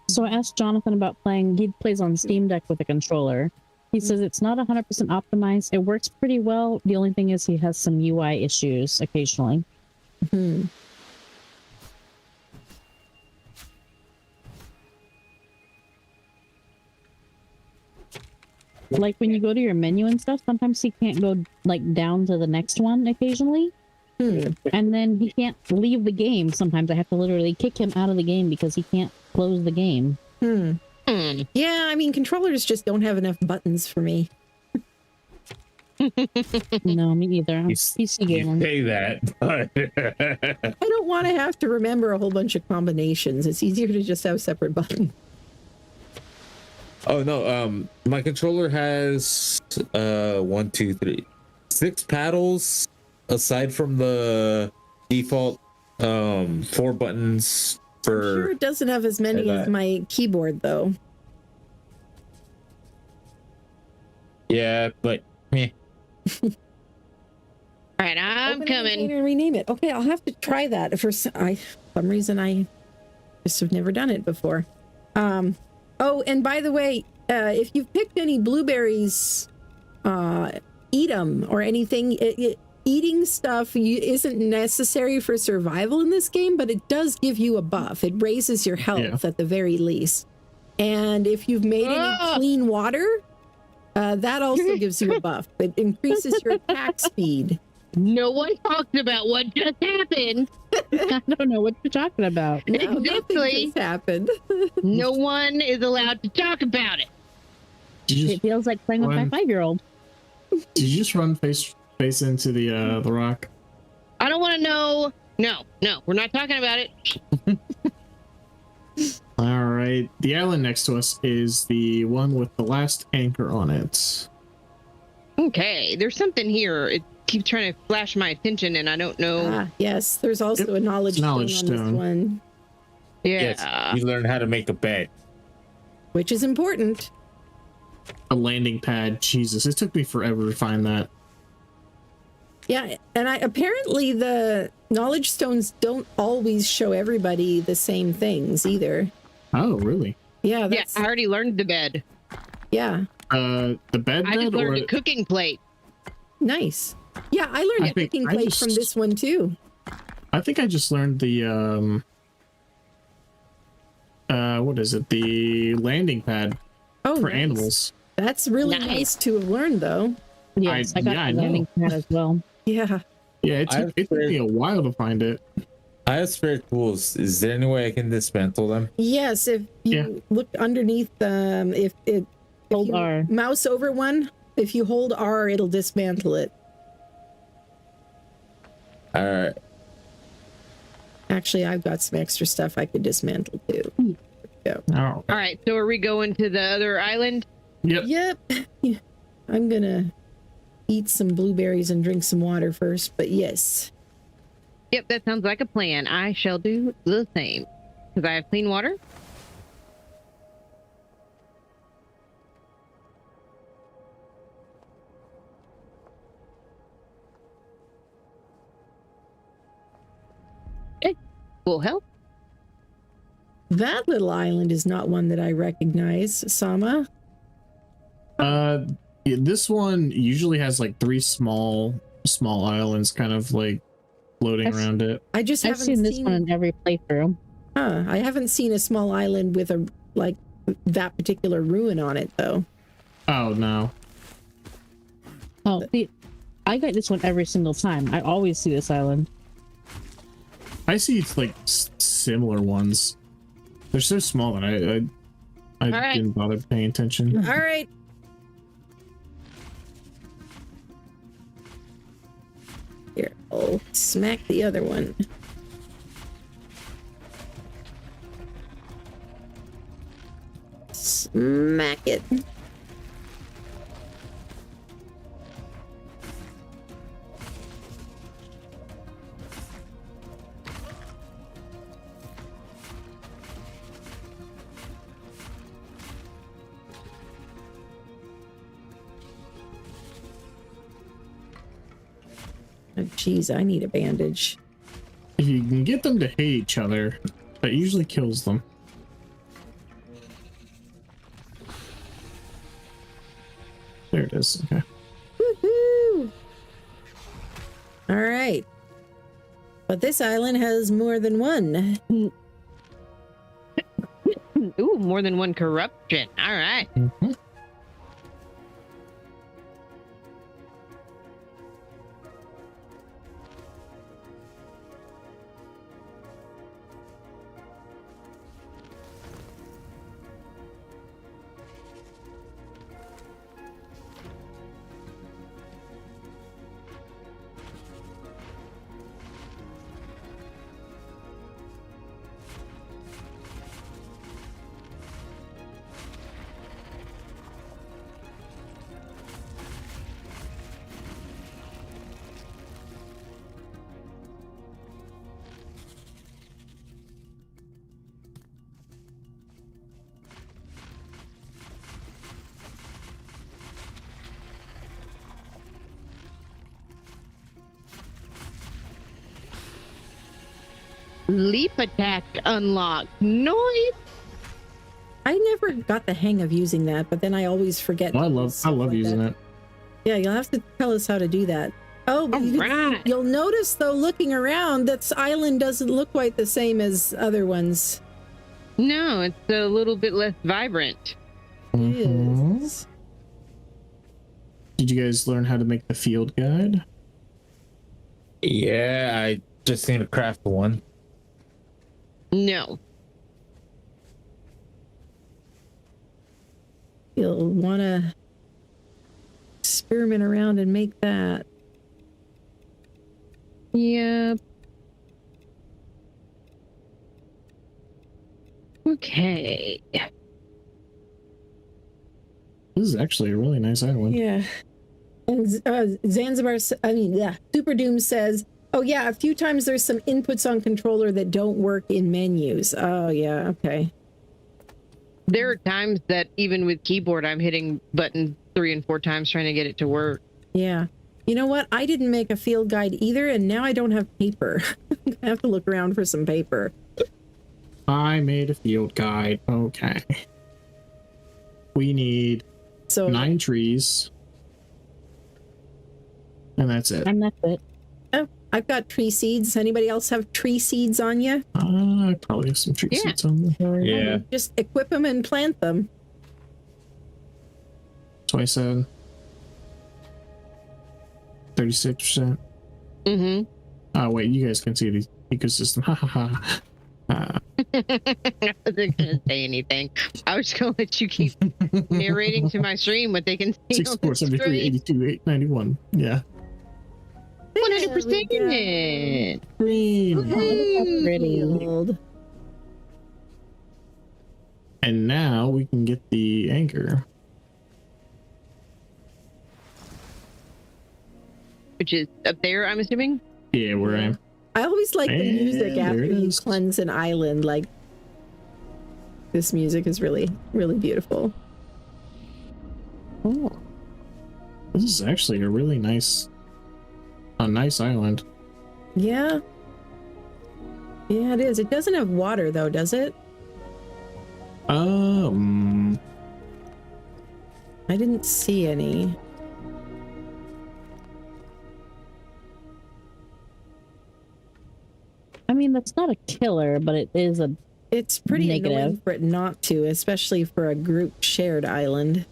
So I asked Jonathan about playing. He plays on Steam Deck with a controller. He says it's not 100% optimized. It works pretty well. The only thing is he has some UI issues occasionally. Like when you go to your menu and stuff, sometimes he can't go like down to the next one occasionally. And then he can't leave the game. Sometimes I have to literally kick him out of the game because he can't close the game. Yeah, I mean, controllers just don't have enough buttons for me. No, me neither. PC gamer. You say that, but I don't want to have to remember a whole bunch of combinations. It's easier to just have separate buttons. Oh no, my controller has 1, 2, 3, 6 paddles aside from the default 4 buttons for. I'm sure it doesn't have as many as my keyboard though. Yeah, but meh. All right, I'm coming. And rename it. Okay, I'll have to try that. For some reason, I just have never done it before. Oh, and by the way, if you've picked any blueberries, eat them or anything. Eating stuff isn't necessary for survival in this game, but it does give you a buff. It raises your health at the very least. And if you've made any clean water, that also gives you a buff. It increases your attack speed. No one talked about what just happened. I don't know what you're talking about. No, exactly. Just happened. No one is allowed to talk about it. It feels like playing with my 5-year-old. Did you just run face into the rock? I don't want to know. No, we're not talking about it. All right. The island next to us is the one with the last anchor on it. Okay, there's something here. It keeps trying to flash my attention, and I don't know. Yes, there's also a knowledge stone on this one. Yeah. Yes, you learn how to make a bed. Which is important. A landing pad. Jesus, it took me forever to find that. Yeah, and apparently the knowledge stones don't always show everybody the same things either. Oh, really? Yeah, that's, I already learned the bed. Yeah. The bed. I just learned a cooking plate. Nice. Yeah, I learned a cooking plate from this one too. I think I just learned the what is it? The landing pad for animals. That's really nice to have learned, though. Yes, I got the landing pad as well. Yeah. Yeah, it took me a while to find it. I have spare tools. Is there any way I can dismantle them? Yes, if you look underneath, if hold you R. mouse over one, if you hold R, it'll dismantle it. All right. Actually, I've got some extra stuff I could dismantle too. Go. Oh. All right, so are we going to the other island? Yep. I'm gonna eat some blueberries and drink some water first, but yes. Yep, that sounds like a plan. I shall do the same because I have clean water. Okay, full health. That little island is not one that I recognize, Sama. This one usually has like 3 small islands kind of like floating around it. I've seen this one in every playthrough. Huh, I haven't seen a small island with a like that particular ruin on it though. Oh no. Oh, I got this one every single time. I always see this island. I see like similar ones. They're so small that I didn't bother paying attention. All right. Here, I'll smack the other one. Smack it. Oh, geez, I need a bandage. If you can get them to hate each other, that usually kills them. There it is. Okay. Woohoo! All right. But this island has more than one. Ooh, more than one corruption. All right. Mm-hmm. Leap attack unlocked. Noise. I never got the hang of using that, but then I always forget. Well, I love using it. Yeah, you'll have to tell us how to do that. Oh, you'll notice though, looking around, that island doesn't look quite the same as other ones. No, it's a little bit less vibrant. Mm-hmm. Did you guys learn how to make the field guide? Yeah, I just need to craft one. No. You'll want to experiment around and make that. Yep. Okay. This is actually a really nice island. Yeah. And Super Doom says, oh yeah, a few times there's some inputs on controller that don't work in menus. Oh yeah, okay. There are times that even with keyboard, I'm hitting button 3 and 4 times trying to get it to work. Yeah. You know what? I didn't make a field guide either, and now I don't have paper. I have to look around for some paper. I made a field guide. Okay. We need 9 trees. And that's it. And that's it. Oh, I've got tree seeds. Anybody else have tree seeds on you? I probably have some tree seeds on there. Yeah. Just equip them and plant them. That's what I said. 36%. Mm-hmm. Oh, wait, you guys can see the ecosystem. Ha ha ha. I wasn't gonna say anything. I was just gonna let you keep narrating to my stream what they can see. 64, 73, 82, 8, 91. Yeah. 100%. Green. Oh, pretty. And now we can get the anchor. Which is up there, I'm assuming. Yeah, where I am. I always like the music And after there it you is. cleanse an island. Like, this music is really, really beautiful. Oh. This is actually a really nice island. Yeah. Yeah, it is. It doesn't have water, though, does it? I didn't see any. I mean, that's not a killer, but it is a It's pretty negative. annoying for it not to, especially for a group shared island.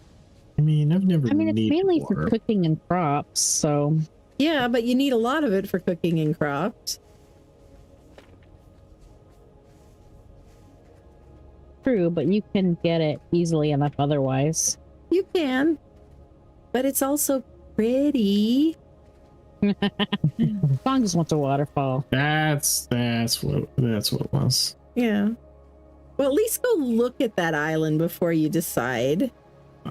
I mean, I've never I mean, it's needed mainly water. for cooking and crops, so Yeah, but you need a lot of it for cooking and crops. true, but you can get it easily enough otherwise. You can, but it's also pretty. Fawn just wants a waterfall. That's what it was. Yeah. Well, at least go look at that island before you decide.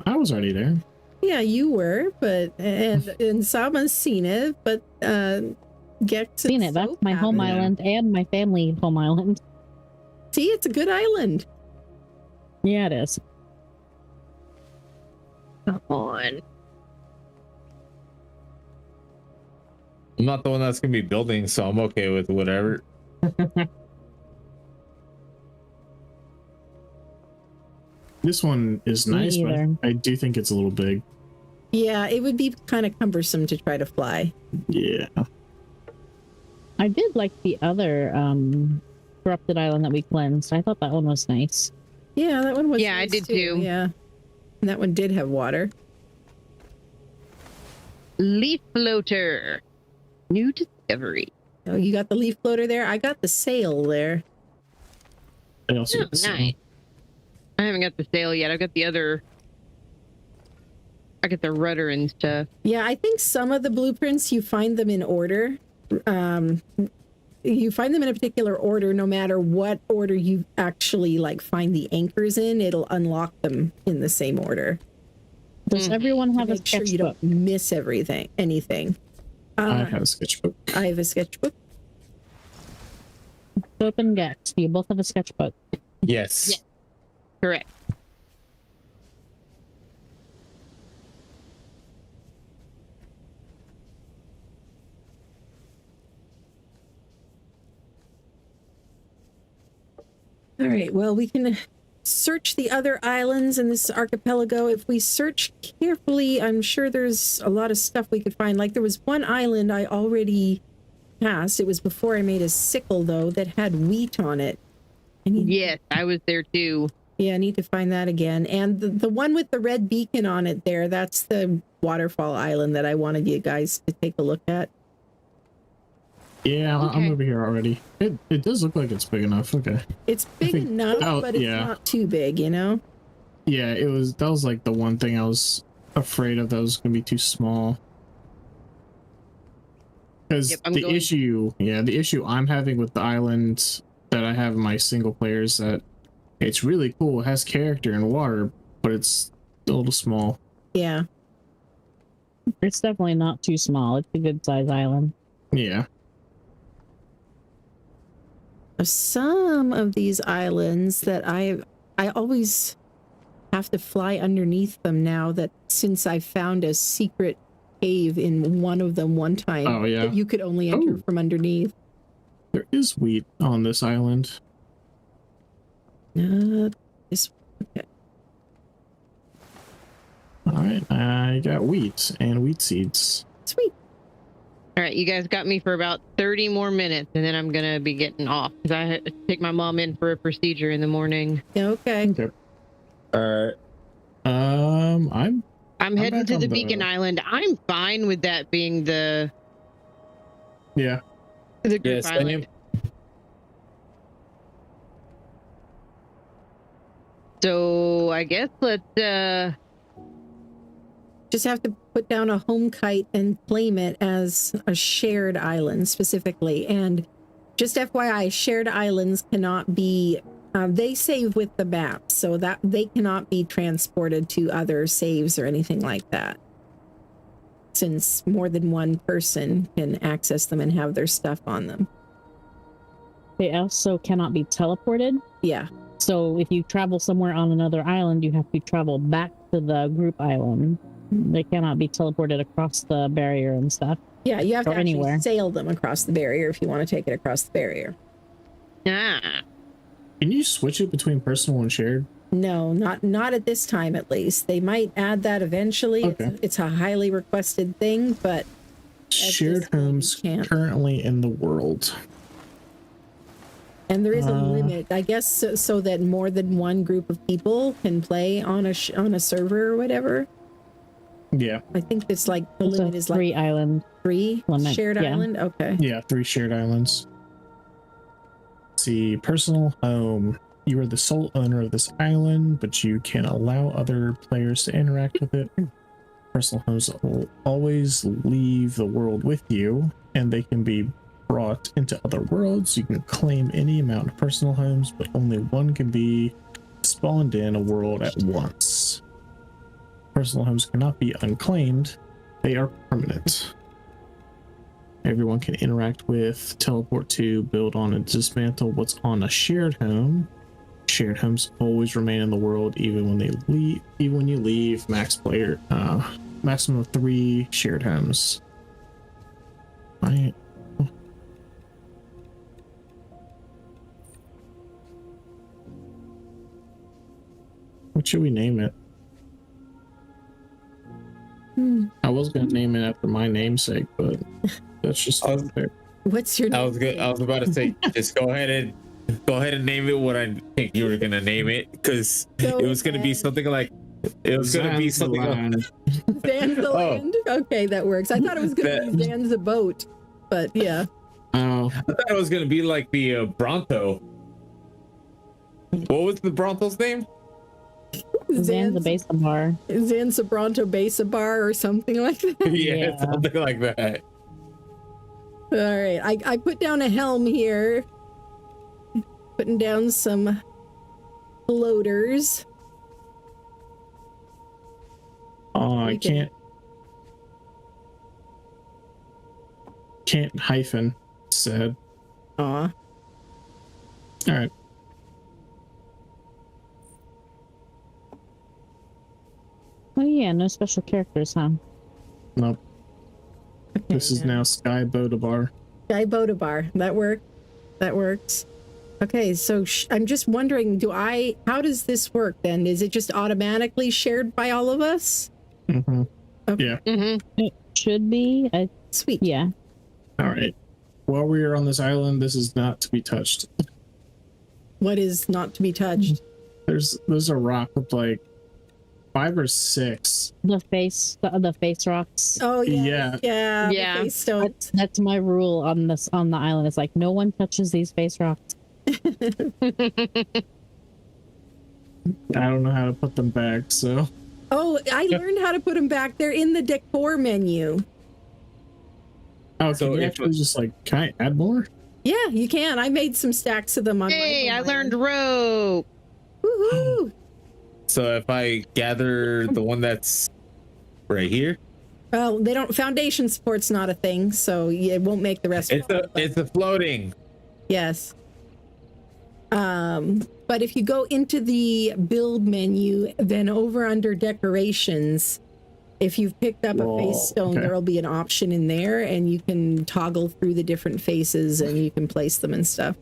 I was already there. Yeah, you were, but and Sama's seen it, but Gex Seen it. That's my home haven't. island and my family home island. See, it's a good island. Yeah, it is. Come on. I'm not the one that's gonna be building, so I'm okay with whatever. This one is Me nice, but either. I do think it's a little big. Yeah, it would be kind of cumbersome to try to fly. Yeah. I did like the other corrupted island that we cleansed. I thought that one was nice. Yeah, that one was. Yeah, I nice did too. Yeah, and that one did have water. Leaf floater. New discovery. Oh, you got the leaf floater there. I got the sail there. I also Oh, got some. nice. I haven't got the sail yet. I've got the other. I got the rudder and stuff. Yeah, I think some of the blueprints you find them in order. You find them in a particular order, no matter what order you actually like find the anchors in. It'll unlock them in the same order. Does everyone have a Make sure you sketchbook? don't miss anything. I have a sketchbook. I have a sketchbook. Soap and Gex, do you both have a sketchbook? Yes. Yeah. Correct. All right, well, we can search the other islands in this archipelago. If we search carefully, I'm sure there's a lot of stuff we could find. Like there was one island I already passed. It was before I made a sickle, though, that had wheat on it. Yes, I was there too. Yeah, I need to find that again. And the one with the red beacon on it there, that's the waterfall island that I wanted you guys to take a look at. Yeah, Okay. I'm over here already. It does look like it's big enough. Okay. It's big think- enough, oh, but it's yeah. not too big, you know? Yeah, that was like the one thing I was afraid of, that was gonna be too small. Because Yep, I'm the going- issue I'm having with the island that I have in my single player is that it's really cool, it has character and water, but it's a little small. Yeah. It's definitely not too small. It's a good size island. Yeah. Some of these islands that I always have to fly underneath them now, that since I found a secret cave in one of them one time. Oh, yeah. That you could only enter from underneath. There is wheat on this island. Okay. All right, I got wheat and wheat seeds. Sweet. All right, you guys got me for about 30 more minutes, and then I'm gonna be getting off because I had to take my mom in for a procedure in the morning. Okay. All right. I'm heading to the Beacon Island. I'm fine with that being the group island. So I guess let's just have to put down a home kite and claim it as a shared island specifically. And just FYI, shared islands cannot be, they save with the map, so that they cannot be transported to other saves or anything like that, since more than one person can access them and have their stuff on them. They also cannot be teleported. Yeah. So if you travel somewhere on another island, you have to travel back to the group island. They cannot be teleported across the barrier and stuff. Yeah, you have to actually anywhere. sail them across the barrier if you want to take it across the barrier. Ah. Can you switch it between personal and shared? No, not at this time at least. They might add that eventually. Okay. It's a highly requested thing, but Shared homes currently in the world. and there is a limit, I guess, so that more than one group of people can play on a server or whatever. Yeah. I think it's like the limit is like 3 island. 3 limit, shared yeah. island. Okay. Yeah, 3 shared islands. Let's see, personal home. You are the sole owner of this island, but you can allow other players to interact with it. Personal homes will always leave the world with you, and they can be brought into other worlds. You can claim any amount of personal homes, but only one can be spawned in a world at once. Personal homes cannot be unclaimed. They are permanent. Everyone can interact with, teleport to, build on, and dismantle what's on a shared home. Shared homes always remain in the world even when they leave. Even when you leave, maximum of 3 shared homes. What should we name it? I was gonna name it after my namesake, but that's just fair. What's your name? I was about to say, just go ahead and name it what I think you were gonna name it, because it was gonna be something like Zanzaland. Okay, that works. I thought it was gonna be Zanza boat, but yeah. Oh, I thought it was gonna be like the Bronto. What was the Bronto's name? Zanza Besa Bar. Zanza Bronto Besa Bar or something like that. Yeah, something like that. All right, I put down a helm here. Putting down some floaters. Oh, I can't hyphen, said. Aw. All right. Oh yeah, no special characters, huh? Nope. Okay, This is now Sky Bodabar. Sky Bodabar. That works. Okay, so I'm just wondering, how does this work then? Is it just automatically shared by all of us? Mm-hmm. Okay. Yeah. Mm-hmm. It should be. Sweet. Yeah. All right. While we are on this island, this is not to be touched. What is not to be touched? There's a rock with like 5 or 6. The face rocks. Oh Yeah. yeah. Yeah. The face stones. That's my rule on the island. It's like no one touches these face rocks. I don't know how to put them back, so. Oh, I learned how to put them back. They're in the decor menu. Oh, So can you if- actually just like, can I add more? Yeah, you can. I made some stacks of them on Hey, my I home learned island. rope. Woohoo! So if I gather the one that's right here, Well, they don't. Foundation support's not a thing, so it won't make the rest. it's a floating. Yes. But if you go into the build menu, then over under decorations, If you've picked up a face stone, okay. there'll be an option in there, and you can toggle through the different faces and you can place them and stuff.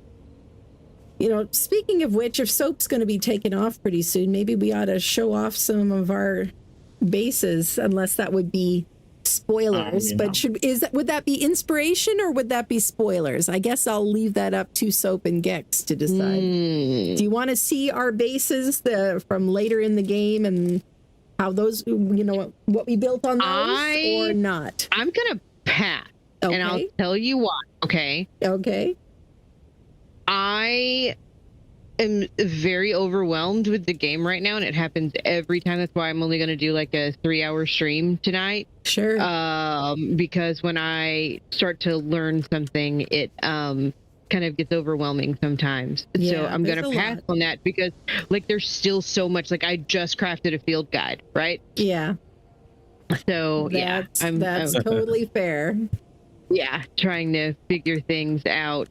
You know, speaking of which, if soap's going to be taken off pretty soon, maybe we ought to show off some of our bases, unless that would be spoilers. Yeah. But would that be inspiration or would that be spoilers? I guess I'll leave that up to Soap and Gex to decide. Do you want to see our bases from later in the game and how those, you know, what we built on those or not? I'm gonna pass, Okay. and I'll tell you why. Okay. Okay. I am very overwhelmed with the game right now, and it happens every time. That's why I'm only going to do like a 3-hour stream tonight. Sure. Because when I start to learn something, it kind of gets overwhelming sometimes. So Yeah, I'm going to there's a pass lot. on that because like there's still so much. Like I just crafted a field guide, right? Yeah. So That's totally fair. yeah, trying to figure things out.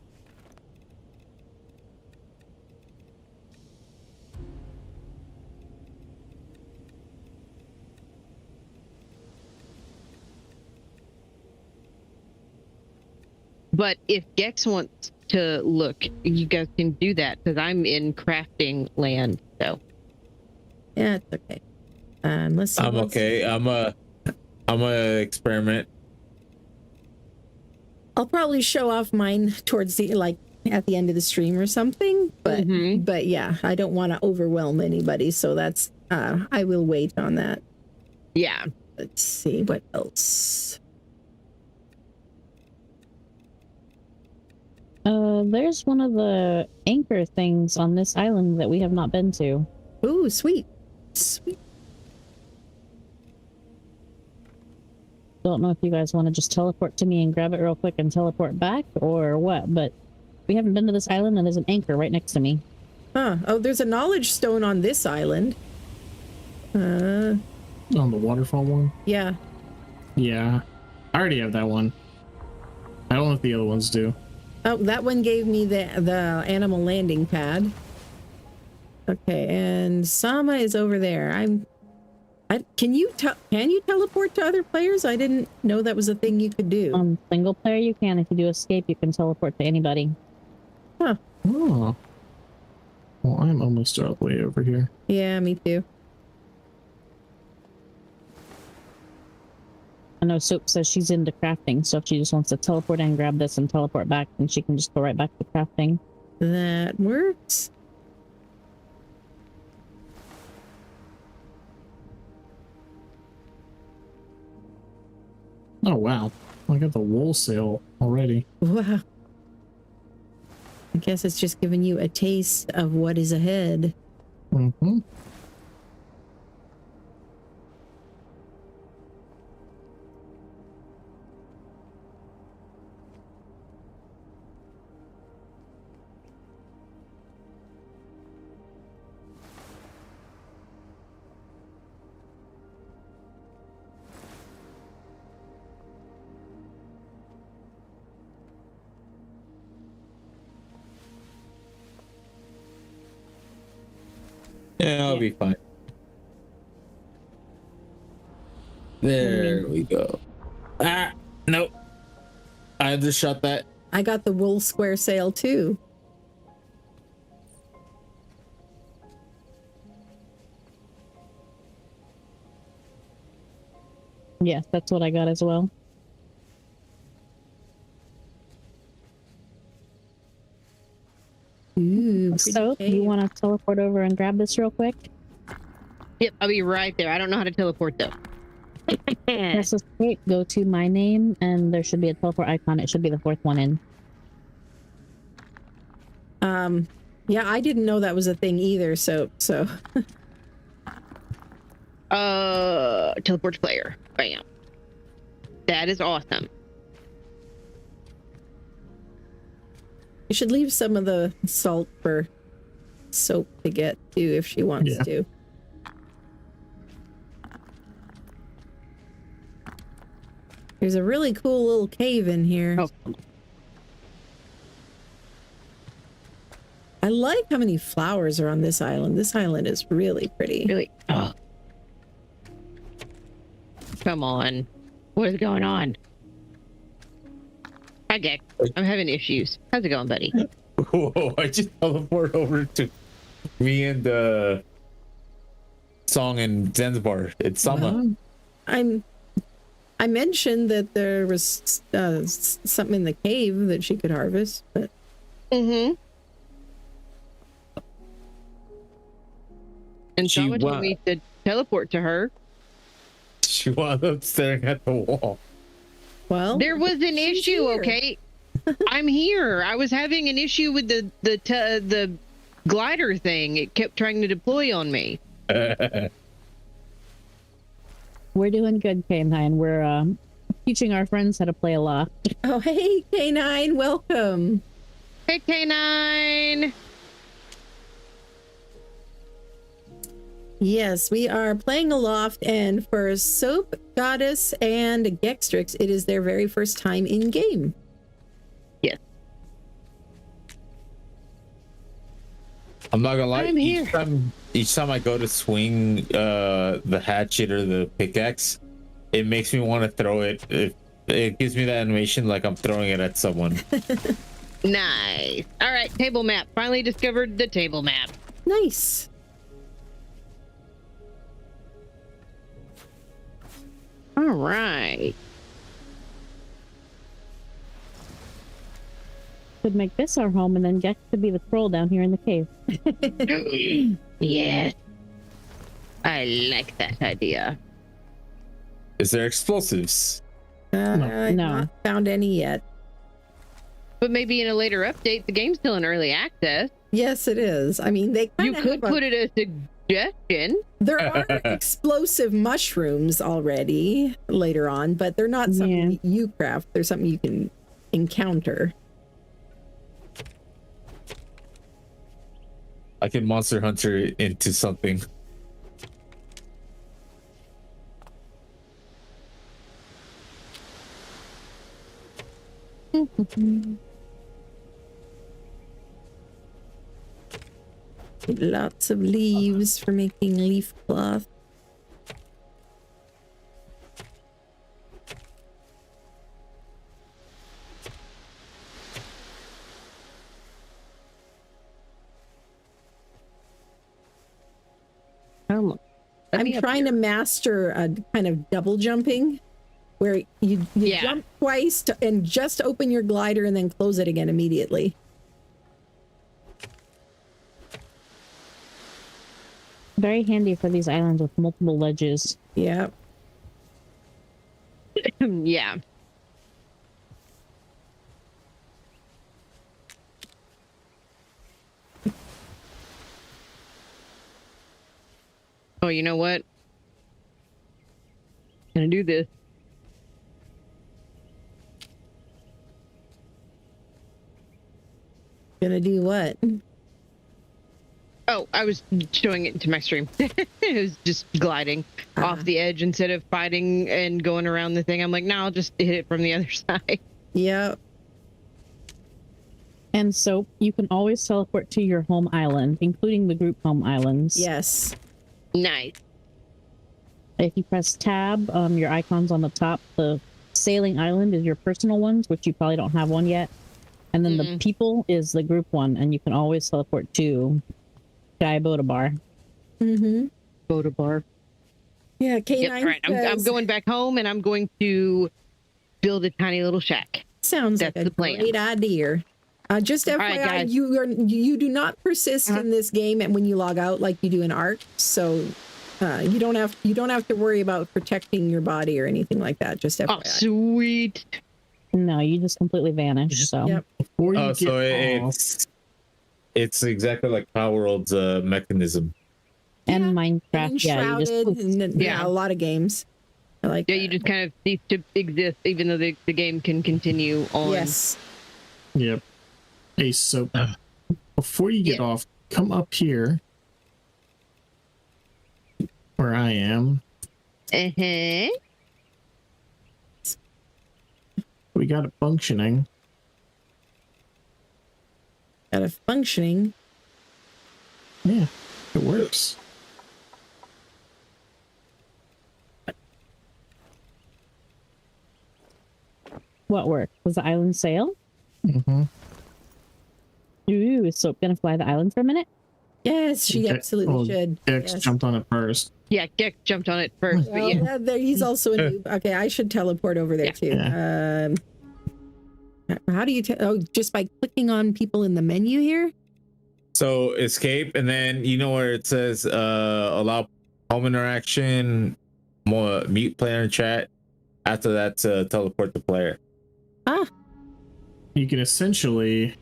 But if Gex wants to look, you guys can do that because I'm in crafting land. So Yeah, it's okay. Unless I'm okay. I'm a experiment. I'll probably show off mine towards the at the end of the stream or something. But but yeah, I don't want to overwhelm anybody, so that's I will wait on that. yeah. Let's see what else. There's one of the anchor things on this island that we have not been to. Ooh, sweet. Sweet. Don't know if you guys want to just teleport to me and grab it real quick and teleport back or what, but we haven't been to this island and there's an anchor right next to me. Huh. Oh, there's a knowledge stone on this island. On the waterfall one? Yeah. Yeah. I already have that one. I don't know if the other ones do. Oh, that one gave me the animal landing pad. Okay, and Sama is over there. Can you teleport to other players? I didn't know that was a thing you could do. On single player you can. If you do escape, you can teleport to anybody. Huh. Oh. Well, I'm almost all the way over here. Yeah, me too. I know Soap says she's into crafting, so if she just wants to teleport and grab this and teleport back, then she can just go right back to crafting. That works. Oh, wow. I got the wool sail already. Wow. I guess it's just giving you a taste of what is ahead. Mm-hmm. Yeah, I'll be fine. There we go. Ah, nope. I just shot that. I got the wool square sail too. Yes, that's what I got as well. Ooh, So, pretty you want to teleport over and grab this real quick? Yep, I'll be right there. I don't know how to teleport though. Press escape, go to my name, and there should be a teleport icon. It should be the fourth one in. Yeah, I didn't know that was a thing either, so Teleport to player. Bam. That is awesome. you should leave some of the salt for Soap to get too if she wants Yeah. to. There's a really cool little cave in here. Oh. I like how many flowers are on this island. This island is really pretty. Really? Oh. Come on. What is going on? Hi, Gex. I'm having issues. How's it going, buddy? Whoa, I just teleported over to me and Song and Zanzibar. It's summer. Well, I mentioned that there was something in the cave that she could harvest, but And Sama told me to teleport to her. She wound up staring at the wall. well, There was an issue, here. okay? I'm here. I was having an issue with the glider thing. It kept trying to deploy on me. We're doing good, K9. We're teaching our friends how to play Aloft. Oh, hey, K9, welcome. Hey, K9. Yes, we are playing Aloft, and for Soap, Goddess, and Gextrix, it is their very first time in game. Yes. I'm not gonna lie. I'm here. Each time I go to swing the hatchet or the pickaxe, it makes me want to throw it. It gives me that animation like I'm throwing it at someone. Nice. All right, table map. Finally discovered the table map. Nice. All right. Could make this our home, and then Gex could be the troll down here in the cave. Yes. I like that idea. Is there explosives? I've not found any yet. But maybe in a later update, the game's still in early access. Yes, it is. I mean, they You could put it as a suggestion. There are explosive mushrooms already later on, but they're not something you craft. They're something you can encounter. I can Monster Hunter it into something. Lots of leaves for making leaf cloth. I'm trying to master a kind of double jumping where you jump twice and just open your glider and then close it again immediately. Very handy for these islands with multiple ledges. Yeah. Yeah. Oh, you know what? Gonna do this. Gonna do what? Oh, I was showing it into my stream. It was just gliding off the edge instead of fighting and going around the thing. I'm like, no, I'll just hit it from the other side. Yeah. And so you can always teleport to your home island, including the group home islands. Yes. Nice. If you press tab, your icons on the top, the sailing island is your personal ones, which you probably don't have one yet. And then the people is the group one, and you can always teleport to Sky Bodabar. Bodabar. Yeah, K9 Yep, right. I'm going back home, and I'm going to build a tiny little shack. Sounds That's like a the plan. great idea. Just FYI, right, you do not persist in this game, and when you log out like you do in Ark, so you don't have to worry about protecting your body or anything like that. Just FYI. Oh, sweet. No, you just completely vanish. So Yep. Before you So it's exactly like Power World's mechanism. and Minecraft, yeah, you just a lot of games. I like. Yeah, you just kind of cease to exist, even though the game can continue on. Yes. Yep. Hey, so before you get off, come up here where I am. We got it functioning. Got it functioning. Yeah, it works. What worked? Was the island sail? Mm-hmm. Ooh, is Soap gonna fly the island for a minute? Yes, she absolutely should. X jumped on it first. Yeah, Dick jumped on it first. Well, But yeah. there, he's also a noob. Okay, I should teleport over there too. Yeah. How do you just by clicking on people in the menu here? So escape, and then you know where it says allow home interaction, more mute player chat. After that, teleport the player. Ah, You can essentially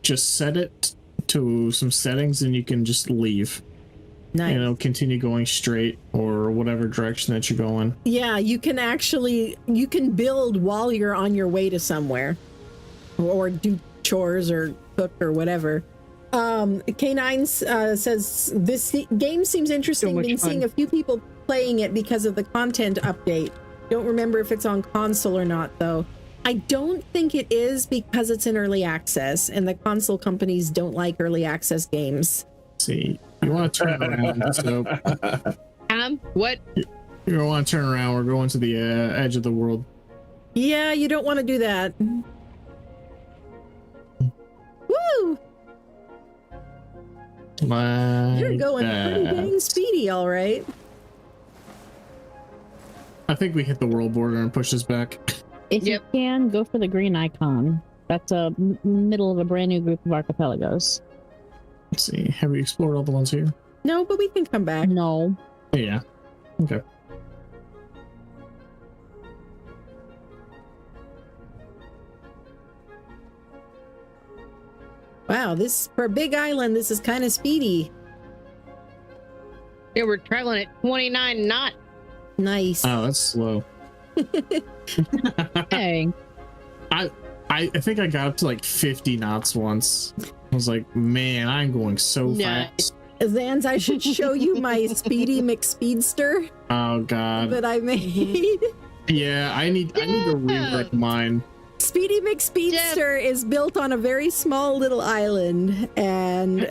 just set it to some settings and you can just leave. nice. And it'll continue going straight or whatever direction that you're going. Yeah, you can build while you're on your way to somewhere, or do chores or cook or whatever. K9 says this game seems interesting. So Been much seeing fun. a few people playing it because of the content update. Don't remember if it's on console or not though. I don't think it is because it's in early access and the console companies don't like early access games. Let's see, you want to turn around. So What? you want to turn around. We're going to the edge of the world. Yeah, you don't want to do that. Woo! You're going pretty dang speedy, all right. I think we hit the world border and push us back. If you can, go for the green icon. That's a middle of a brand new group of archipelagos. Let's see. Have we explored all the ones here? No, but we can come back. No. Yeah. Okay. Wow, this for a big island, this is kind of speedy. Yeah, we're traveling at 29 knots. Nice. Oh, that's slow. Hey. I think I got up to like 50 knots once. I was like, man, I'm going so fast. Zans, I should show you my Speedy McSpeedster Oh god. that I made. Yeah, I need to rewrite mine. Speedy McSpeedster is built on a very small little island, and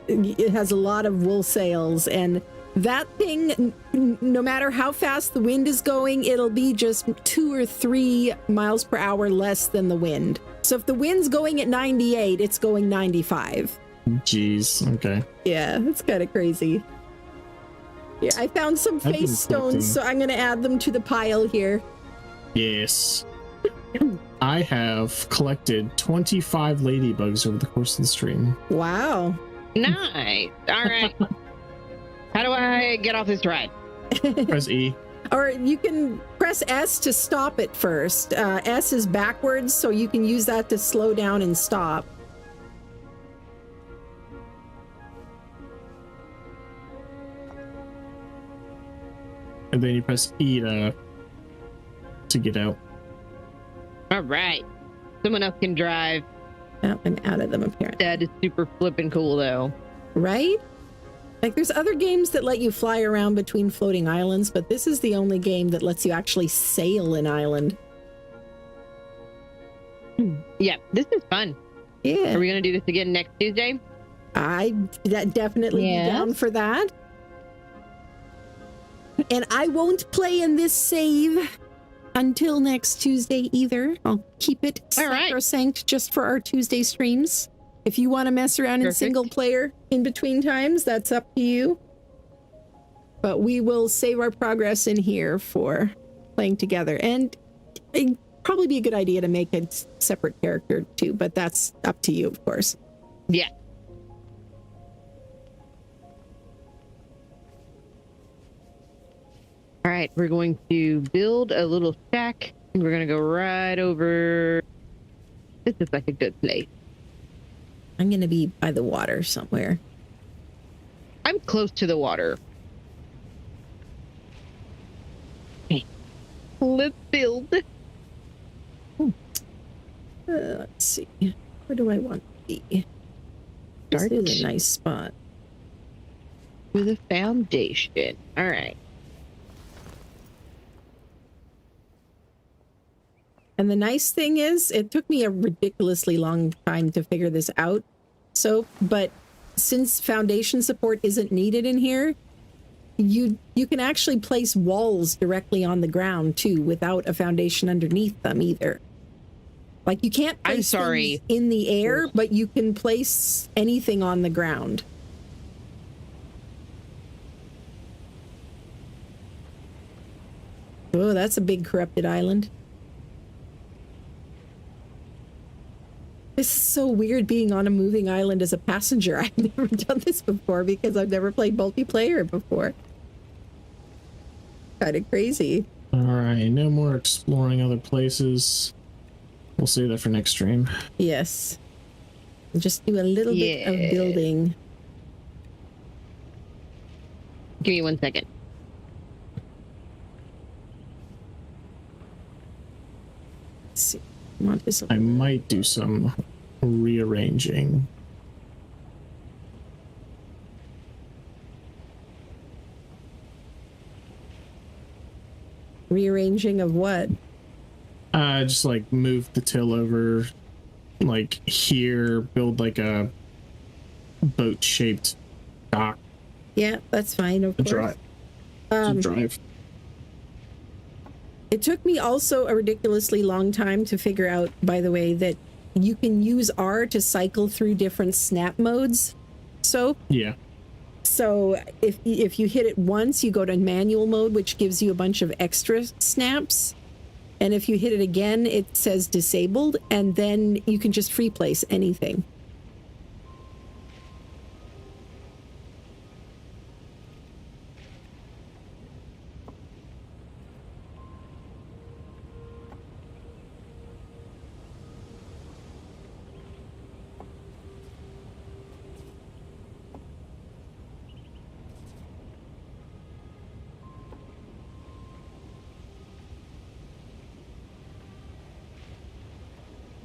it has a lot of wool sails. And that thing, no matter how fast the wind is going, it'll be just 2 or 3 miles per hour less than the wind. So if the wind's going at 98, it's going 95. Jeez. Okay. Yeah, it's kind of crazy. Yeah, I found some I've been face stones, so I'm going to add them to the pile here. Yes. I have collected 25 ladybugs over the course of the stream. Wow. Nice. All right. How do I get off this ride? Press E. Or you can press S to stop it first. S is backwards, so you can use that to slow down and stop. And then you press E to get out. All right. Someone else can drive. Oh, I'm out of them apparently. That is super flippin' cool, though. Right? Like there's other games that let you fly around between floating islands, but this is the only game that lets you actually sail an island. Yeah, this is fun. Yeah. Are we going to do this again next Tuesday? I'd definitely be down for that. And I won't play in this save until next Tuesday either. I'll keep it sacrosanct just for our Tuesday streams. If you want to mess around in single player in between times, that's up to you. But we will save our progress in here for playing together. And it'd probably be a good idea to make a separate character too, but that's up to you, of course. Yeah. All right, we're going to build a little shack, and we're going to go right over. This is like a good place. I'm going to be by the water somewhere. I'm close to the water. Okay. Let's build. Let's see. Where do I want to be? This is a nice spot. With a foundation. All right. And the nice thing is, it took me a ridiculously long time to figure this out. So, but since foundation support isn't needed in here, you can actually place walls directly on the ground too, without a foundation underneath them either. Like you can't place I'm sorry. things in the air, but you can place anything on the ground. Oh, that's a big corrupted island. This is so weird being on a moving island as a passenger. I've never done this before because I've never played multiplayer before. Kind of crazy. All right, no more exploring other places. We'll save that for next stream. Yes. Just do a little bit of building. Give me 1 second. Let's see. I might do some rearranging. Rearranging of what? Just like move the till over, like here, build like a boat-shaped dock. Yeah, that's fine. Of course. Drive. It took me also a ridiculously long time to figure out, by the way, that you can use R to cycle through different snap modes. So yeah. So if you hit it once, you go to manual mode, which gives you a bunch of extra snaps. And if you hit it again, it says disabled, and then you can just free place anything.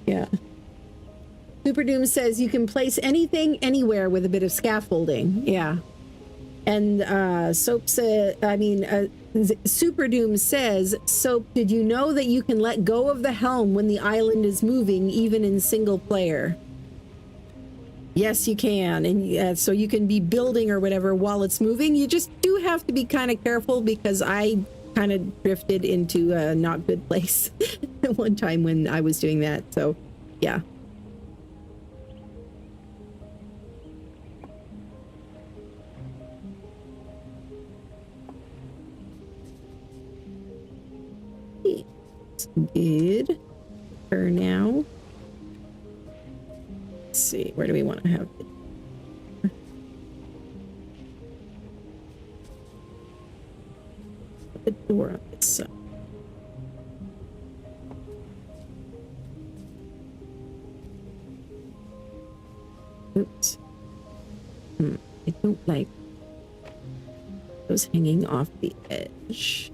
Yeah. Super Doom says you can place anything anywhere with a bit of scaffolding. Yeah. And Soap said, Super Doom says, Soap, did you know that you can let go of the helm when the island is moving, even in single player? Yes, you can. And so you can be building or whatever while it's moving. You just do have to be kind of careful because I kind of drifted into a not good place one time when I was doing that. So, yeah. It's good for now. Let's see, where do we want to have it? The door on this side. Oops. I don't like those hanging off the edge.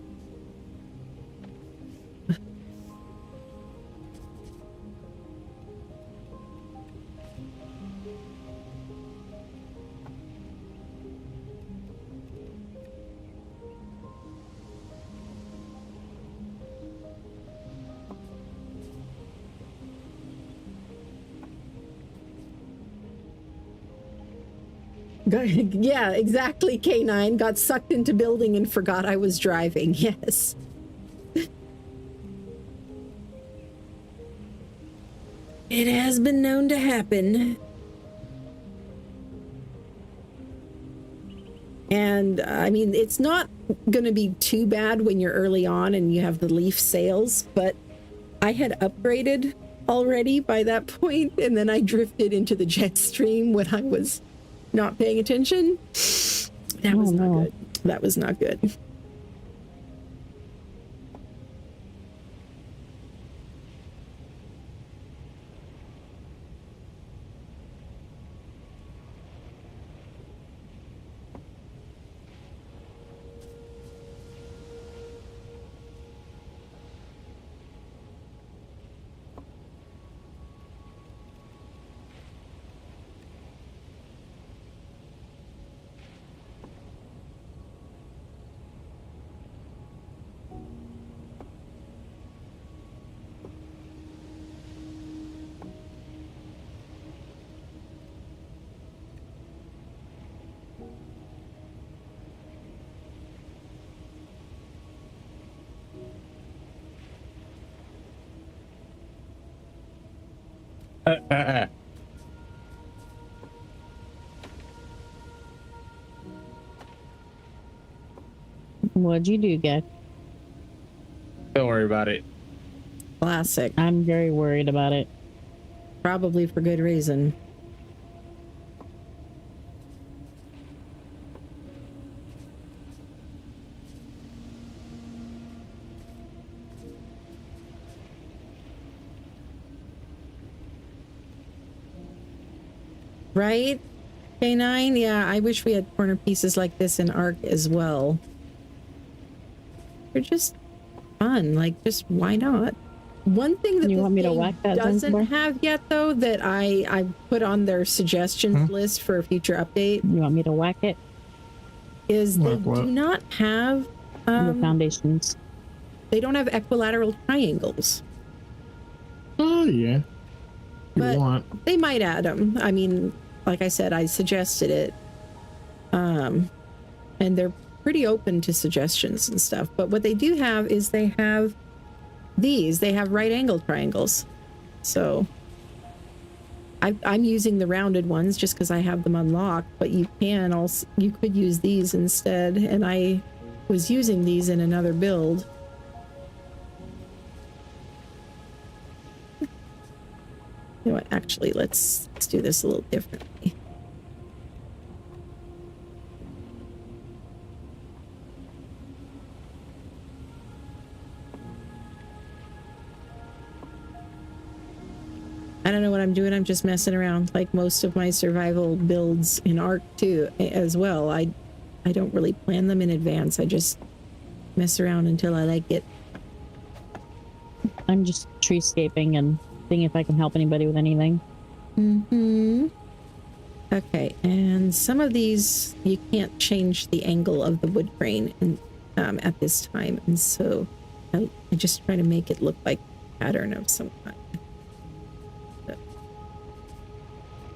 Yeah, exactly, K9. Got sucked into building and forgot I was driving. Yes. It has been known to happen. And, I mean, it's not going to be too bad when you're early on and you have the leaf sails, but I had upgraded already by that point, and then I drifted into the jet stream when I was not paying attention. That was not good. That was not good. What'd you do, Gek? Don't worry about it. Classic. I'm very worried about it. Probably for good reason. Right? K9? Yeah, I wish we had corner pieces like this in Arc as well. They're just fun. Like, just why not? One thing that you this want me to game whack that doesn't have yet, though, that I put on their suggestions list for a future update. You want me to whack it? Is they do not have the foundations. They don't have equilateral triangles. Oh yeah. But they might add them. I mean, like I said, I suggested it. And they're pretty open to suggestions and stuff. But what they do have is they have these. They have right angle triangles. So I'm using the rounded ones just because I have them unlocked. But you could use these instead. And I was using these in another build. You know what? Actually, let's do this a little differently. I don't know what I'm doing. I'm just messing around, like most of my survival builds in Arc 2 as well. I don't really plan them in advance. I just mess around until I like it. I'm just treescaping and seeing if I can help anybody with anything. Okay, and some of these you can't change the angle of the wood grain at this time, and so I just try to make it look like a pattern of some kind. But,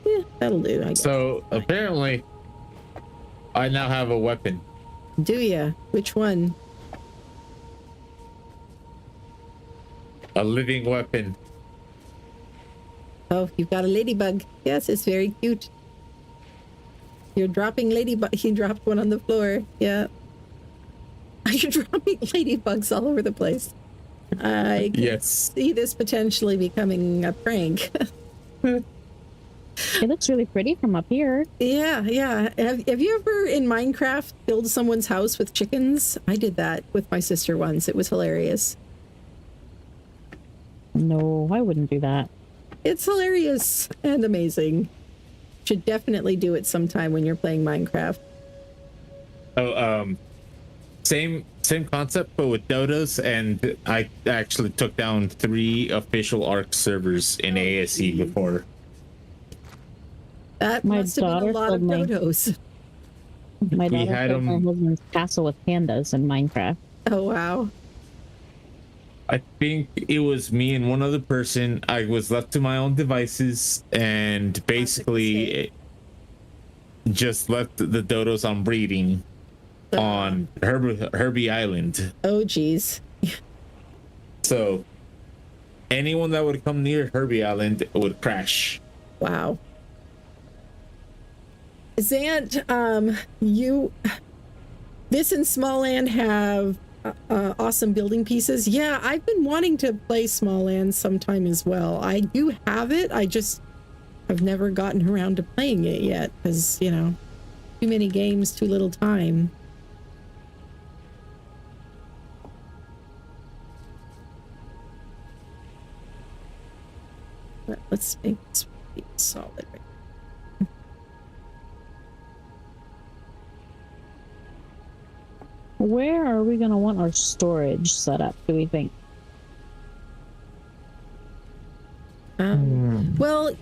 yeah, that'll do, I guess. So apparently, I now have a weapon. Do ya? Which one? A living weapon. Oh, you've got a ladybug. Yes, it's very cute. You're dropping ladybug. He dropped one on the floor. Yeah. You're dropping ladybugs all over the place. I can see this potentially becoming a prank. It looks really pretty from up here. Yeah, yeah. Have you ever in Minecraft build someone's house with chickens? I did that with my sister once. It was hilarious. No, I wouldn't do that. It's hilarious and amazing. Should definitely do it sometime when you're playing Minecraft. Oh, same concept, but with dodos, and I actually took down 3 official Arc servers in ASE before. That must have been a lot of dodos. My daughter killed my husband's castle with pandas in Minecraft. Oh wow. I think it was me and one other person. I was left to my own devices and basically just left the dodos on breeding on Herbie Island. Oh geez. So anyone that would come near Herbie Island would crash. Wow. Zant, this and Smallland have awesome building pieces. Yeah, I've been wanting to play Smallland sometime as well. I do have it. I've never gotten around to playing it yet because, you know, too many games, too little time. But let's make this solid right. Where are we going to want our storage set up, do we think? Well,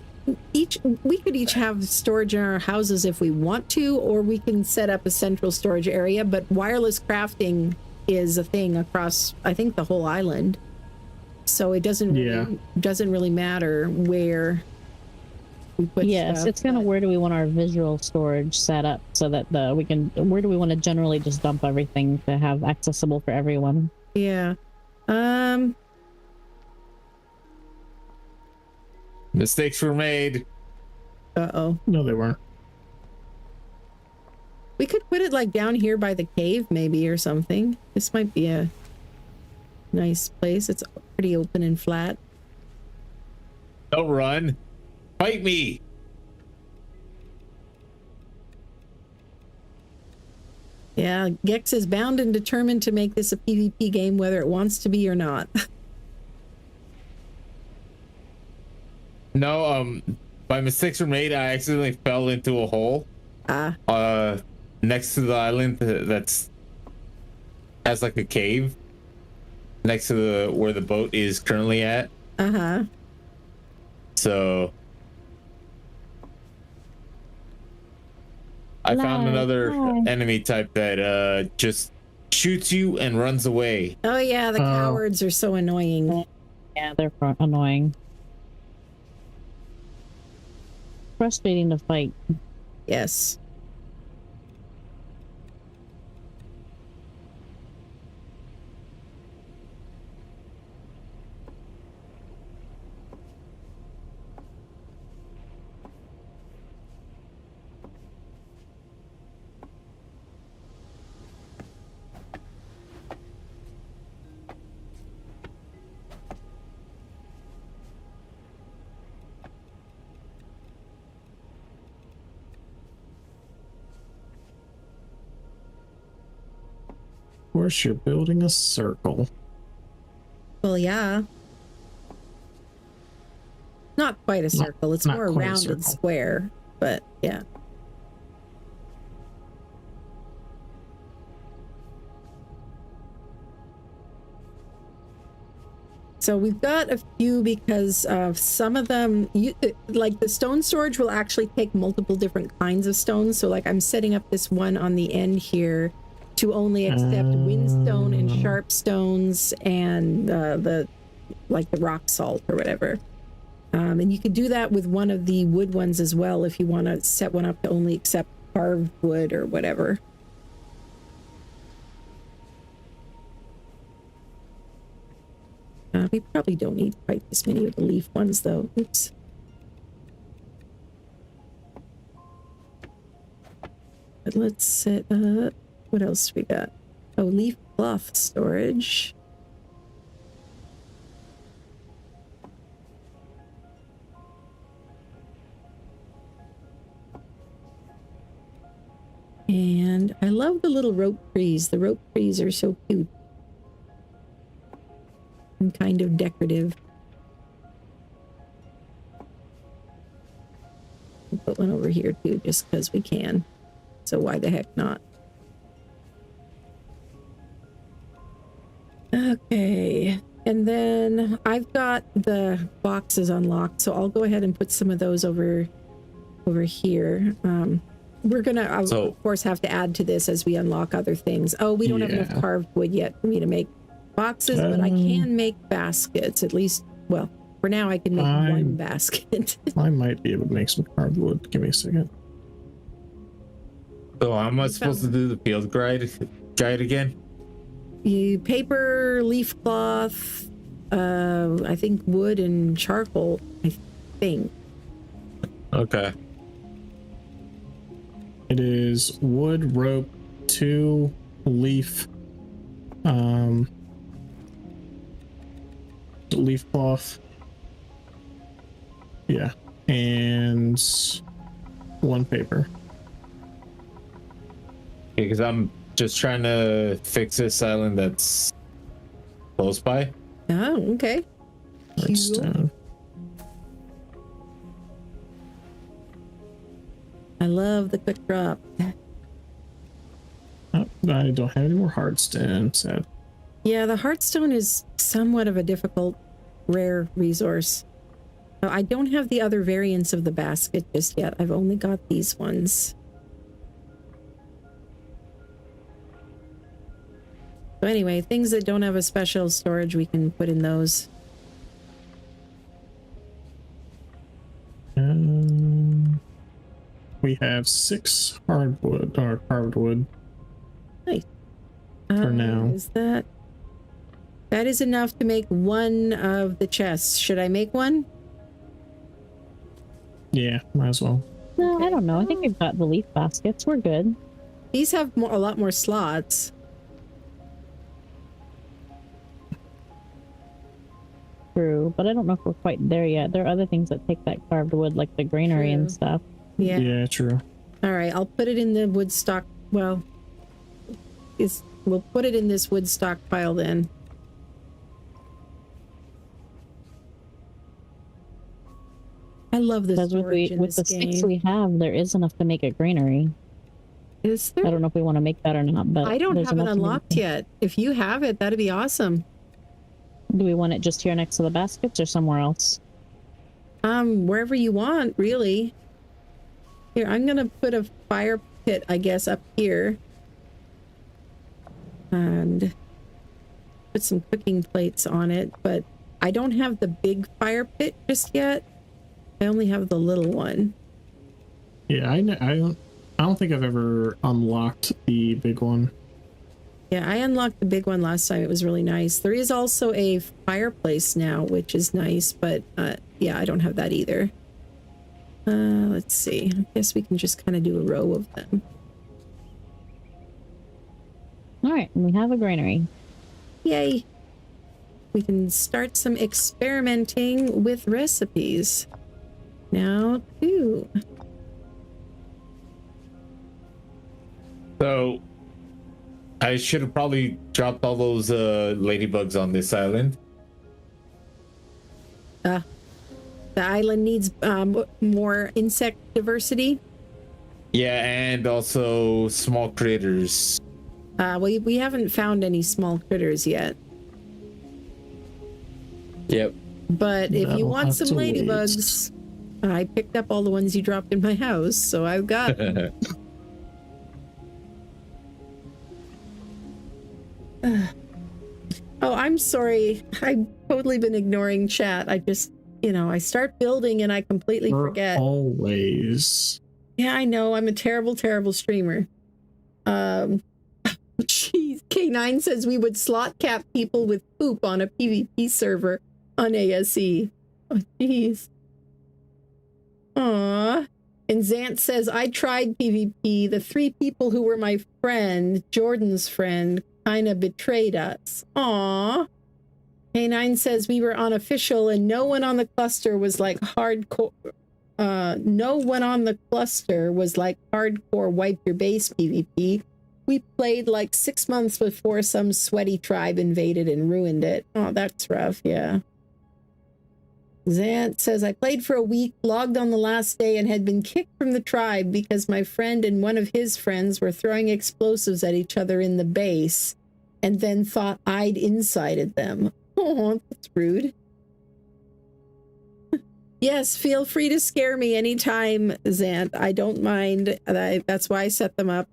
we could each have storage in our houses if we want to, or we can set up a central storage area, but wireless crafting is a thing across, I think, the whole island. So it doesn't really matter where we put stuff, it's kind of where do we want our visual storage set up so that where do we want to generally just dump everything to have accessible for everyone? Yeah. Mistakes were made. Uh-oh. No, they weren't. We could put it like down here by the cave maybe or something. This might be a nice place. It's pretty open and flat. Don't run. Fight me. Yeah, Gex is bound and determined to make this a PvP game whether it wants to be or not. No, my mistakes were made. I accidentally fell into a hole. Next to the island that's has like a cave next to the where the boat is currently at. Uh-huh. So I found another enemy type that just shoots you and runs away. Oh yeah, the cowards are so annoying. Yeah, they're annoying. Frustrating to fight. Yes. Of course, you're building a circle. Well, yeah. Not quite a circle. It's more a rounded square, but yeah. So we've got a few because some of them, like the stone storage will actually take multiple different kinds of stones. So like I'm setting up this one on the end here to only accept windstone and sharp stones and the rock salt or whatever. And you could do that with one of the wood ones as well if you want to set one up to only accept carved wood or whatever. We probably don't need quite this many of the leaf ones though. Oops. But let's set up, what else we got? Oh, leaf cloth storage. And I love the little rope trees. The rope trees are so cute. And kind of decorative. I'll put one over here too, just because we can. So why the heck not? Okay, and then I've got the boxes unlocked, so I'll go ahead and put some of those over here. We're gonna, of course, have to add to this as we unlock other things. Oh, we don't have enough carved wood yet for me to make boxes, but I can make baskets. At least, well, for now I can make one basket. I might be able to make some carved wood. Give me a second. So how am I supposed to do the field guide again? You paper, leaf cloth, I think wood and charcoal, I think. Okay. It is wood, rope, 2 leaf, leaf cloth. Yeah, and 1 paper. Because I'm just trying to fix this island that's close by. Oh, okay. Redstone. I love the quick drop. Oh, I don't have any more hardstone, sad. Yeah, the hardstone is somewhat of a difficult, rare resource. I don't have the other variants of the basket just yet. I've only got these ones. So anyway, things that don't have a special storage, we can put in those. We have 6 hardwood or carved wood. Nice. For now. Is that is enough to make one of the chests. Should I make one? Yeah, might as well. No, I don't know. I think we've got the leaf baskets. We're good. These have a lot more slots. True, but I don't know if we're quite there yet. There are other things that take that carved wood, like the granary and stuff. Yeah. Yeah, true. All right, I'll put it in the wood stock. Well, we'll put it in this wood stockpile then. I love this storage in with this the game. sticks we have, there is enough to make a granary. Is there? I don't know if we want to make that or not, but I don't have it unlocked yet. If you have it, that'd be awesome. Do we want it just here next to the baskets or somewhere else? Wherever you want, really. Here, I'm gonna put a fire pit, I guess, up here. And put some cooking plates on it, but I don't have the big fire pit just yet. I only have the little one. Yeah, I don't think I've ever unlocked the big one. Yeah, I unlocked the big one last time. It was really nice. There is also a fireplace now, which is nice, but yeah, I don't have that either. Let's see. I guess we can just kind of do a row of them. All right, we have a granary. Yay! We can start some experimenting with recipes. Now, too. So, I should have probably dropped all those ladybugs on this island. The island needs more insect diversity. Yeah, and also small critters. We haven't found any small critters yet. Yep. But if you That'll want have some to wait. ladybugs, I picked up all the ones you dropped in my house, so I've got them. Oh, I'm sorry. I've totally been ignoring chat. I just, I start building and I completely forget. Always. Yeah, I know. I'm a terrible, terrible streamer. Jeez. K9 says we would slot cap people with poop on a PvP server on ASE. Oh, jeez. Aww. And Zant says, I tried PvP. The 3 people who were my friend, Jordan's friend, kind of betrayed us. Aww. K9 says we were unofficial and no one on the cluster was like hardcore. No one on the cluster was like hardcore wipe your base PvP. We played like 6 months before some sweaty tribe invaded and ruined it. Oh, that's rough, yeah. Zant says, I played for a week, logged on the last day, and had been kicked from the tribe because my friend and one of his friends were throwing explosives at each other in the base, and then thought I'd incited them. Oh, that's rude. Yes, feel free to scare me anytime, Zant. I don't mind. That's why I set them up.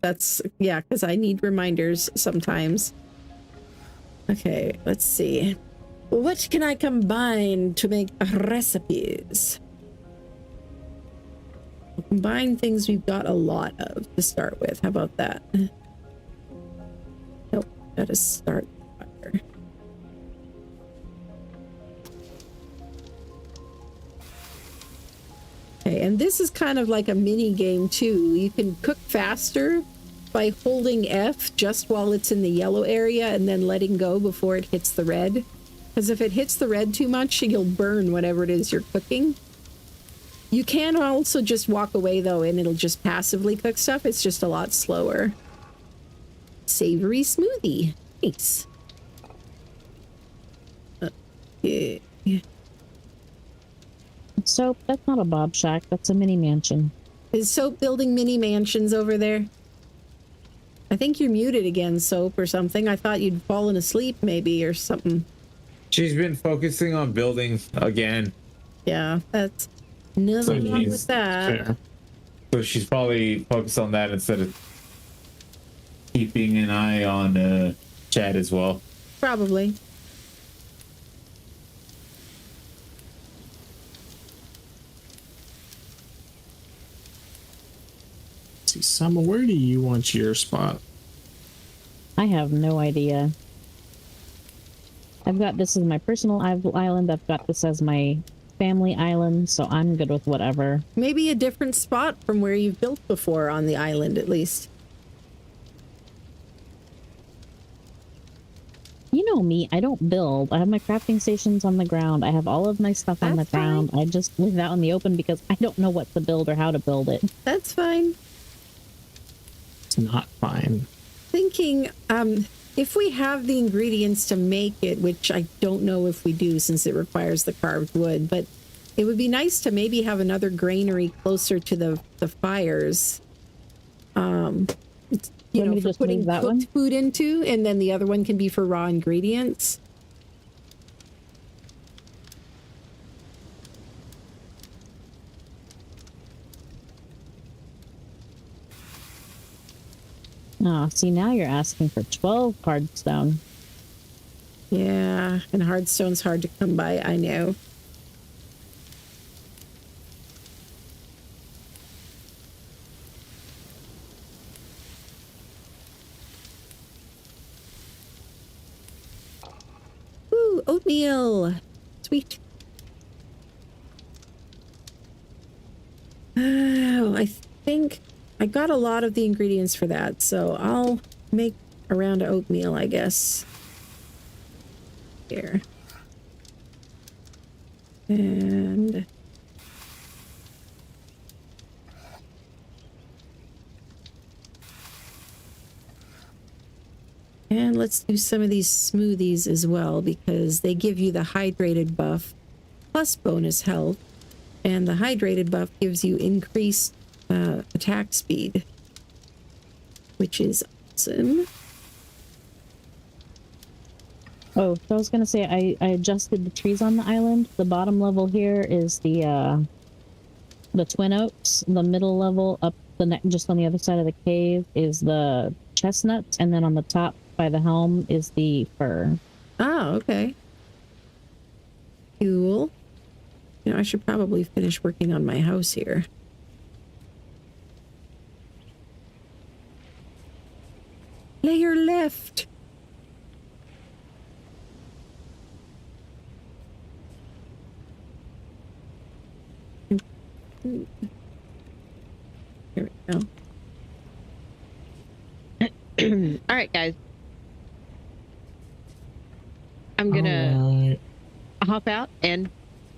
Yeah, because I need reminders sometimes. Okay, let's see. What can I combine to make recipes? We'll combine things we've got a lot of to start with. How about that? Nope, gotta start fire. Okay, and this is kind of like a mini game too. You can cook faster by holding F just while it's in the yellow area and then letting go before it hits the red. Because if it hits the red too much, you'll burn whatever it is you're cooking. You can also just walk away though and it'll just passively cook stuff. It's just a lot slower. Savory smoothie. Nice. Yeah. Soap, that's not a Bob Shack. That's a mini mansion. Is Soap building mini mansions over there? I think you're muted again, Soap, or something. I thought you'd fallen asleep maybe or something. She's been focusing on building again. Yeah, that's nothing wrong with that. Fair. So she's probably focused on that instead of keeping an eye on chat as well. Probably. See, Summer, where do you want your spot? I have no idea. I've got this as my personal island. I've got this as my family island, so I'm good with whatever. Maybe a different spot from where you've built before on the island, at least. You know me, I don't build. I have my crafting stations on the ground. I have all of my stuff on the ground. I just leave that in the open because I don't know what to build or how to build it. That's fine. It's not fine. Thinking, if we have the ingredients to make it, which I don't know if we do since it requires the carved wood, but it would be nice to maybe have another granary closer to the fires. You know, for putting cooked food into, and then the other one can be for raw ingredients. Oh, see, now you're asking for 12 hardstone. Yeah, and hardstone's hard to come by, I know. Ooh, oatmeal. Sweet. Oh, I think I got a lot of the ingredients for that, so I'll make a round of oatmeal, I guess. Here. And let's do some of these smoothies as well, because they give you the hydrated buff plus bonus health, and the hydrated buff gives you increased attack speed, which is awesome. Oh, so I was gonna say I adjusted the trees on the island. The bottom level here is the twin oaks. The middle level up the neck, just on the other side of the cave, is the chestnuts, and then on the top by the helm is the fir. Oh, okay. Cool. You know, I should probably finish working on my house here. Layer left. Here we go. All right, guys. I'm gonna hop out and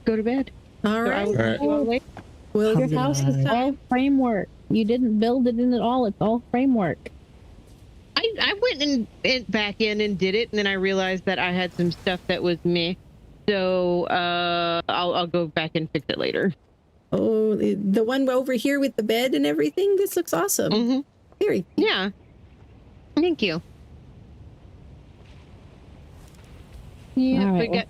go to bed. All right. Well, your house is all framework. You didn't build it in at all. It's all framework. I went and back in and did it, and then I realized that I had some stuff that was me. So I'll go back and fix it later. Oh, the one over here with the bed and everything. This looks awesome. Mm-hmm. Very. Yeah. Thank you. Yeah. All right,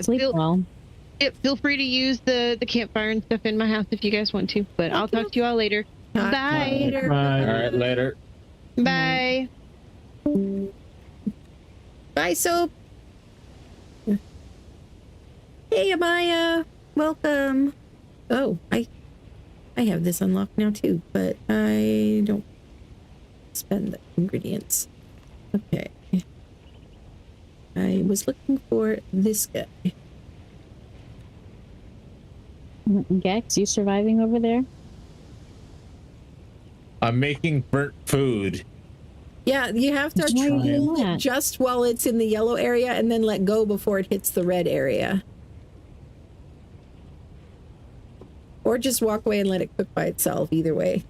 Feel free to use the campfire and stuff in my house if you guys want to. But I'll talk to you all later. Bye. Bye. All right, later. Bye. Bye, Soap. Hey, Amaya. Welcome. Oh, I have this unlocked now too, but I don't spend the ingredients. Okay. I was looking for this guy. Gex, you surviving over there? I'm making burnt food. Yeah, you have to hold it just while it's in the yellow area and then let go before it hits the red area. Or just walk away and let it cook by itself, either way.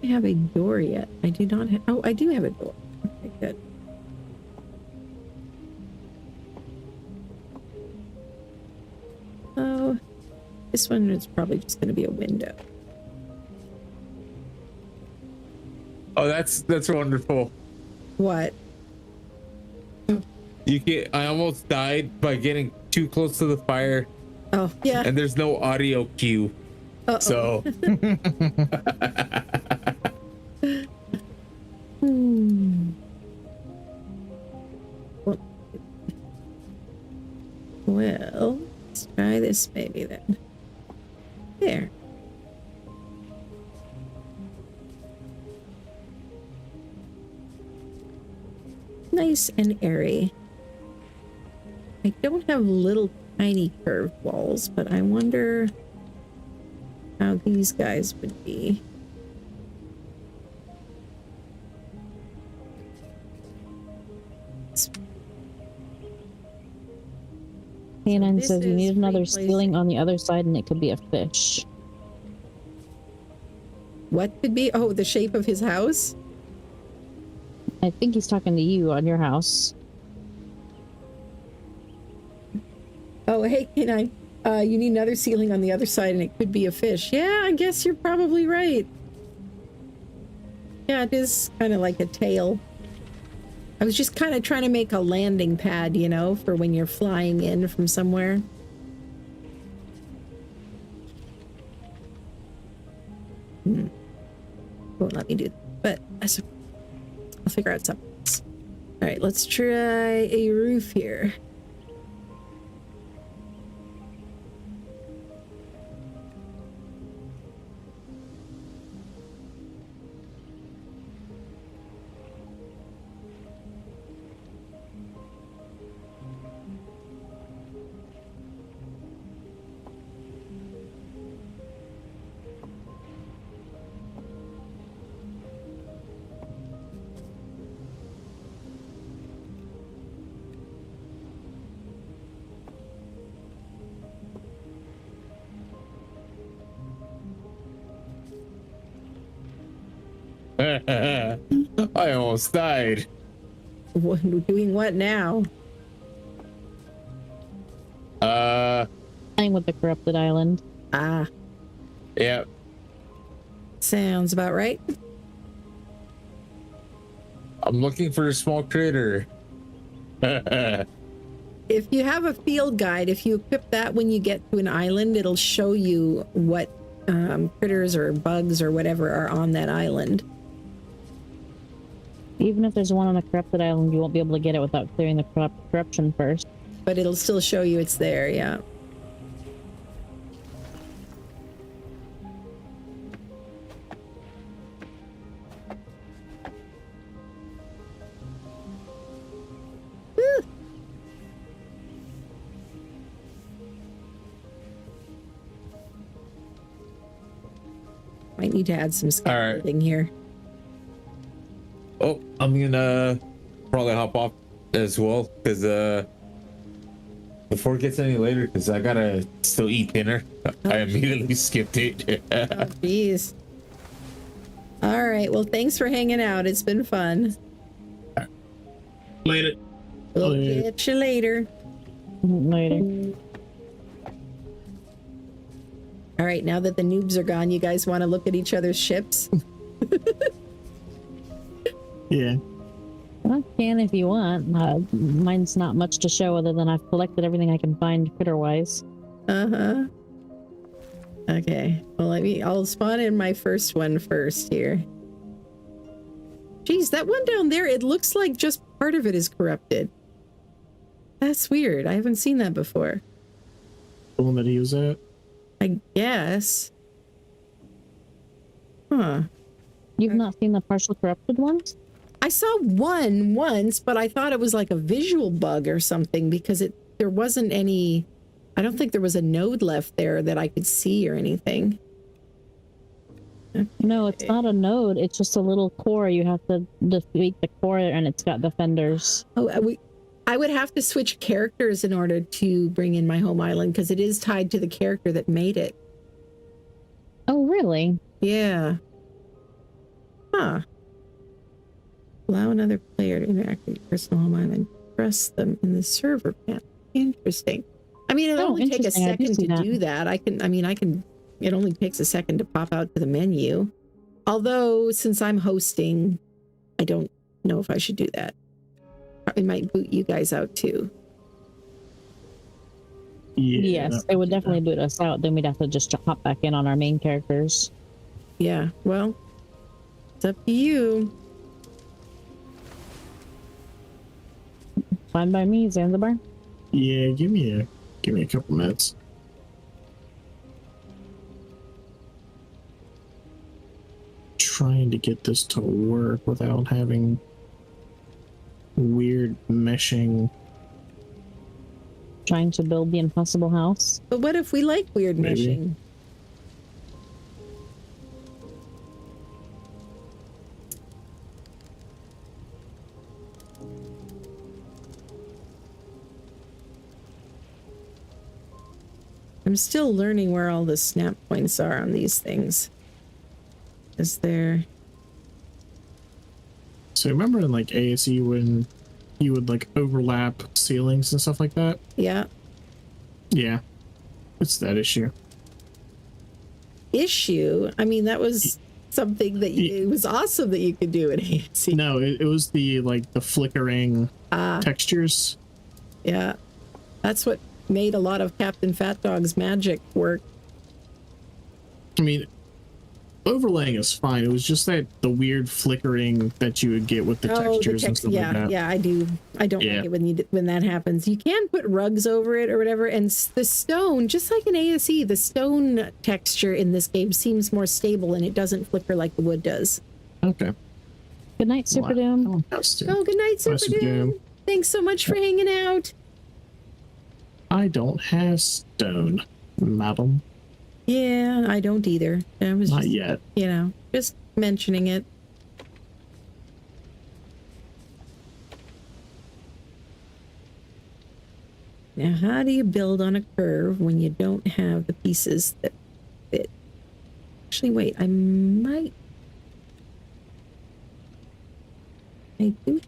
Have a door yet. I do not have. Oh, I do have a door. Okay, good. Oh, this one is probably just going to be a window. Oh, that's wonderful. What? You get. I almost died by getting too close to the fire. Oh, yeah. And there's no audio cue. Uh-oh. So Well, let's try this baby then. There. Nice and airy. I don't have little tiny curved walls, but I wonder how these guys would be. Canine says you need another ceiling on the other side and it could be a fish. What could be? Oh, the shape of his house? I think he's talking to you on your house. Oh, hey, Canine. You need another ceiling on the other side and it could be a fish. Yeah, I guess you're probably right. Yeah, it is kind of like a tail. I was just kind of trying to make a landing pad, you know, for when you're flying in from somewhere. Won't let me do that, but I'll figure out something else. All right, let's try a roof here. I almost died. Doing what now? Playing with the corrupted island. Ah. Yeah. Sounds about right. I'm looking for a small critter. If you have a field guide, if you equip that when you get to an island, it'll show you what critters or bugs or whatever are on that island. Even if there's one on a corrupted island, you won't be able to get it without clearing the corruption first. But it'll still show you it's there, yeah. Woo. Might need to add some scaffolding here. Oh, I'm gonna probably hop off as well because before it gets any later, because I gotta still eat dinner. I immediately skipped it. Oh, jeez. All right. Well, thanks for hanging out. It's been fun. Later. We'll catch you later. Later. All right. Now that the noobs are gone, you guys want to look at each other's ships? Yeah. I can if you want. Mine's not much to show other than I've collected everything I can find critter-wise. Uh-huh. Okay. Well, I'll spawn in my first one first here. Geez, that one down there, it looks like just part of it is corrupted. That's weird. I haven't seen that before. The one that he was at? I guess. Huh. You've not seen the partial corrupted ones? I saw one once, but I thought it was like a visual bug or something because there wasn't any. I don't think there was a node left there that I could see or anything. Okay. No, it's not a node. It's just a little core. You have to defeat the core, and it's got defenders. Oh, I would have to switch characters in order to bring in my home island because it is tied to the character that made it. Oh, really? Yeah. Huh. Allow another player to interact with your personal home island. Press them in the server panel. Interesting. I mean, it'll only take a second to do that. It only takes a second to pop out to the menu. Although, since I'm hosting, I don't know if I should do that. Probably might boot you guys out too. Yeah. Yes, it would definitely boot us out. Then we'd have to just hop back in on our main characters. Yeah, well, it's up to you. Fine by me, Zanzibar. Yeah, give me a couple minutes. Trying to get this to work without having weird meshing. Trying to build the impossible house. But what if we like weird meshing? I'm still learning where all the snap points are on these things. Is there... So remember in like ASE when you would like overlap ceilings and stuff like that? Yeah. Yeah. It's that issue. Issue? I mean, that was something that it was awesome that you could do in ASE. No, it was the like the flickering textures. Yeah. That's what made a lot of Captain Fat Dog's magic work. I mean, overlaying is fine. It was just that the weird flickering that you would get with the textures and stuff like that. Yeah, I do. I don't like it when that happens. You can put rugs over it or whatever, and the stone, just like in ASE, the stone texture in this game seems more stable and it doesn't flicker like the wood does. Okay. Good night, Super Doom. Oh, good night, Super Doom. Thanks so much for hanging out. I don't have stone, madam. Yeah, I don't either. I was not yet. You know, just mentioning it. Now, how do you build on a curve when you don't have the pieces that fit? Actually, wait, I do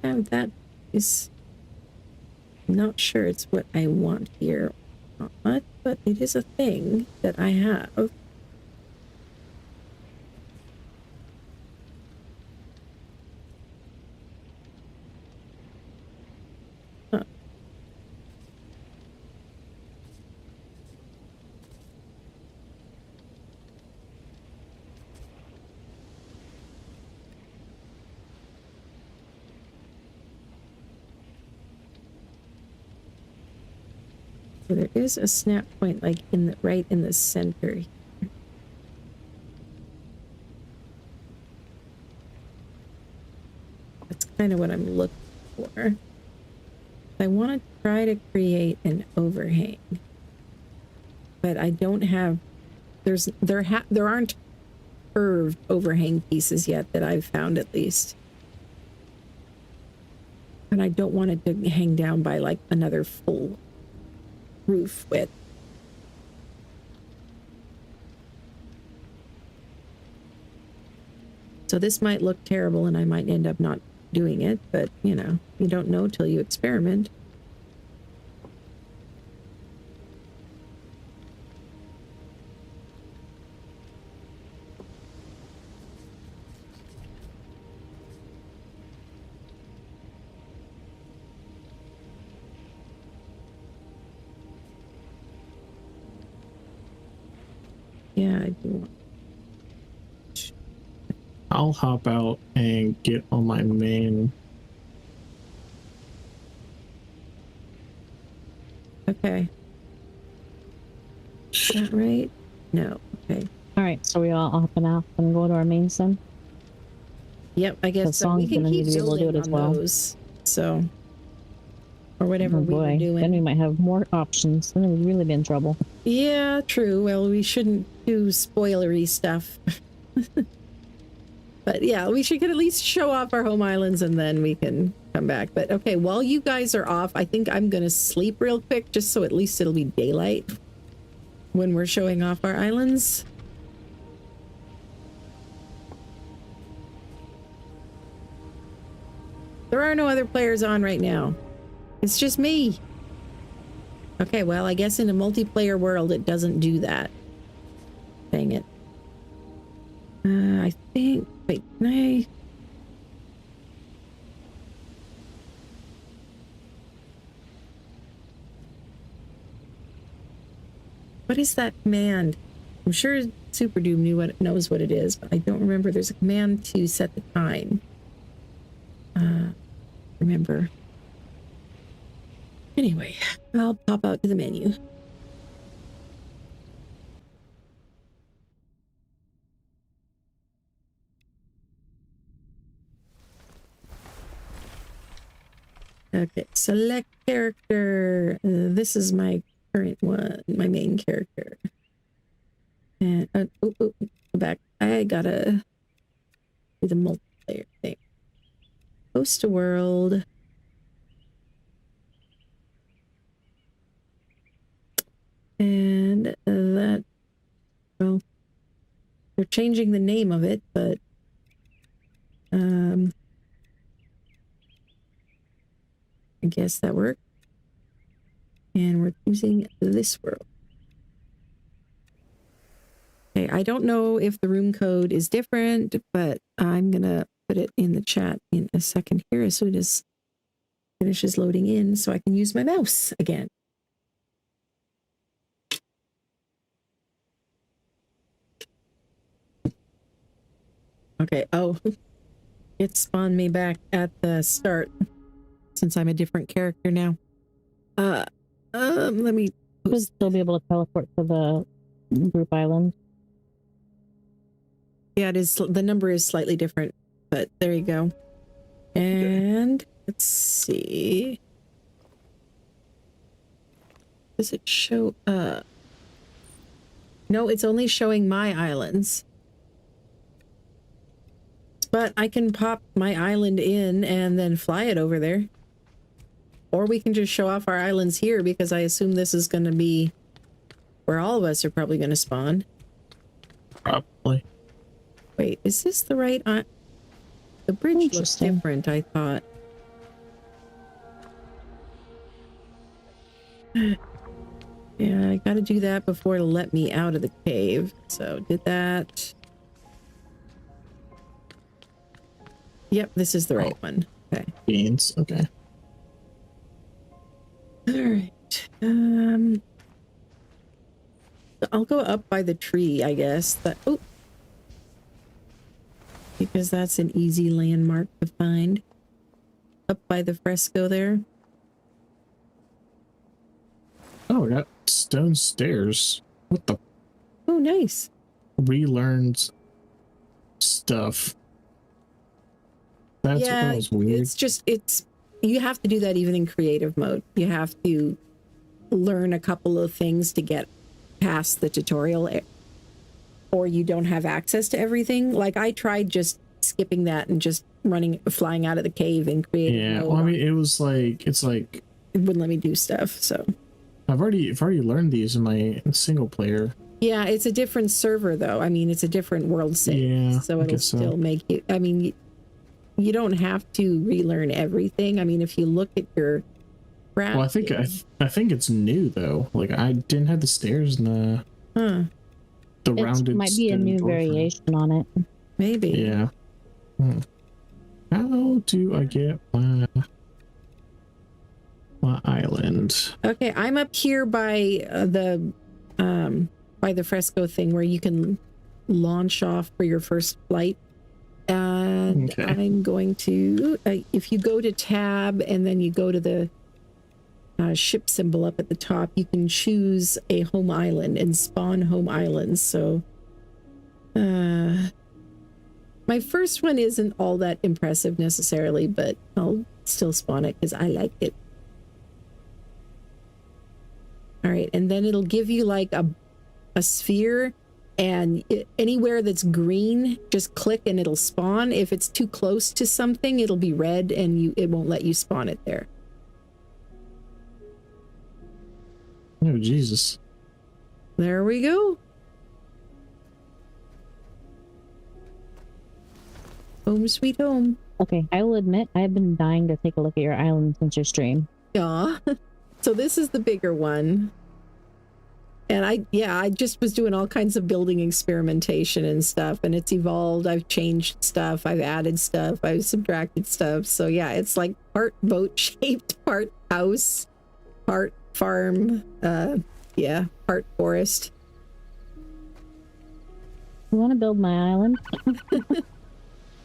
have that. I'm not sure it's what I want here or not, but it is a thing that I have. Huh. There is a snap point like right in the center here. That's kind of what I'm looking for. I want to try to create an overhang, but I don't have. There aren't curved overhang pieces yet that I've found, at least. And I don't want it to hang down by like another full roof width. So this might look terrible and I might end up not doing it, but you know, you don't know till you experiment. Yeah, I do want. I'll hop out and get on my main. Okay. Is that right? No. Okay. All right, so we all hopping out and go to our main sim. Yep, I guess so. We can keep building on those. So, or whatever we were doing. Then we might have more options. Then we'd really be in trouble. Yeah, true. Well, we shouldn't do spoilery stuff. But yeah, we should at least show off our home islands and then we can come back. But okay, while you guys are off, I think I'm going to sleep real quick just so at least it'll be daylight when we're showing off our islands. There are no other players on right now. It's just me. Okay, well, I guess in a multiplayer world, it doesn't do that. Dang it. I think... Wait, can I... What is that command? I'm sure Super Doom knows what it is, but I don't remember. There's a command to set the time. Remember. Anyway, I'll pop out to the menu. Okay, select character. This is my current one, my main character. And go back. I gotta do the multiplayer thing. Host a world. And that, well, they're changing the name of it, but I guess that worked. And we're choosing this world. Okay, I don't know if the room code is different, but I'm gonna put it in the chat in a second here as soon as it finishes loading in so I can use my mouse again. Okay, oh, it spawned me back at the start since I'm a different character now. Let me... Should still be able to teleport to the group island. Yeah, it is. The number is slightly different, but there you go. And let's see. Does it show... No, it's only showing my islands. But I can pop my island in and then fly it over there. Or we can just show off our islands here because I assume this is going to be where all of us are probably going to spawn. Probably. Wait, is this the right... The bridge looks different, I thought. Yeah, I got to do that before it'll let me out of the cave. So did that. Yep, this is the right one. Okay. Beans. Okay. All right. I'll go up by the tree, I guess. Because that's an easy landmark to find. Up by the fresco there. Oh, we got stone stairs. What the? Oh, nice. Relearned stuff. That's yeah, what was weird. It's you have to do that even in creative mode. You have to learn a couple of things to get past the tutorial, or you don't have access to everything. Like I tried just skipping that and just flying out of the cave in creative mode. Well, I mean, it's like it wouldn't let me do stuff. So I've already learned these in my single player. Yeah, it's a different server though. I mean, it's a different world save. Yeah, so it'll still make you. I mean, you don't have to relearn everything. I mean, if you look at your crafting. Well, I think it's new though. Like I didn't have the stairs and the rounded. It might be a new variation on it. Maybe. Yeah. How do I get my island? Okay, I'm up here by the fresco thing where you can launch off for your first flight. And okay. I'm going to, if you go to tab and then you go to the ship symbol up at the top, you can choose a home island and spawn home islands. So my first one isn't all that impressive necessarily, but I'll still spawn it because I like it. All right, and then it'll give you like a sphere, and anywhere that's green, just click and it'll spawn. If it's too close to something, it'll be red and it won't let you spawn it there. Oh, Jesus. There we go. Home sweet home. Okay, I will admit I've been dying to take a look at your island since your stream. Yeah. So this is the bigger one. And I just was doing all kinds of building experimentation and stuff, and it's evolved. I've changed stuff, I've added stuff, I've subtracted stuff. So yeah, it's like part boat shaped, part house, part farm, part forest. You want to build my island?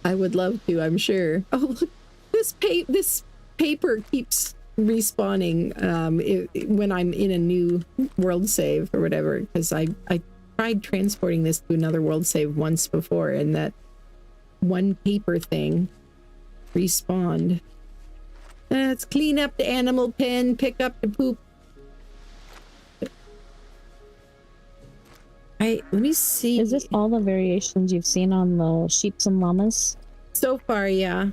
I would love to, I'm sure. Oh, look, this paper keeps respawning when I'm in a new world save or whatever, because I tried transporting this to another world save once before, and that one paper thing respawned. Let's clean up the animal pen, pick up the poop. Let me see. Is this all the variations you've seen on the sheeps and llamas? So far, yeah.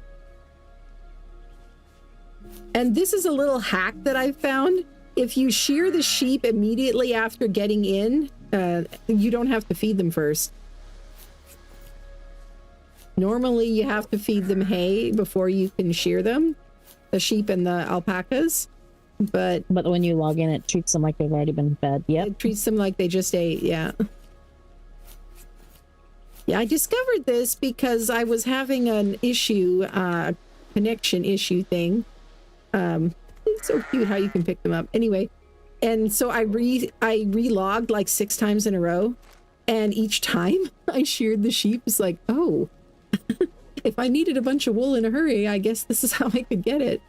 And this is a little hack that I found. If you shear the sheep immediately after getting in, you don't have to feed them first. Normally, you have to feed them hay before you can shear them, the sheep and the alpacas. But when you log in, it treats them like they've already been fed. Yep. It treats them like they just ate, yeah. Yeah, I discovered this because I was having an issue, connection issue thing. It's so cute how you can pick them up. Anyway, and so I re-logged like 6 times in a row, and each time I sheared the sheep, it's like, oh, if I needed a bunch of wool in a hurry, I guess this is how I could get it.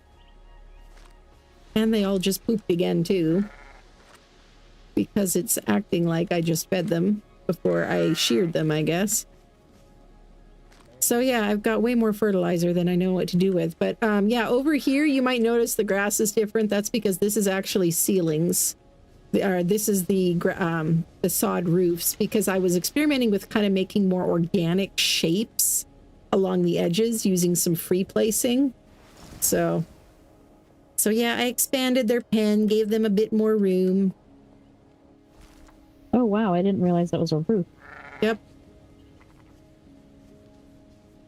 And they all just pooped again too, because it's acting like I just fed them before I sheared them, I guess. So yeah, I've got way more fertilizer than I know what to do with. But yeah, over here you might notice the grass is different. That's because this is actually ceilings. This is the sod roofs, because I was experimenting with kind of making more organic shapes along the edges using some free placing. So yeah, I expanded their pen, gave them a bit more room. Oh wow, I didn't realize that was a roof. Yep.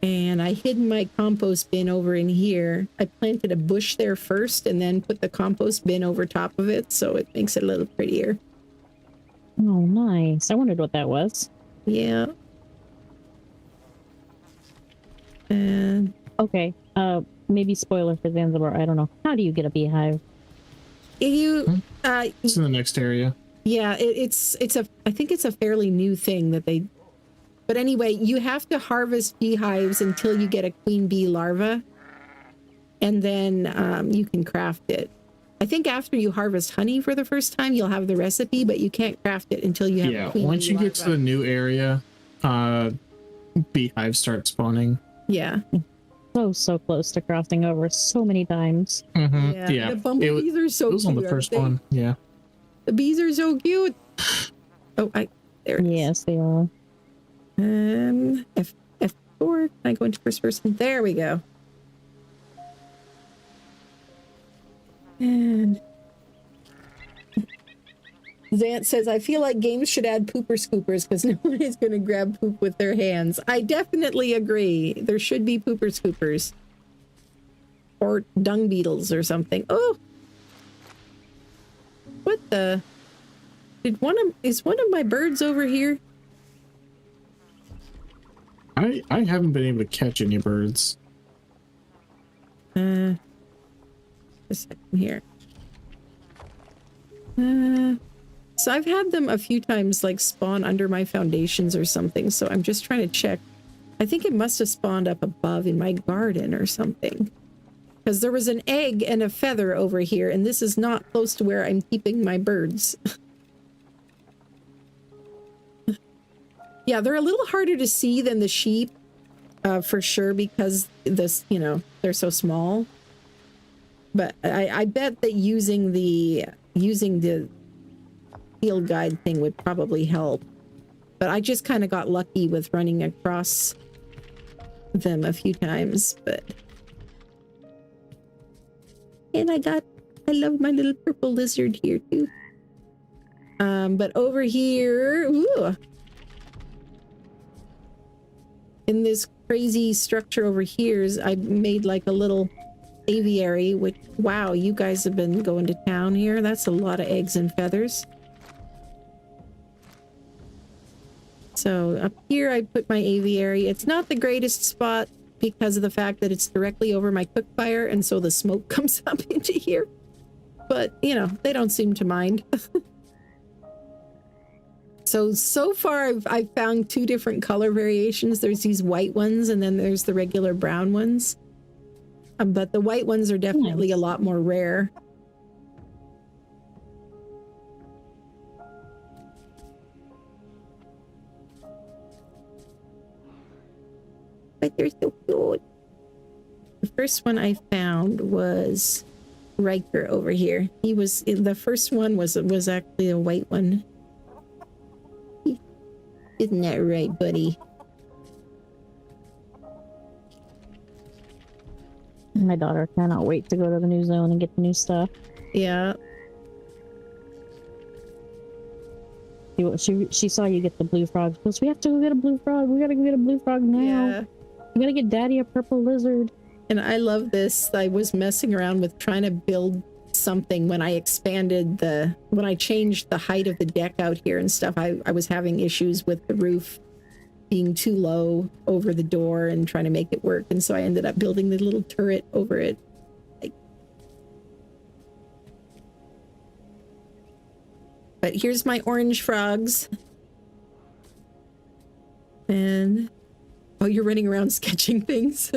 And I hid my compost bin over in here. I planted a bush there first and then put the compost bin over top of it, so it makes it a little prettier. Oh, nice. I wondered what that was. Yeah. And okay, maybe spoiler for Zanzibar, I don't know. How do you get a beehive? It's in the next area. Yeah, I think it's a fairly new thing that they. But anyway, you have to harvest beehives until you get a queen bee larva, and then you can craft it. I think after you harvest honey for the first time, you'll have the recipe, but you can't craft it until you have a queen once bee you get to the new area, beehives start spawning. Yeah. So close to crossing over so many times. Mm-hmm. Yeah. The bumblebees are so cute. It was on the first one. Yeah. The bees are so cute. Oh, there it is. Yes, they are. F4. Can I go into first person? There we go. And Zant says, I feel like games should add pooper scoopers because no one is going to grab poop with their hands. I definitely agree. There should be pooper scoopers. Or dung beetles or something. Oh! What the? Is one of my birds over here? I haven't been able to catch any birds. A second here. So I've had them a few times like spawn under my foundations or something, so I'm just trying to check. I think it must have spawned up above in my garden or something. Because there was an egg and a feather over here, and this is not close to where I'm keeping my birds. Yeah, they're a little harder to see than the sheep, for sure, because they're so small. But I bet that using the field guide thing would probably help. But I just kind of got lucky with running across them a few times. And I love my little purple lizard here too. But over here, ooh, in this crazy structure over here, I made like a little aviary, which, wow, you guys have been going to town here. That's a lot of eggs and feathers. So up here I put my aviary. It's not the greatest spot because of the fact that it's directly over my cook fire, and so the smoke comes up into here. But, they don't seem to mind. So far I've found 2 different color variations. There's these white ones, and then there's the regular brown ones. but the white ones are definitely a lot more rare. But they're so cute. The first one I found was Riker over here. He was the first one was actually a white one. Isn't that right, buddy? My daughter cannot wait to go to the new zone and get the new stuff. Yeah. She saw you get the blue frog. She goes, we have to go get a blue frog. We gotta go get a blue frog now. Yeah. We gotta get Daddy a purple lizard. And I love this. I was messing around with trying to build something when I expanded when I changed the height of the deck out here and stuff. I was having issues with the roof being too low over the door and trying to make it work. And so I ended up building the little turret over it. But here's my orange frogs. And oh, you're running around sketching things.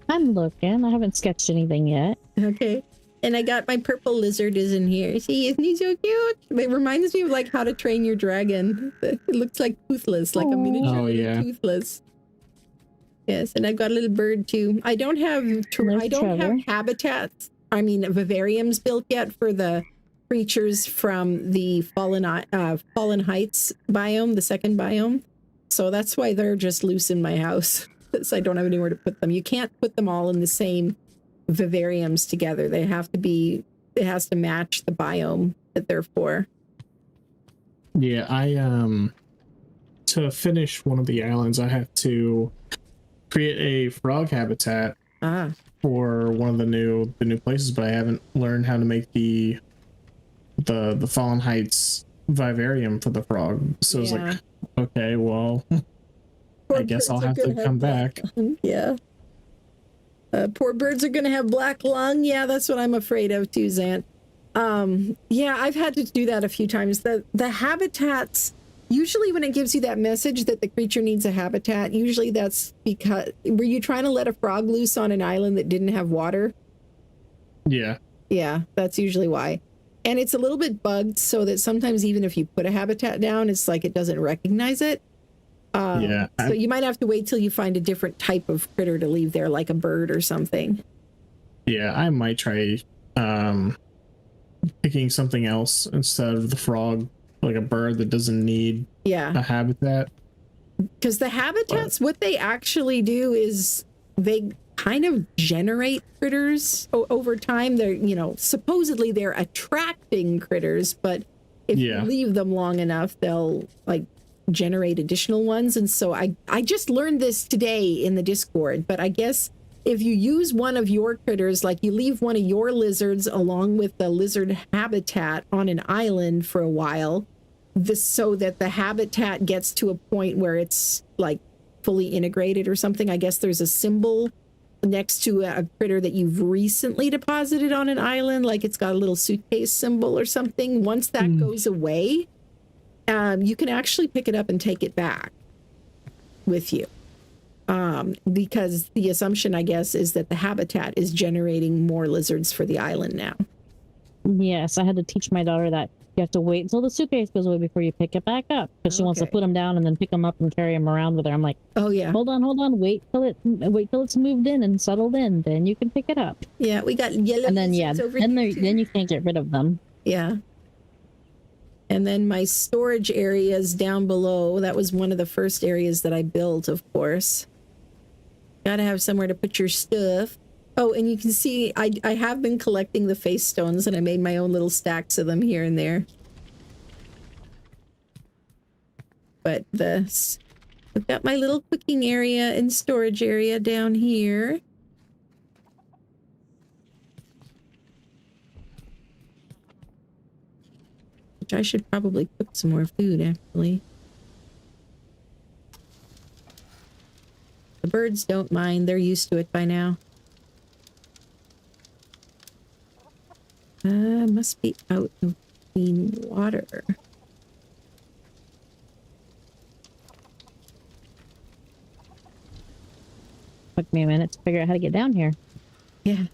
I'm looking. I haven't sketched anything yet. Okay. And I got my purple lizard is in here. See, isn't he so cute? It reminds me of like How to Train Your Dragon. It looks like Toothless, like a miniature Toothless. Yes, and I've got a little bird too. I don't have have habitats. I mean vivariums built yet for the creatures from the Fallen Heights biome, the second biome. So that's why they're just loose in my house. Because I don't have anywhere to put them. You can't put them all in the same vivariums together. It has to match the biome that they're for. Yeah, to finish one of the islands, I have to create a frog habitat for one of the new places, but I haven't learned how to make the Fallen Heights vivarium for the frog. So it's like, okay, well, I guess I'll have to come back. Yeah. Poor birds are going to have black lung. Yeah, that's what I'm afraid of too, Zant. Yeah, I've had to do that a few times. The habitats, usually when it gives you that message that the creature needs a habitat, usually that's because, were you trying to let a frog loose on an island that didn't have water? Yeah. Yeah, that's usually why. And it's a little bit bugged so that sometimes even if you put a habitat down, it's like it doesn't recognize it. So you might have to wait till you find a different type of critter to leave there, like a bird or something. Yeah, I might try picking something else instead of the frog, like a bird that doesn't need a habitat. Because the habitats, what they actually do is they kind of generate critters over time. They're, supposedly they're attracting critters, but if you leave them long enough, they'll like generate additional ones. And so I just learned this today in the Discord, but I guess if you use one of your critters, like you leave one of your lizards along with the lizard habitat on an island for a while, so that the habitat gets to a point where it's like fully integrated or something. I guess there's a symbol next to a critter that you've recently deposited on an island, like it's got a little suitcase symbol or something. Once that goes away, you can actually pick it up and take it back with you. Because the assumption, I guess, is that the habitat is generating more lizards for the island now. Yes, I had to teach my daughter that you have to wait until the suitcase goes away before you pick it back up, because she wants to put them down and then pick them up and carry them around with her. I'm like, oh yeah, hold on, wait till it's moved in and settled in, then you can pick it up. Yeah, we got yellow. And then then you can't get rid of them. Yeah. And then my storage areas down below, that was one of the first areas that I built, of course. Gotta have somewhere to put your stuff. Oh, and you can see I have been collecting the face stones, and I made my own little stacks of them here and there. But I've got my little cooking area and storage area down here. Which I should probably cook some more food, actually. The birds don't mind. They're used to it by now. Must be out of clean water. Took me a minute to figure out how to get down here. Yeah.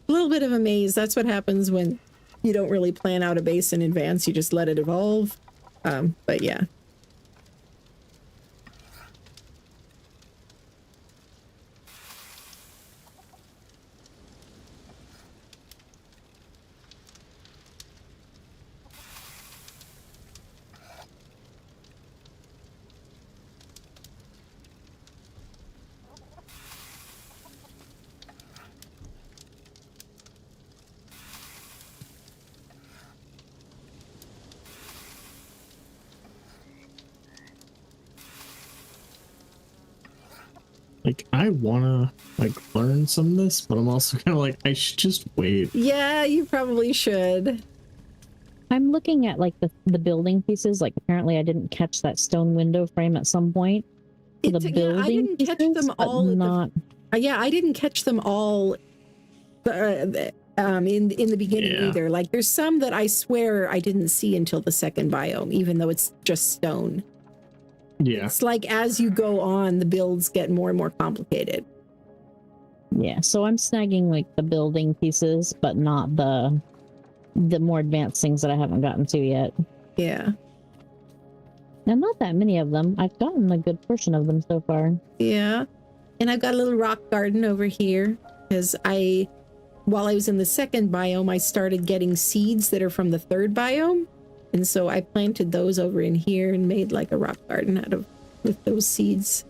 A little bit of a maze. That's what happens when you don't really plan out a base in advance. You just let it evolve. But yeah. Like, I wanna like learn some of this, but I'm also kind of like, I should just wait. Yeah, you probably should. I'm looking at like the building pieces. Like apparently I didn't catch that stone window frame at some point. So the building I didn't pieces, catch them all. Not. Yeah, I didn't catch them all. In the beginning either. Like there's some that I swear I didn't see until the second biome, even though it's just stone. Yeah. It's like as you go on, the builds get more and more complicated. Yeah, so I'm snagging like the building pieces, but not the more advanced things that I haven't gotten to yet. Yeah. And not that many of them. I've gotten a good portion of them so far. Yeah. And I've got a little rock garden over here because while I was in the second biome, I started getting seeds that are from the third biome. And so I planted those over in here and made like a rock garden with those seeds.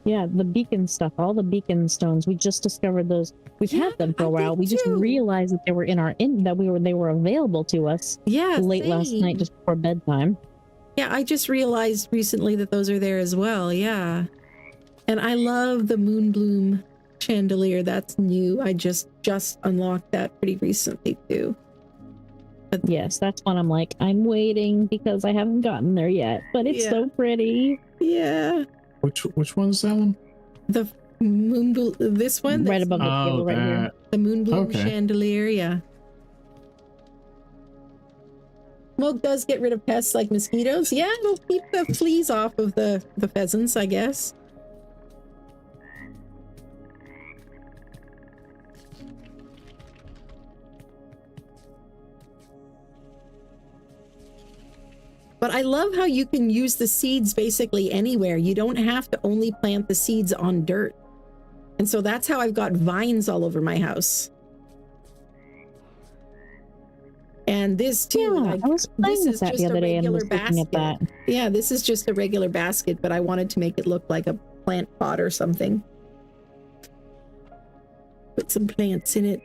Yeah, the beacon stuff, all the beacon stones, we just discovered those. We've had them for a while. We just realized that they were they were available to us. Yeah, late last night, just before bedtime. Yeah, I just realized recently that those are there as well. Yeah, and I love the Moonbloom chandelier. That's new. I just unlocked that pretty recently too. But yes, that's one I'm like, I'm waiting because I haven't gotten there yet. But it's so pretty. Yeah. Which one's that one? The Moonbloom. This one, right above the table, right here. The Moonbloom chandelier. Yeah. Smoke does get rid of pests like mosquitoes. Yeah, it'll keep the fleas off of the pheasants, I guess. But I love how you can use the seeds basically anywhere. You don't have to only plant the seeds on dirt. And so that's how I've got vines all over my house. And this too, yeah, like, I was playing with that the other day and was looking at that. Yeah, this is just a regular basket, but I wanted to make it look like a plant pot or something. Put some plants in it.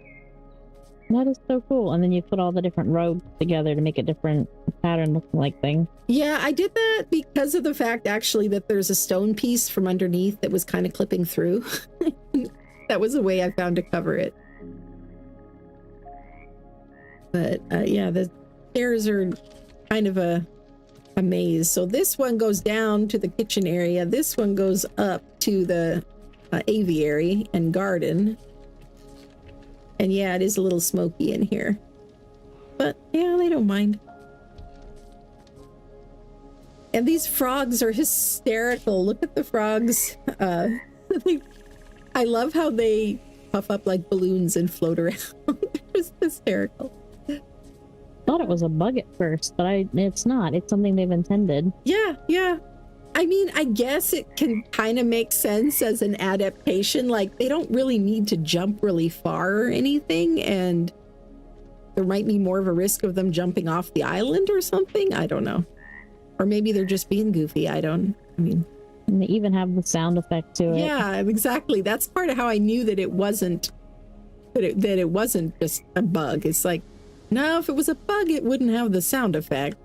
That is so cool. And then you put all the different rows together to make a different pattern looking like thing. Yeah, I did that because of the fact actually that there's a stone piece from underneath that was kind of clipping through. That was a way I found to cover it. But yeah, the stairs are kind of a maze. So this one goes down to the kitchen area. This one goes up to the aviary and garden. And yeah, it is a little smoky in here. But yeah, they don't mind. And these frogs are hysterical. Look at the frogs. I love how they puff up like balloons and float around. It's hysterical. Thought it was a bug at first, but it's not. It's something they've intended. Yeah, yeah. I mean, I guess it can kind of make sense as an adaptation. Like, they don't really need to jump really far or anything, and there might be more of a risk of them jumping off the island or something. I don't know. Or maybe they're just being goofy. And they even have the sound effect to it. Yeah, exactly. That's part of how I knew that it wasn't that it wasn't just a bug. It's like, no, if it was a bug, it wouldn't have the sound effect.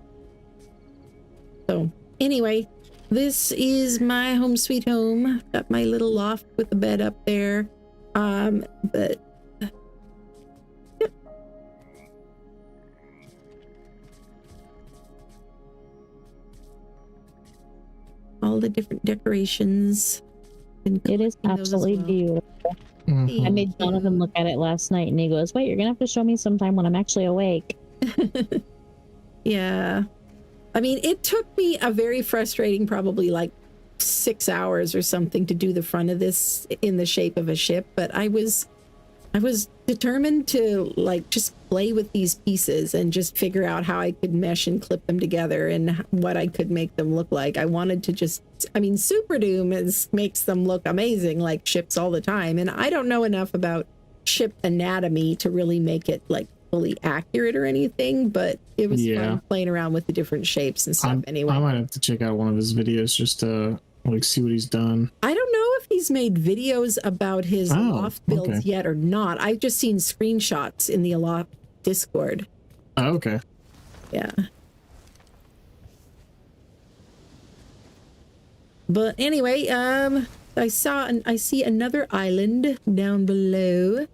So anyway, this is my home sweet home. Got my little loft with the bed up there. But yep. All the different decorations. It is absolutely beautiful. Mm-hmm. I made Jonathan look at it last night and he goes, wait, you're gonna have to show me sometime when I'm actually awake. Yeah. I mean, it took me a very frustrating, probably like 6 hours or something to do the front of this in the shape of a ship, but I was determined to like just play with these pieces and just figure out how I could mesh and clip them together and what I could make them look like. I wanted to just, I mean, Super Doom makes them look amazing like ships all the time, and I don't know enough about ship anatomy to really make it like fully accurate or anything, but it was fun playing around with the different shapes and stuff. Anyway, I might have to check out one of his videos just to like see what he's done. I don't know if he's made videos about his Aloft builds yet or not. I've just seen screenshots in the Aloft Discord. Oh, okay. Yeah. But anyway, I see another island down below.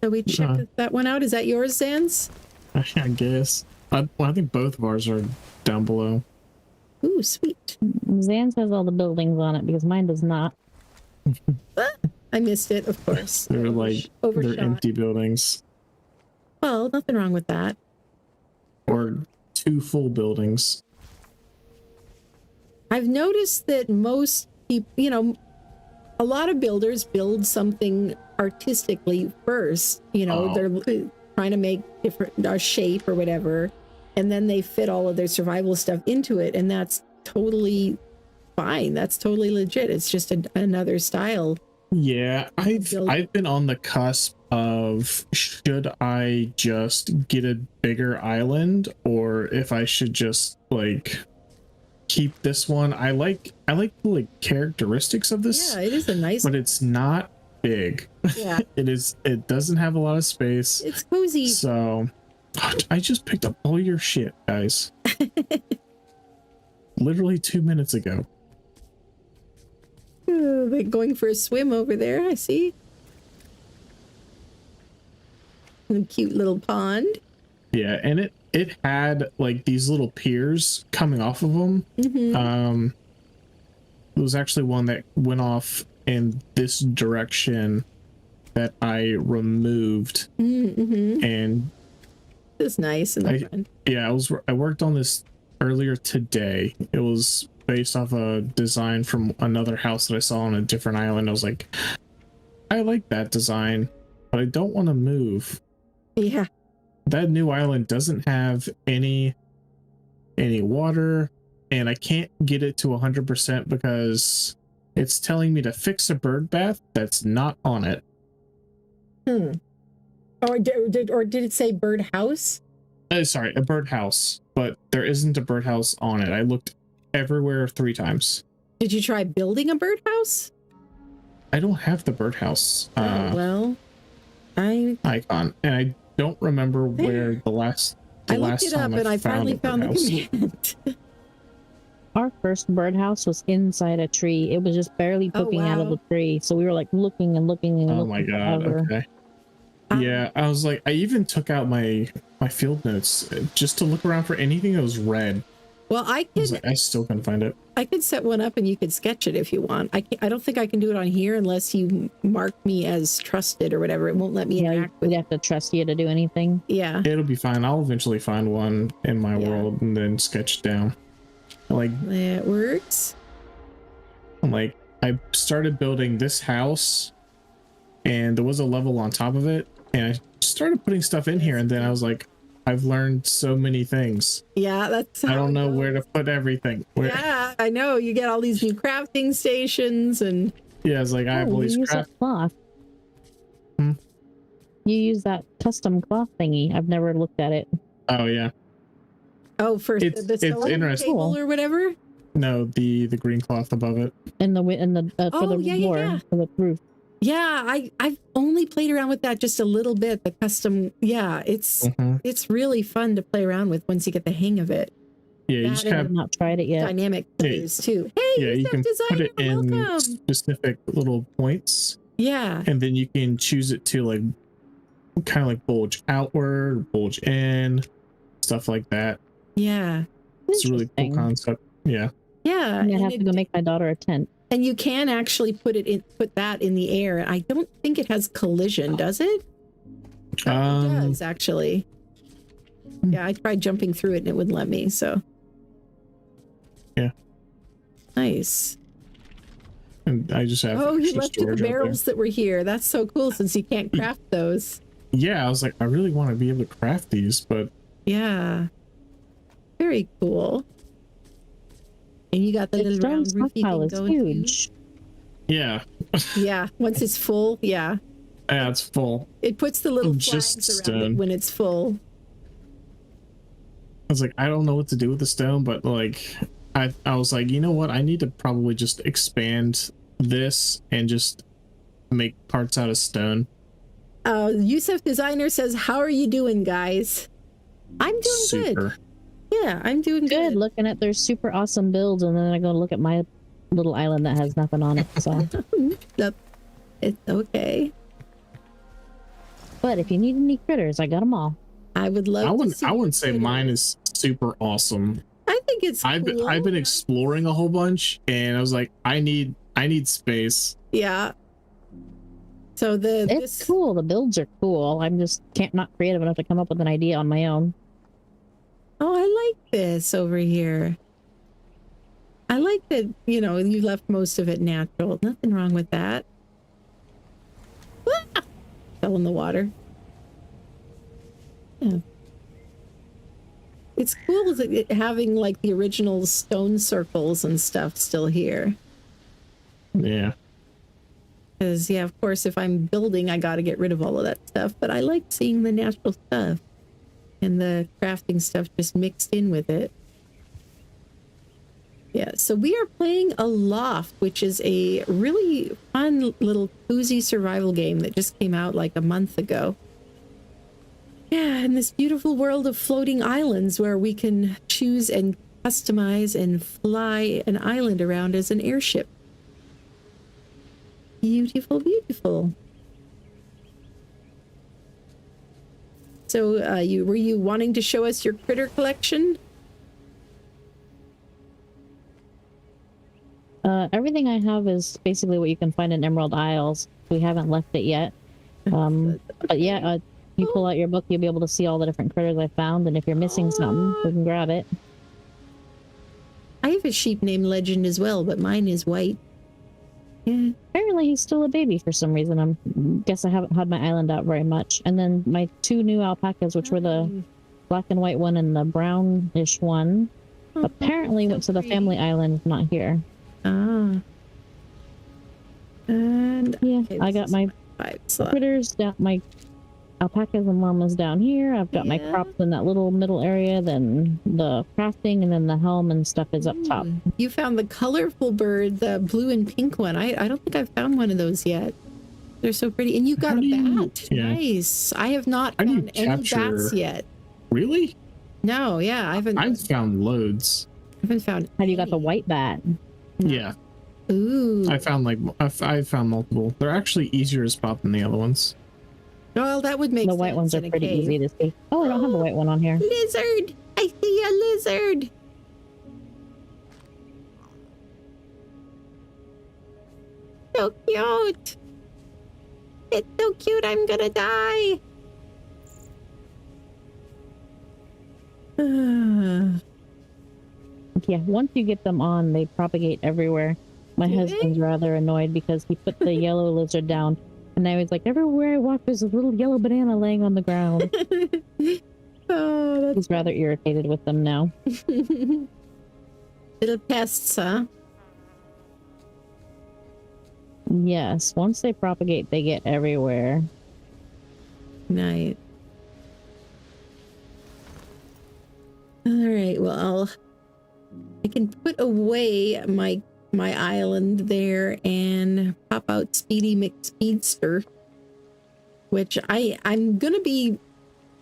So we check that one out. Is that yours, Sans? I guess. I think both of ours are down below. Ooh, sweet. Zans has all the buildings on it because mine does not. I missed it, of course. They're like they're empty buildings. Well, nothing wrong with that. Or 2 full buildings. I've noticed that most people, you know, a lot of builders build something artistically first. You know, they're trying to make different shape or whatever, and then they fit all of their survival stuff into it, and that's totally fine. That's totally legit. It's just another style. Yeah, I've been on the cusp of should I just get a bigger island or if I should just like keep this one. I like the like characteristics of this. Yeah, it is a nice, but it's not big. Yeah. It doesn't have a lot of space. It's cozy. So I just picked up all your shit, guys. Literally 2 minutes ago. Oh, they're going for a swim over there, I see. A cute little pond. Yeah, and it had like these little piers coming off of them. Mm-hmm. It was actually one that went off in this direction that I removed. Mm-hmm. And it's nice in the front. Yeah, I worked on this earlier today. It was based off a design from another house that I saw on a different island. I was like, I like that design, but I don't want to move. Yeah. That new island doesn't have any water, and I can't get it to 100% because it's telling me to fix a bird bath that's not on it. Or did it say bird house? Sorry, a birdhouse, but there isn't a birdhouse on it. I looked everywhere 3 times. Did you try building a birdhouse? I don't have the birdhouse icon, and I don't remember where the last I looked it up and I finally found the command. Our first birdhouse was inside a tree. It was just barely poking out of the tree, so we were like looking and looking and looking. Oh my god! Forever. Okay. Yeah, I was like, I even took out my field notes just to look around for anything that was red. Well, I still couldn't find it. I could set one up and you could sketch it if you want. I don't think I can do it on here unless you mark me as trusted or whatever. It won't let me interact with. We'd have to trust you to do anything. Yeah, it'll be fine. I'll eventually find one in my world and then sketch it down. Like that works. I'm like, I started building this house, and there was a level on top of it, and I started putting stuff in here, and then I was like, I've learned so many things. Yeah, that's I don't know where to put everything. Yeah, I know. You get all these new crafting stations and yeah, it's like I have all these cloth. You use that custom cloth thingy. I've never looked at it. Oh yeah. Oh, for the interesting table or whatever. No, the green cloth above it. And the for the floor, for the roof. Yeah, I've only played around with that just a little bit. The custom, it's really fun to play around with once you get the hang of it. Yeah, you just have not tried it yet. Dynamic plays too. Hey, yeah, you can put it in specific little points. Yeah, and then you can choose it to like kind of like bulge outward, bulge in, stuff like that. Yeah, it's a really cool concept. Yeah. Yeah, I have to go make my daughter a tent. And you can actually put that in the air. I don't think it has collision, does it? It does actually. Yeah, I tried jumping through it and it wouldn't let me. So. Yeah. Nice. and I just have. Oh, you extra left the storage out there. barrels that were here. That's so cool since you can't craft those. Yeah, I was like, I really want to be able to craft these, but Yeah. Very cool. And you got the The little stone round roofy stockpile thing is going huge. yeah, too. Yeah. Once it's full, yeah. yeah, it's full. It puts the little Just flags around stone. it when it's full. I was like, I don't know what to do with the stone, but like, I was like, you know what? I need to probably just expand this and just make parts out of stone. Yusuf Designer says, how are you doing, guys? I'm doing good. Yeah, I'm doing Good. good. Looking at their super awesome builds, and then I go look at my little island that has nothing on it. So, It's okay. but if you need any critters, I got them all. I would love to see I wouldn't say critters. mine is super awesome. I think it's cool. I've been exploring a whole bunch, and I was like, I need space. Yeah. So It's cool. The builds are cool. I'm just not creative enough to come up with an idea on my own. Oh, I like this over here. I like that, you know, you left most of it natural. Nothing wrong with that. Ah! Fell in the water. Yeah. It's cool that having like the original stone circles and stuff still here. Yeah. Because, yeah, of course, if I'm building, I got to get rid of all of that stuff. But I like seeing the natural stuff and the crafting stuff just mixed in with it. Yeah, so we are playing Aloft, which is a really fun little cozy survival game that just came out like a month ago. Yeah, in this beautiful world of floating islands where we can choose and customize and fly an island around as an airship. Beautiful, beautiful. So, were you wanting to show us your critter collection? Everything I have is basically what you can find in Emerald Isles. We haven't left it yet. But yeah, you pull out your book, you'll be able to see all the different critters I found, and if you're missing something, you can grab it. I have a sheep named Legend as well, but mine is white. Yeah. Apparently he's still a baby for some reason. I guess I haven't had my island out very much. And then my two new alpacas, which were the black and white one and the brownish one, apparently went to the family island, not here. Ah. And yeah, okay, I got my critters down, my alpacas and llamas down here. I've got my crops in that little middle area, then the crafting, and then the helm and stuff is up top. You found the colorful bird, the blue and pink one. I don't think I've found one of those yet. They're so pretty. And you got a bat. Yeah. Nice. I have not found any bats yet. Really? No, yeah, I've found loads. I haven't found Have you got the white bat? Yeah. Ooh. I found multiple. They're actually easier to spot than the other ones. Well, that would make the sense. white ones are in a pretty cave. easy to see. Oh, I don't have a white one on here. Lizard! I see a lizard! So cute! It's so cute, I'm gonna die! Yeah, once you get them on, they propagate everywhere. My husband's rather annoyed because he put the yellow lizard down, and I was like, everywhere I walk, there's a little yellow banana laying on the ground. He's rather irritated with them now. Little pests, huh? Yes, once they propagate, they get everywhere. Nice. All right, well, I can put away my island there and pop out Speedy McSpeedster, which I'm gonna be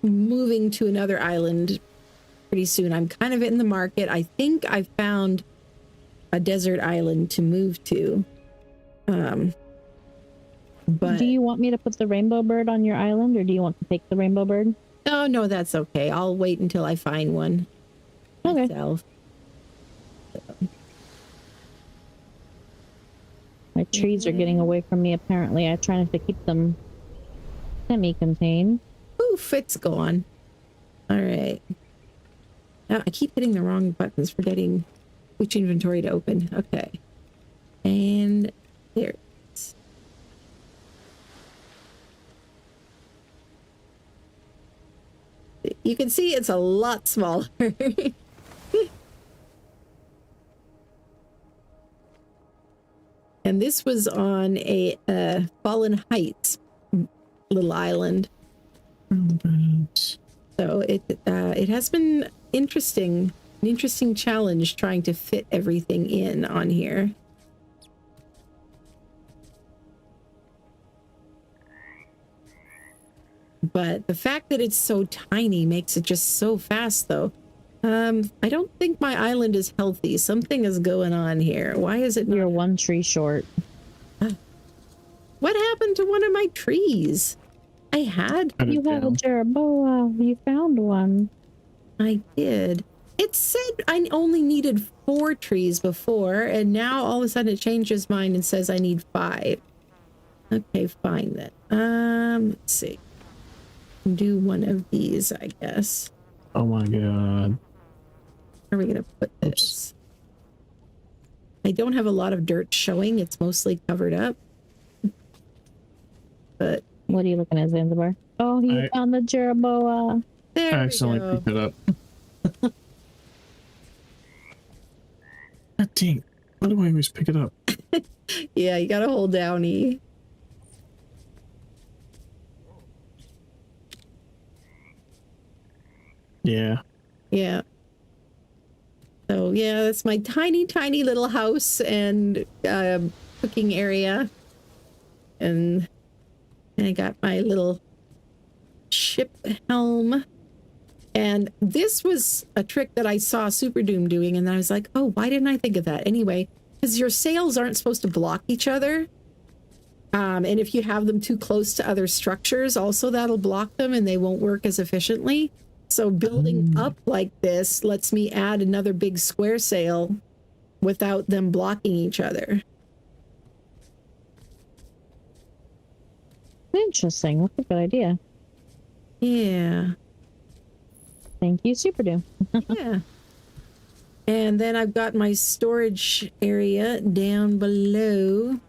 moving to another island pretty soon. I'm kind of in the market. I think I found a desert island to move to. But do you want me to put the rainbow bird on your island, or do you want to take the rainbow bird? Oh no, that's okay. I'll wait until I find one myself. My trees are getting away from me, apparently. I try not to keep them semi-contained. Oof, it's gone. All right. Now, I keep hitting the wrong buttons, forgetting which inventory to open. Okay. And There it is. You can see it's a lot smaller. And this was on a Fallen Heights little island. So it has been interesting, an interesting challenge trying to fit everything in on here. But the fact that it's so tiny makes it just so fast, though. I don't think my island is healthy. Something is going on here. Why is it? You're one tree short. What happened to one of my trees? I had. You have a Jeroboa. You found one. I did. It said I only needed 4 trees before, and now all of a sudden it changes mind and says I need 5. Okay, fine then. Let's see. Do one of these, I guess. Oh my god. Where are we gonna put this? I don't have a lot of dirt showing. It's mostly covered up. But what are you looking at, Zanzibar? Oh, you found the Jeroboa. There I accidentally picked it up. God dang. Why do I always pick it up? Yeah, you gotta hold down E. Yeah. Yeah. So yeah, that's my tiny, tiny little house and cooking area. And I got my little ship helm. And this was a trick that I saw Super Doom doing, and I was like, oh, why didn't I think of that? Anyway, because your sails aren't supposed to block each other. And if you have them too close to other structures, also that'll block them and they won't work as efficiently. So building up like this lets me add another big square sail without them blocking each other. Interesting. That's a good idea. Yeah. Thank you, Super Doom. Yeah. And then I've got my storage area down below.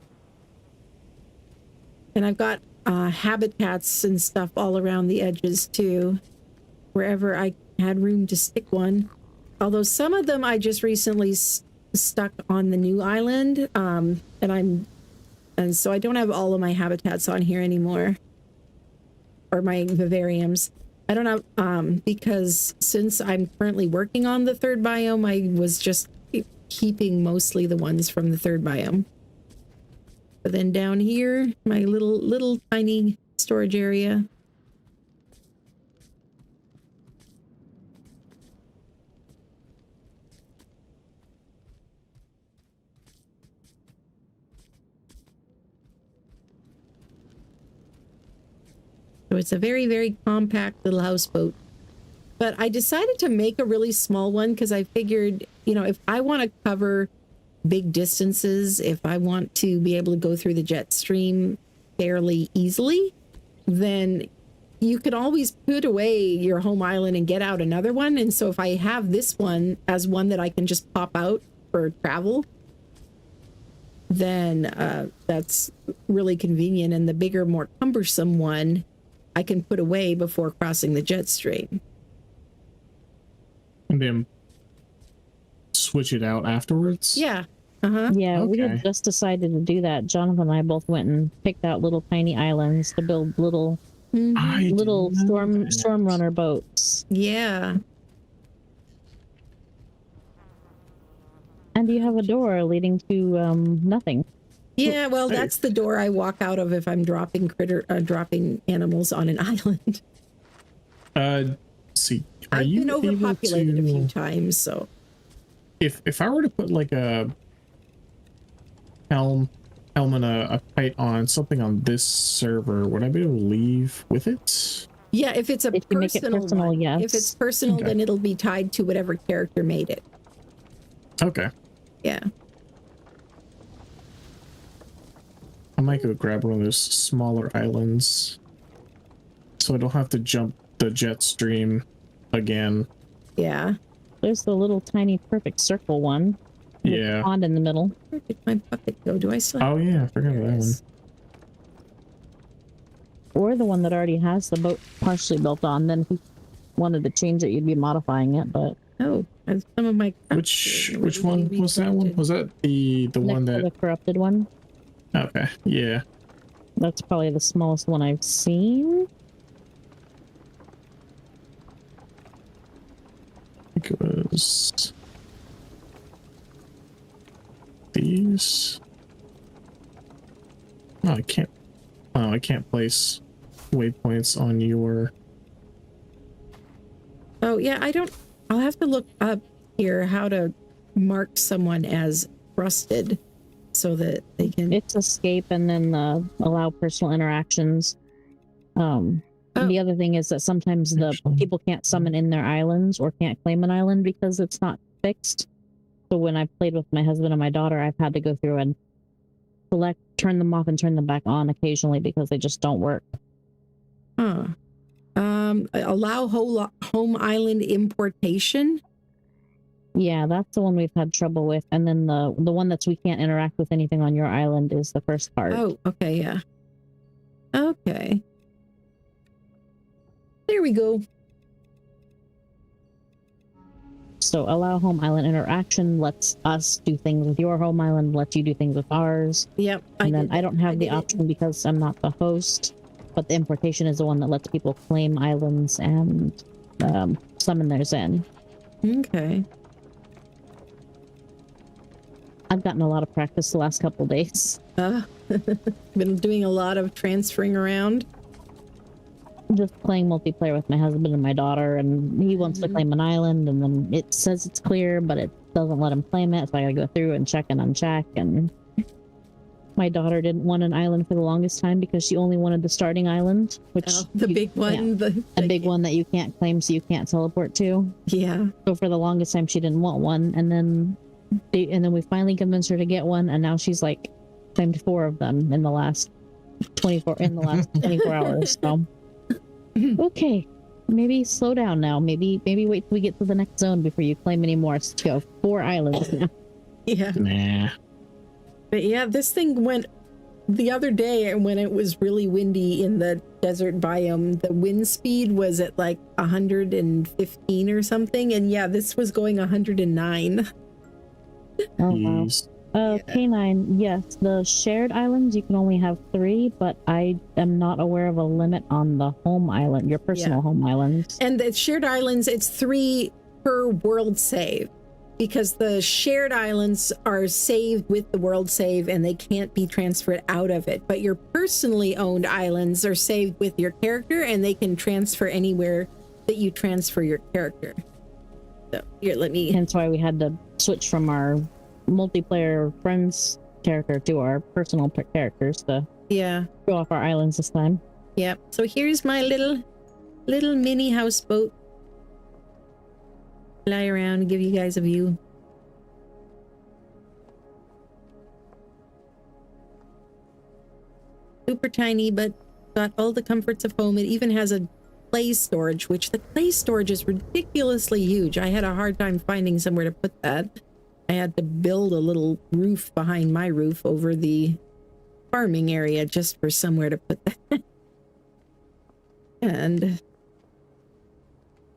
And I've got habitats and stuff all around the edges too, wherever I had room to stick one. Although some of them I just recently stuck on the new island, and so I don't have all of my habitats on here anymore, or my vivariums. I don't have, because since I'm currently working on the 3rd biome, I was just keeping mostly the ones from the 3rd biome. But then down here, my little tiny storage area. So it's a very, very compact little houseboat. But I decided to make a really small one because I figured, you know, if I want to cover big distances, if I want to be able to go through the jet stream fairly easily, then you could always put away your home island and get out another one. And so if I have this one as one that I can just pop out for travel, then that's really convenient. And the bigger, more cumbersome one I can put away before crossing the jet stream. And then switch it out afterwards? Yeah. Yeah, Okay. we had just decided to do that. Jonathan and I both went and picked out little tiny islands to build little storm runner boats. Yeah. And you have a door leading to nothing. Yeah, well, that's the door I walk out of if I'm dropping animals on an island. Let's see. I've been overpopulated a few times, so if I were to put like a helm and a kite on something on this server, would I be able to leave with it? yeah, if it's a If you make it personal personal, one. yes. If it's personal, Okay. then it'll be tied to whatever character made it. Okay. Yeah. I might go grab one of those smaller islands so I don't have to jump the jet stream again. Yeah. There's the little tiny perfect circle one. Yeah. Pond in the middle. Where did my bucket go? Do I still have Oh yeah, I forgot There that it one. is. Or the one that already has the boat partially built on. Then if you wanted to change it, you'd be modifying it, but Oh, and some of my Which one was that one? Was that the one next to that? the corrupted one. Okay, yeah. That's probably the smallest one I've seen. I think it was these. Oh, I can't. Oh, I can't place waypoints on your. Oh yeah, I don't. I'll have to look up here how to mark someone as rusted, so that they can. It's escape and then allow personal interactions. The other thing is that sometimes the people can't summon in their islands or can't claim an island because it's not fixed. So when I've played with my husband and my daughter, I've had to go through and select, turn them off and turn them back on occasionally because they just don't work. Huh. Allow home island importation. Yeah, that's the one we've had trouble with. And then the one that's we can't interact with anything on your island is the first part. Oh, okay, yeah. Okay. There we go. So allow home island interaction lets us do things with your home island, lets you do things with ours. Yep. And then I don't have the option because I'm not the host, but the importation is the one that lets people claim islands and summon theirs in. Okay. I've gotten a lot of practice the last couple days. Been doing a lot of transferring around. Just playing multiplayer with my husband and my daughter, and he wants to claim an island, and then it says it's clear, but it doesn't let him claim it, so I gotta go through and check and uncheck. And my daughter didn't want an island for the longest time because she only wanted the starting island, which the big one, the big one that you can't claim, so you can't teleport to. Yeah. So for the longest time, she didn't want one, and then we finally convinced her to get one, and now she's like claimed 4 of them in the last 24 hours. So. Okay, maybe slow down now. Maybe wait till we get to the next zone before you claim any more. So you have 4 islands now. Yeah. Nah. But yeah, this thing went the other day, and when it was really windy in the desert biome, the wind speed was at like 115 or something, and yeah, this was going 109. Oh wow. K9, yes, the shared islands, you can only have 3, but I am not aware of a limit on the home island, your personal home islands. And the shared islands, it's 3 per world save, because the shared islands are saved with the world save and they can't be transferred out of it. But your personally owned islands are saved with your character and they can transfer anywhere that you transfer your character. So here, let me. Hence why we had to switch from our multiplayer friends character to our personal characters to go off our islands this time. Yep. So here's my little mini houseboat. Fly around and give you guys a view. Super tiny, but got all the comforts of home. It even has a clay storage, which the clay storage is ridiculously huge. I had a hard time finding somewhere to put that. I had to build a little roof behind my roof over the farming area just for somewhere to put that. And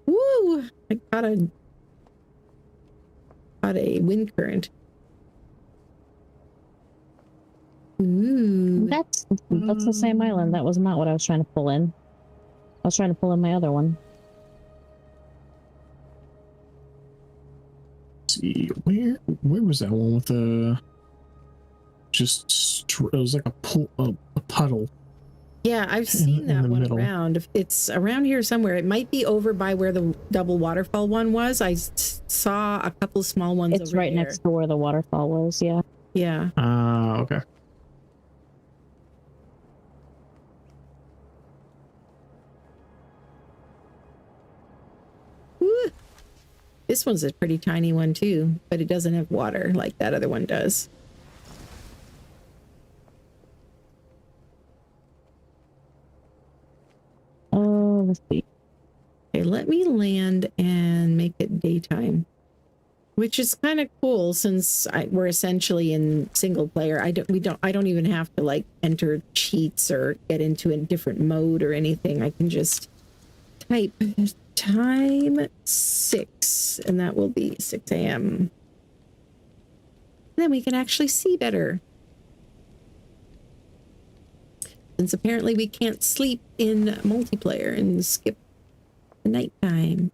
woo! I caught a wind current. Ooh. That's the same island. That was not what I was trying to pull in. I was trying to pull in my other one. See, where was that one with the it was like a puddle. Yeah, I've seen that one around. It's around here somewhere. It might be over by where the double waterfall one was. I saw a couple small ones. It's right next to where the waterfall was. Yeah. Yeah. Okay. Woo. This one's a pretty tiny one too, but it doesn't have water like that other one does. Oh, let's see. Okay, let me land and make it daytime. which is kind of cool since we're essentially in single player. I don't even have to like enter cheats or get into a different mode or anything. I can just type time 6 and that will be 6 a.m. Then we can actually see better. Since apparently we can't sleep in multiplayer and skip the nighttime.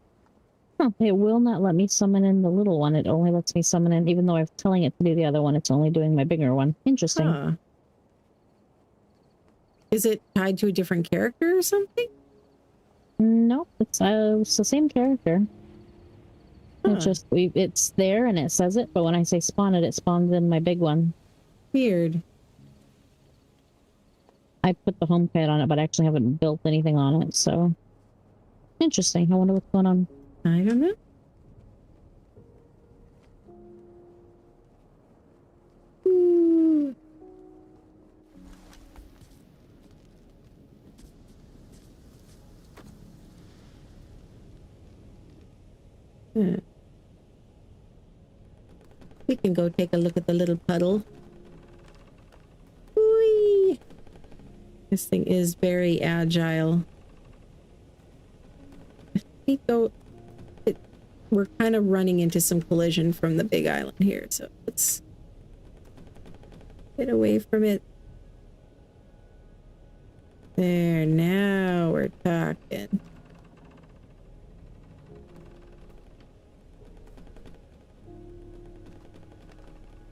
Oh, it will not let me summon in the little one. It only lets me summon in, even though I'm telling it to do the other one, it's only doing my bigger one. Interesting. Huh. Is it tied to a different character or something? Nope, it's the same character. Huh. It's just, it's there and it says it, but when I say spawn it, it spawns in my big one. Weird. I put the home pad on it, but I actually haven't built anything on it, so... Interesting. I wonder what's going on. I don't know. Ooh. We can go take a look at the little puddle. Whee! This thing is very agile. We go. We're kind of running into some collision from the big island here, so let's get away from it. There, now we're talking.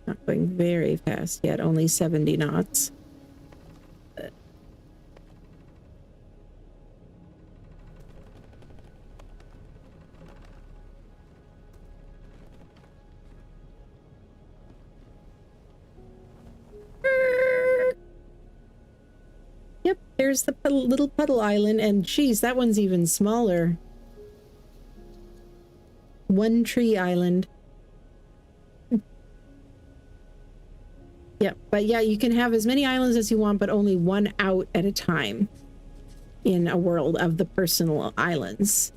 Not going very fast yet, only 70 knots. Yep, there's the little puddle island, and geez, that one's even smaller. One tree island. Yep, but yeah, you can have as many islands as you want, but only one out at a time in a world of the personal islands.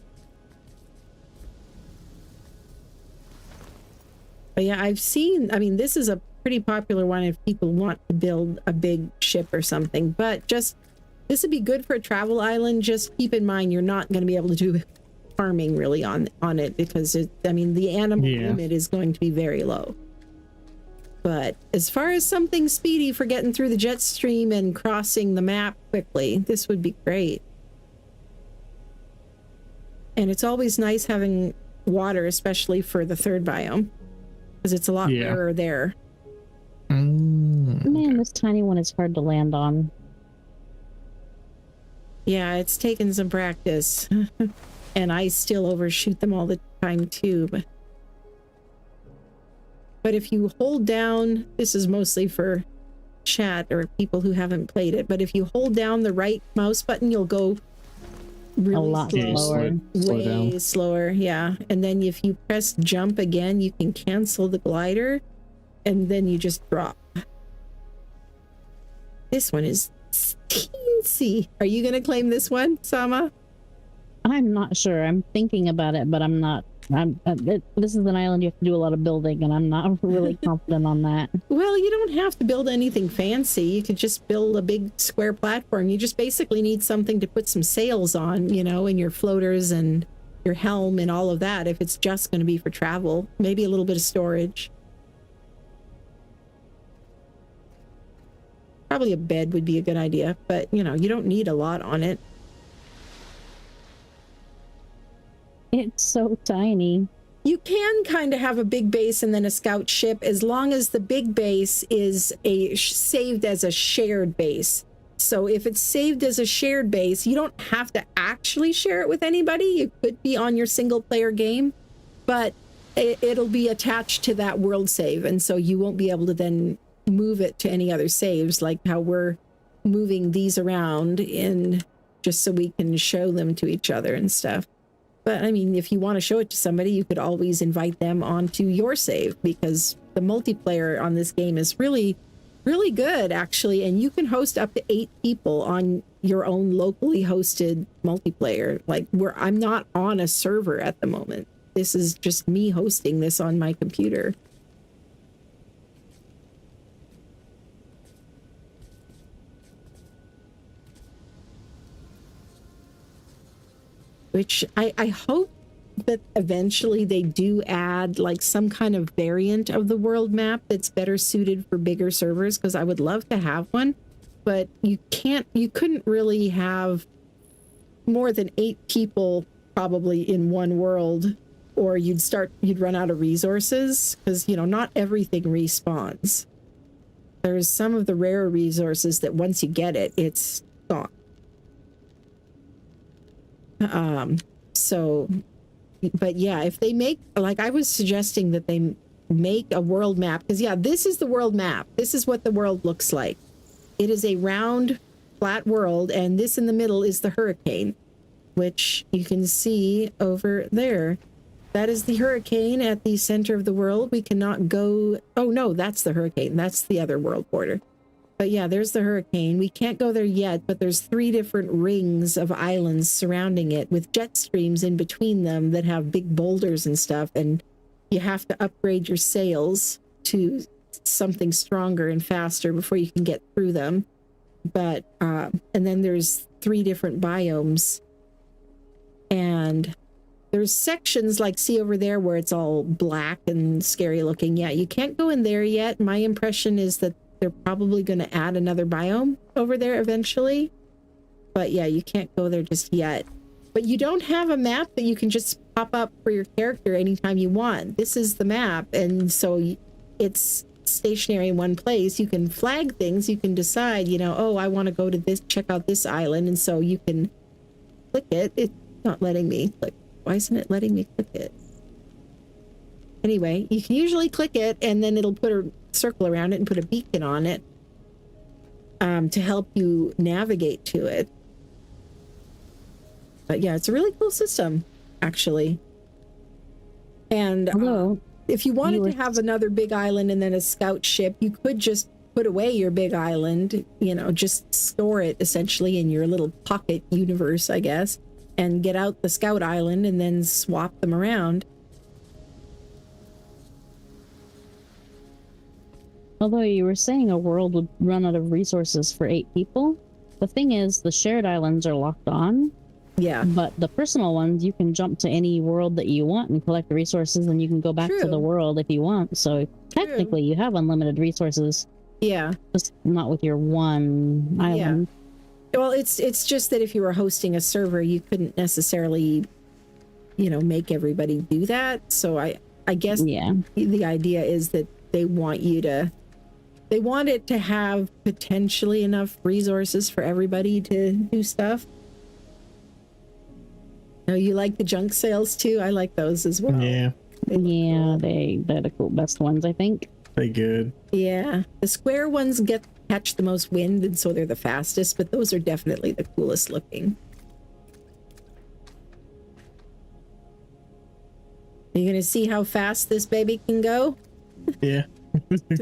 But yeah, I've seen, I mean, this is a pretty popular one if people want to build a big ship or something, but just, this would be good for a travel island. Just keep in mind, you're not going to be able to do farming really on it because I mean, the animal limit is going to be very low. But as far as something speedy for getting through the jet stream and crossing the map quickly, this would be great. And it's always nice having water, especially for the third biome, because it's a lot rarer there. Man, this tiny one is hard to land on. Yeah, it's taken some practice. And I still overshoot them all the time too. But if you hold down, this is mostly for chat or people who haven't played it, but if you hold down the right mouse button, you'll go really a lot slower. Way slower, yeah. And then if you press jump again, you can cancel the glider, and then you just drop. This one is teensy. Are you going to claim this one, Sama? I'm not sure. I'm thinking about it, but I'm not. This is an island you have to do a lot of building, and I'm not really confident on that. Well, you don't have to build anything fancy. You could just build a big square platform. You just basically need something to put some sails on, you know, and your floaters and your helm and all of that if it's just going to be for travel. Maybe a little bit of storage. Probably a bed would be a good idea, but, you know, you don't need a lot on it. It's so tiny. You can kind of have a big base and then a scout ship as long as the big base is saved as a shared base. So if it's saved as a shared base, you don't have to actually share it with anybody. You could be on your single player game, but it'll be attached to that world save. And so you won't be able to then move it to any other saves, like how we're moving these around in just so we can show them to each other and stuff. But I mean, if you want to show it to somebody, you could always invite them onto your save, because the multiplayer on this game is really, really good, actually. And you can host up to 8 people on your own locally hosted multiplayer. Like I'm not on a server at the moment. this is just me hosting this on my computer. Which I hope that eventually they do add like some kind of variant of the world map that's better suited for bigger servers, because I would love to have one, but you couldn't really have more than 8 people probably in one world, or you'd run out of resources, because, you know, not everything respawns. There's some of the rare resources that once you get it, it's gone. So, but yeah, if they make, like I was suggesting that they make a world map, because yeah, this is the world map. This is what the world looks like. It is a round, flat world, and this in the middle is the hurricane, which you can see over there. That is the hurricane at the center of the world. We cannot go, oh no, that's the hurricane. That's the other world border. But yeah, there's the hurricane. We can't go there yet, but there's 3 different rings of islands surrounding it with jet streams in between them that have big boulders and stuff. And you have to upgrade your sails to something stronger and faster before you can get through them. But, and then there's 3 different biomes. And there's sections like, see over there where it's all black and scary looking. Yeah, you can't go in there yet. My impression is that they're probably going to add another biome over there eventually. But yeah, you can't go there just yet. But you don't have a map that you can just pop up for your character anytime you want. This is the map, and so it's stationary in one place. You can flag things. You can decide, you know, oh, I want to go to this, check out this island, and so you can click it. It's not letting me click. Why isn't it letting me click it? Anyway, you can usually click it, and then it'll put a circle around it and put a beacon on it to help you navigate to it. But yeah, it's a really cool system, actually. And if you wanted to have another big island and then a scout ship, you could just put away your big island, you know, just store it essentially in your little pocket universe, I guess, and get out the scout island and then swap them around. Although you were saying a world would run out of resources for 8 people, the thing is the shared islands are locked on. Yeah. But the personal ones, you can jump to any world that you want and collect the resources, and you can go back to the world if you want. So technically you have unlimited resources. Yeah. Just not with your one island. Yeah. Well, it's just that if you were hosting a server, you couldn't necessarily, you know, make everybody do that. So I guess the idea is that they want it to have potentially enough resources for everybody to do stuff. Oh, you like the junk sales too? I like those as well. Yeah. They're the cool best ones, I think. They good. Yeah. The square ones catch the most wind, and so they're the fastest, but those are definitely the coolest looking. Are you gonna see how fast this baby can go? Yeah.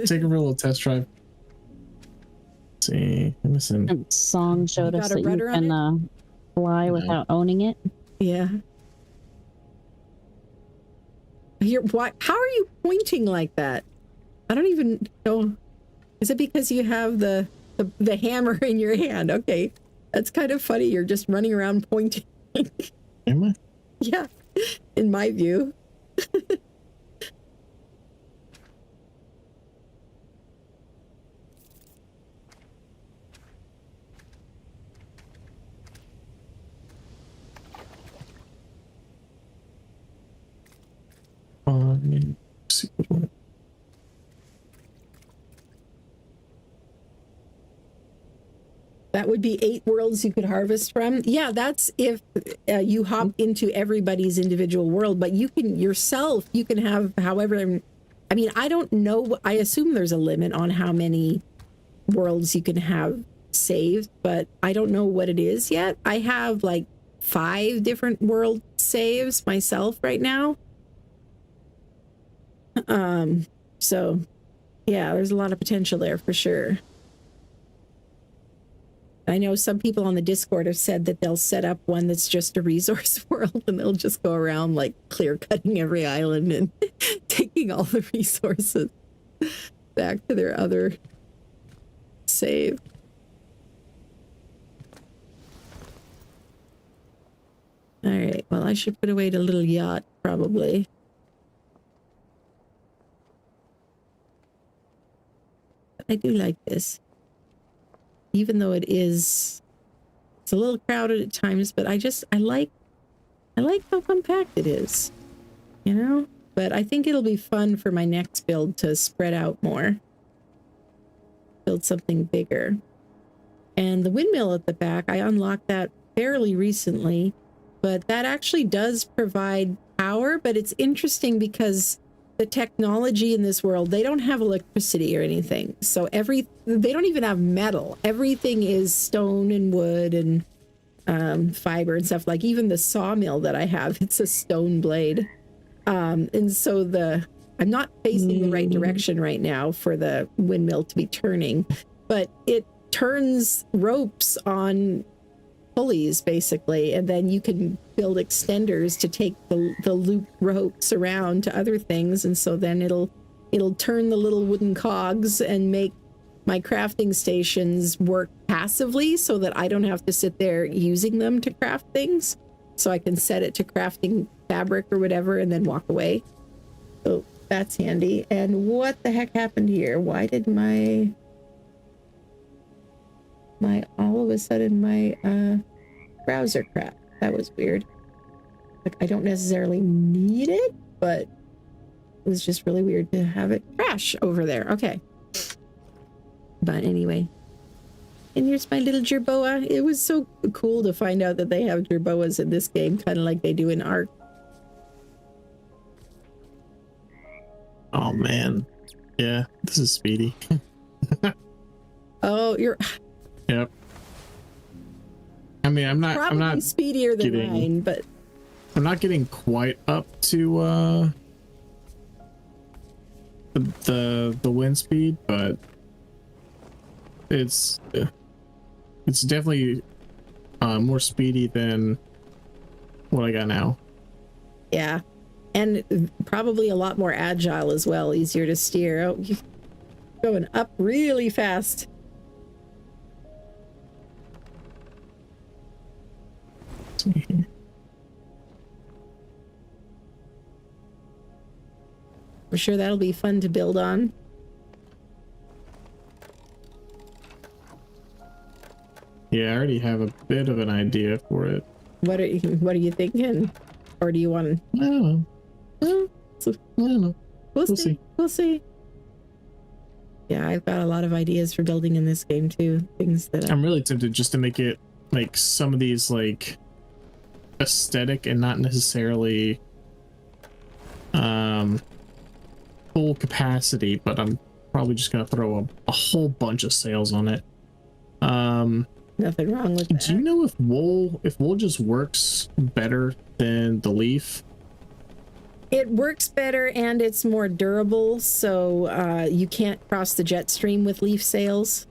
Take a real little test drive. Let's see. Listen. Song showed us that you can fly without owning it. Yeah. How are you pointing like that? I don't even know. Is it because you have the hammer in your hand? Okay. That's kind of funny. You're just running around pointing. Am I? Yeah. In my view. That would be 8 worlds you could harvest from. Yeah, that's if you hop into everybody's individual world, but you can yourself, you can have however, I mean, I don't know. I assume there's a limit on how many worlds you can have saved, but I don't know what it is yet. I have like 5 different world saves myself right now. So yeah, there's a lot of potential there for sure. I know some people on the Discord have said that they'll set up one that's just a resource world and they'll just go around like clear cutting every island and taking all the resources back to their other save. All right, well, I should put away the little yacht probably. I do like this. Even though it's a little crowded at times, but I like how compact it is, you know? But I think it'll be fun for my next build to spread out more. Build something bigger. And the windmill at the back, I unlocked that fairly recently, but that actually does provide power, but it's interesting because the technology in this world, they don't have electricity or anything. So they don't even have metal. Everything is stone and wood and fiber and stuff. Like even the sawmill that I have, it's a stone blade. And so I'm not facing the right direction right now for the windmill to be turning, but it turns ropes on pulleys basically, and then you can build extenders to take the loop ropes around to other things, and so then it'll turn the little wooden cogs and make my crafting stations work passively so that I don't have to sit there using them to craft things, so I can set it to crafting fabric or whatever and then walk away. So that's handy. And what the heck happened here? Why did my all of a sudden my browser crap? That was weird. Like, I don't necessarily need it, but it was just really weird to have it crash over there. Okay. But anyway. And here's my little jerboa. It was so cool to find out that they have jerboas in this game, kind of like they do in Ark. Oh man. Yeah, this is speedy. Oh, you're... Yep. I mean, I'm not speedier than mine, but I'm not getting quite up to the wind speed, but it's definitely more speedy than what I got now. Yeah, and probably a lot more agile as well, easier to steer. Oh, you're going up really fast. I'm sure that'll be fun to build on. Yeah, I already have a bit of an idea for it. What are you thinking? Or do you want to? I don't know. I don't know. We'll see. We'll see. Yeah, I've got a lot of ideas for building in this game too. Things that I'm really tempted just to make it like some of these like aesthetic and not necessarily full capacity, but I'm probably just gonna throw a whole bunch of sails on it. Nothing wrong with that. Do you know if wool just works better than the leaf? It works better and it's more durable, so you can't cross the jet stream with leaf sails.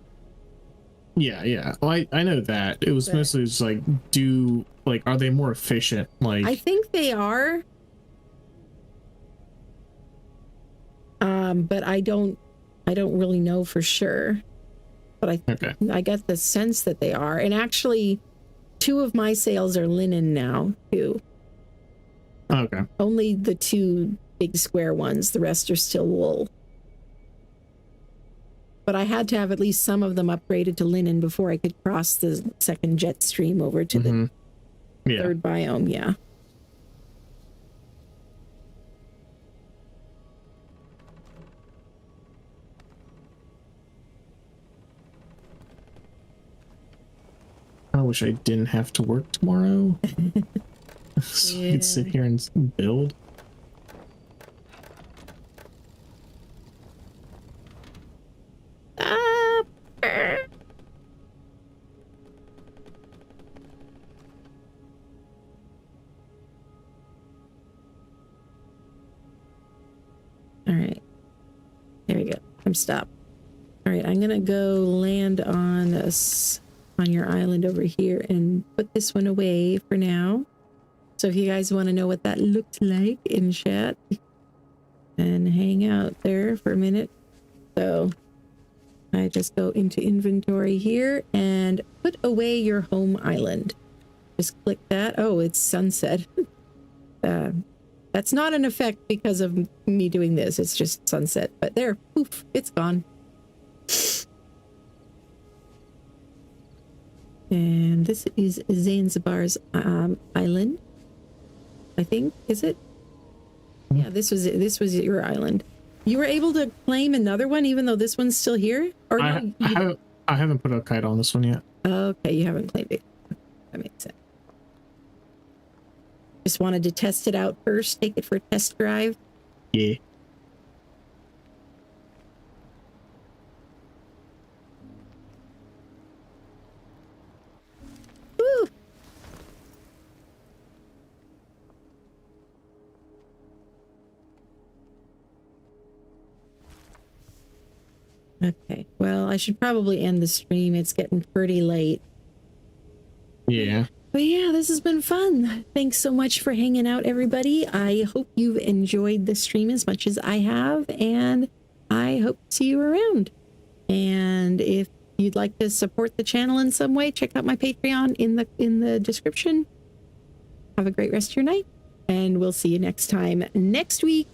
Yeah. Well, I know that. It was mostly just like, are they more efficient? Like, I think they are. But I don't really know for sure. But I get the sense that they are. And actually, 2 of my sails are linen now too. Okay. Only the 2 big square ones. The rest are still wool. But I had to have at least some of them upgraded to linen before I could cross the second jet stream over to the third biome. Yeah. I wish I didn't have to work tomorrow. So I could sit here and build. All right. There we go. I'm stopped. All right, I'm gonna go land on my on your island over here and put this one away for now. So if you guys want to know what that looked like in chat, and hang out there for a minute. So I just go into inventory here and put away your home island. Just click that. Oh, it's sunset. That's not an effect because of me doing this. It's just sunset. But there, poof, it's gone. And this is Zanzibar's island. I think, is it? Yeah, this was your island. You were able to claim another one, even though this one's still here. Or I haven't put a kite on this one yet. Okay, you haven't claimed it. That makes sense. Just wanted to test it out first. Take it for a test drive. Yeah. Woo! Okay, well, I should probably end the stream. It's getting pretty late. Yeah. But yeah, this has been fun. Thanks so much for hanging out, everybody. I hope you've enjoyed the stream as much as I have, and I hope to see you around. And if you'd like to support the channel in some way, check out my Patreon in the description. Have a great rest of your night, and we'll see you next time. Next week,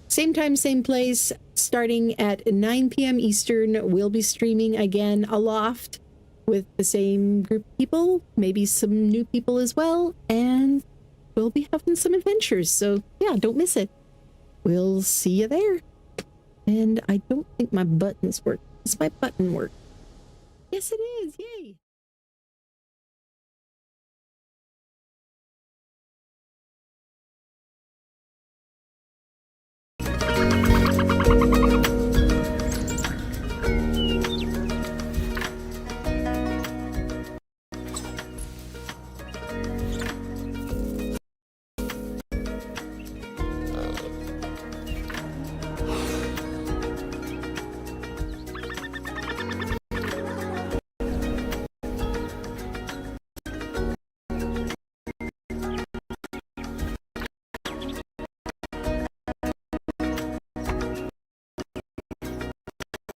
same time, same place, starting at 9 p.m. Eastern, we'll be streaming again Aloft with the same group of people, maybe some new people as well, and we'll be having some adventures. So yeah, don't miss it. We'll see you there. And I don't think my buttons work. Does my button work? Yes, it is. Yay.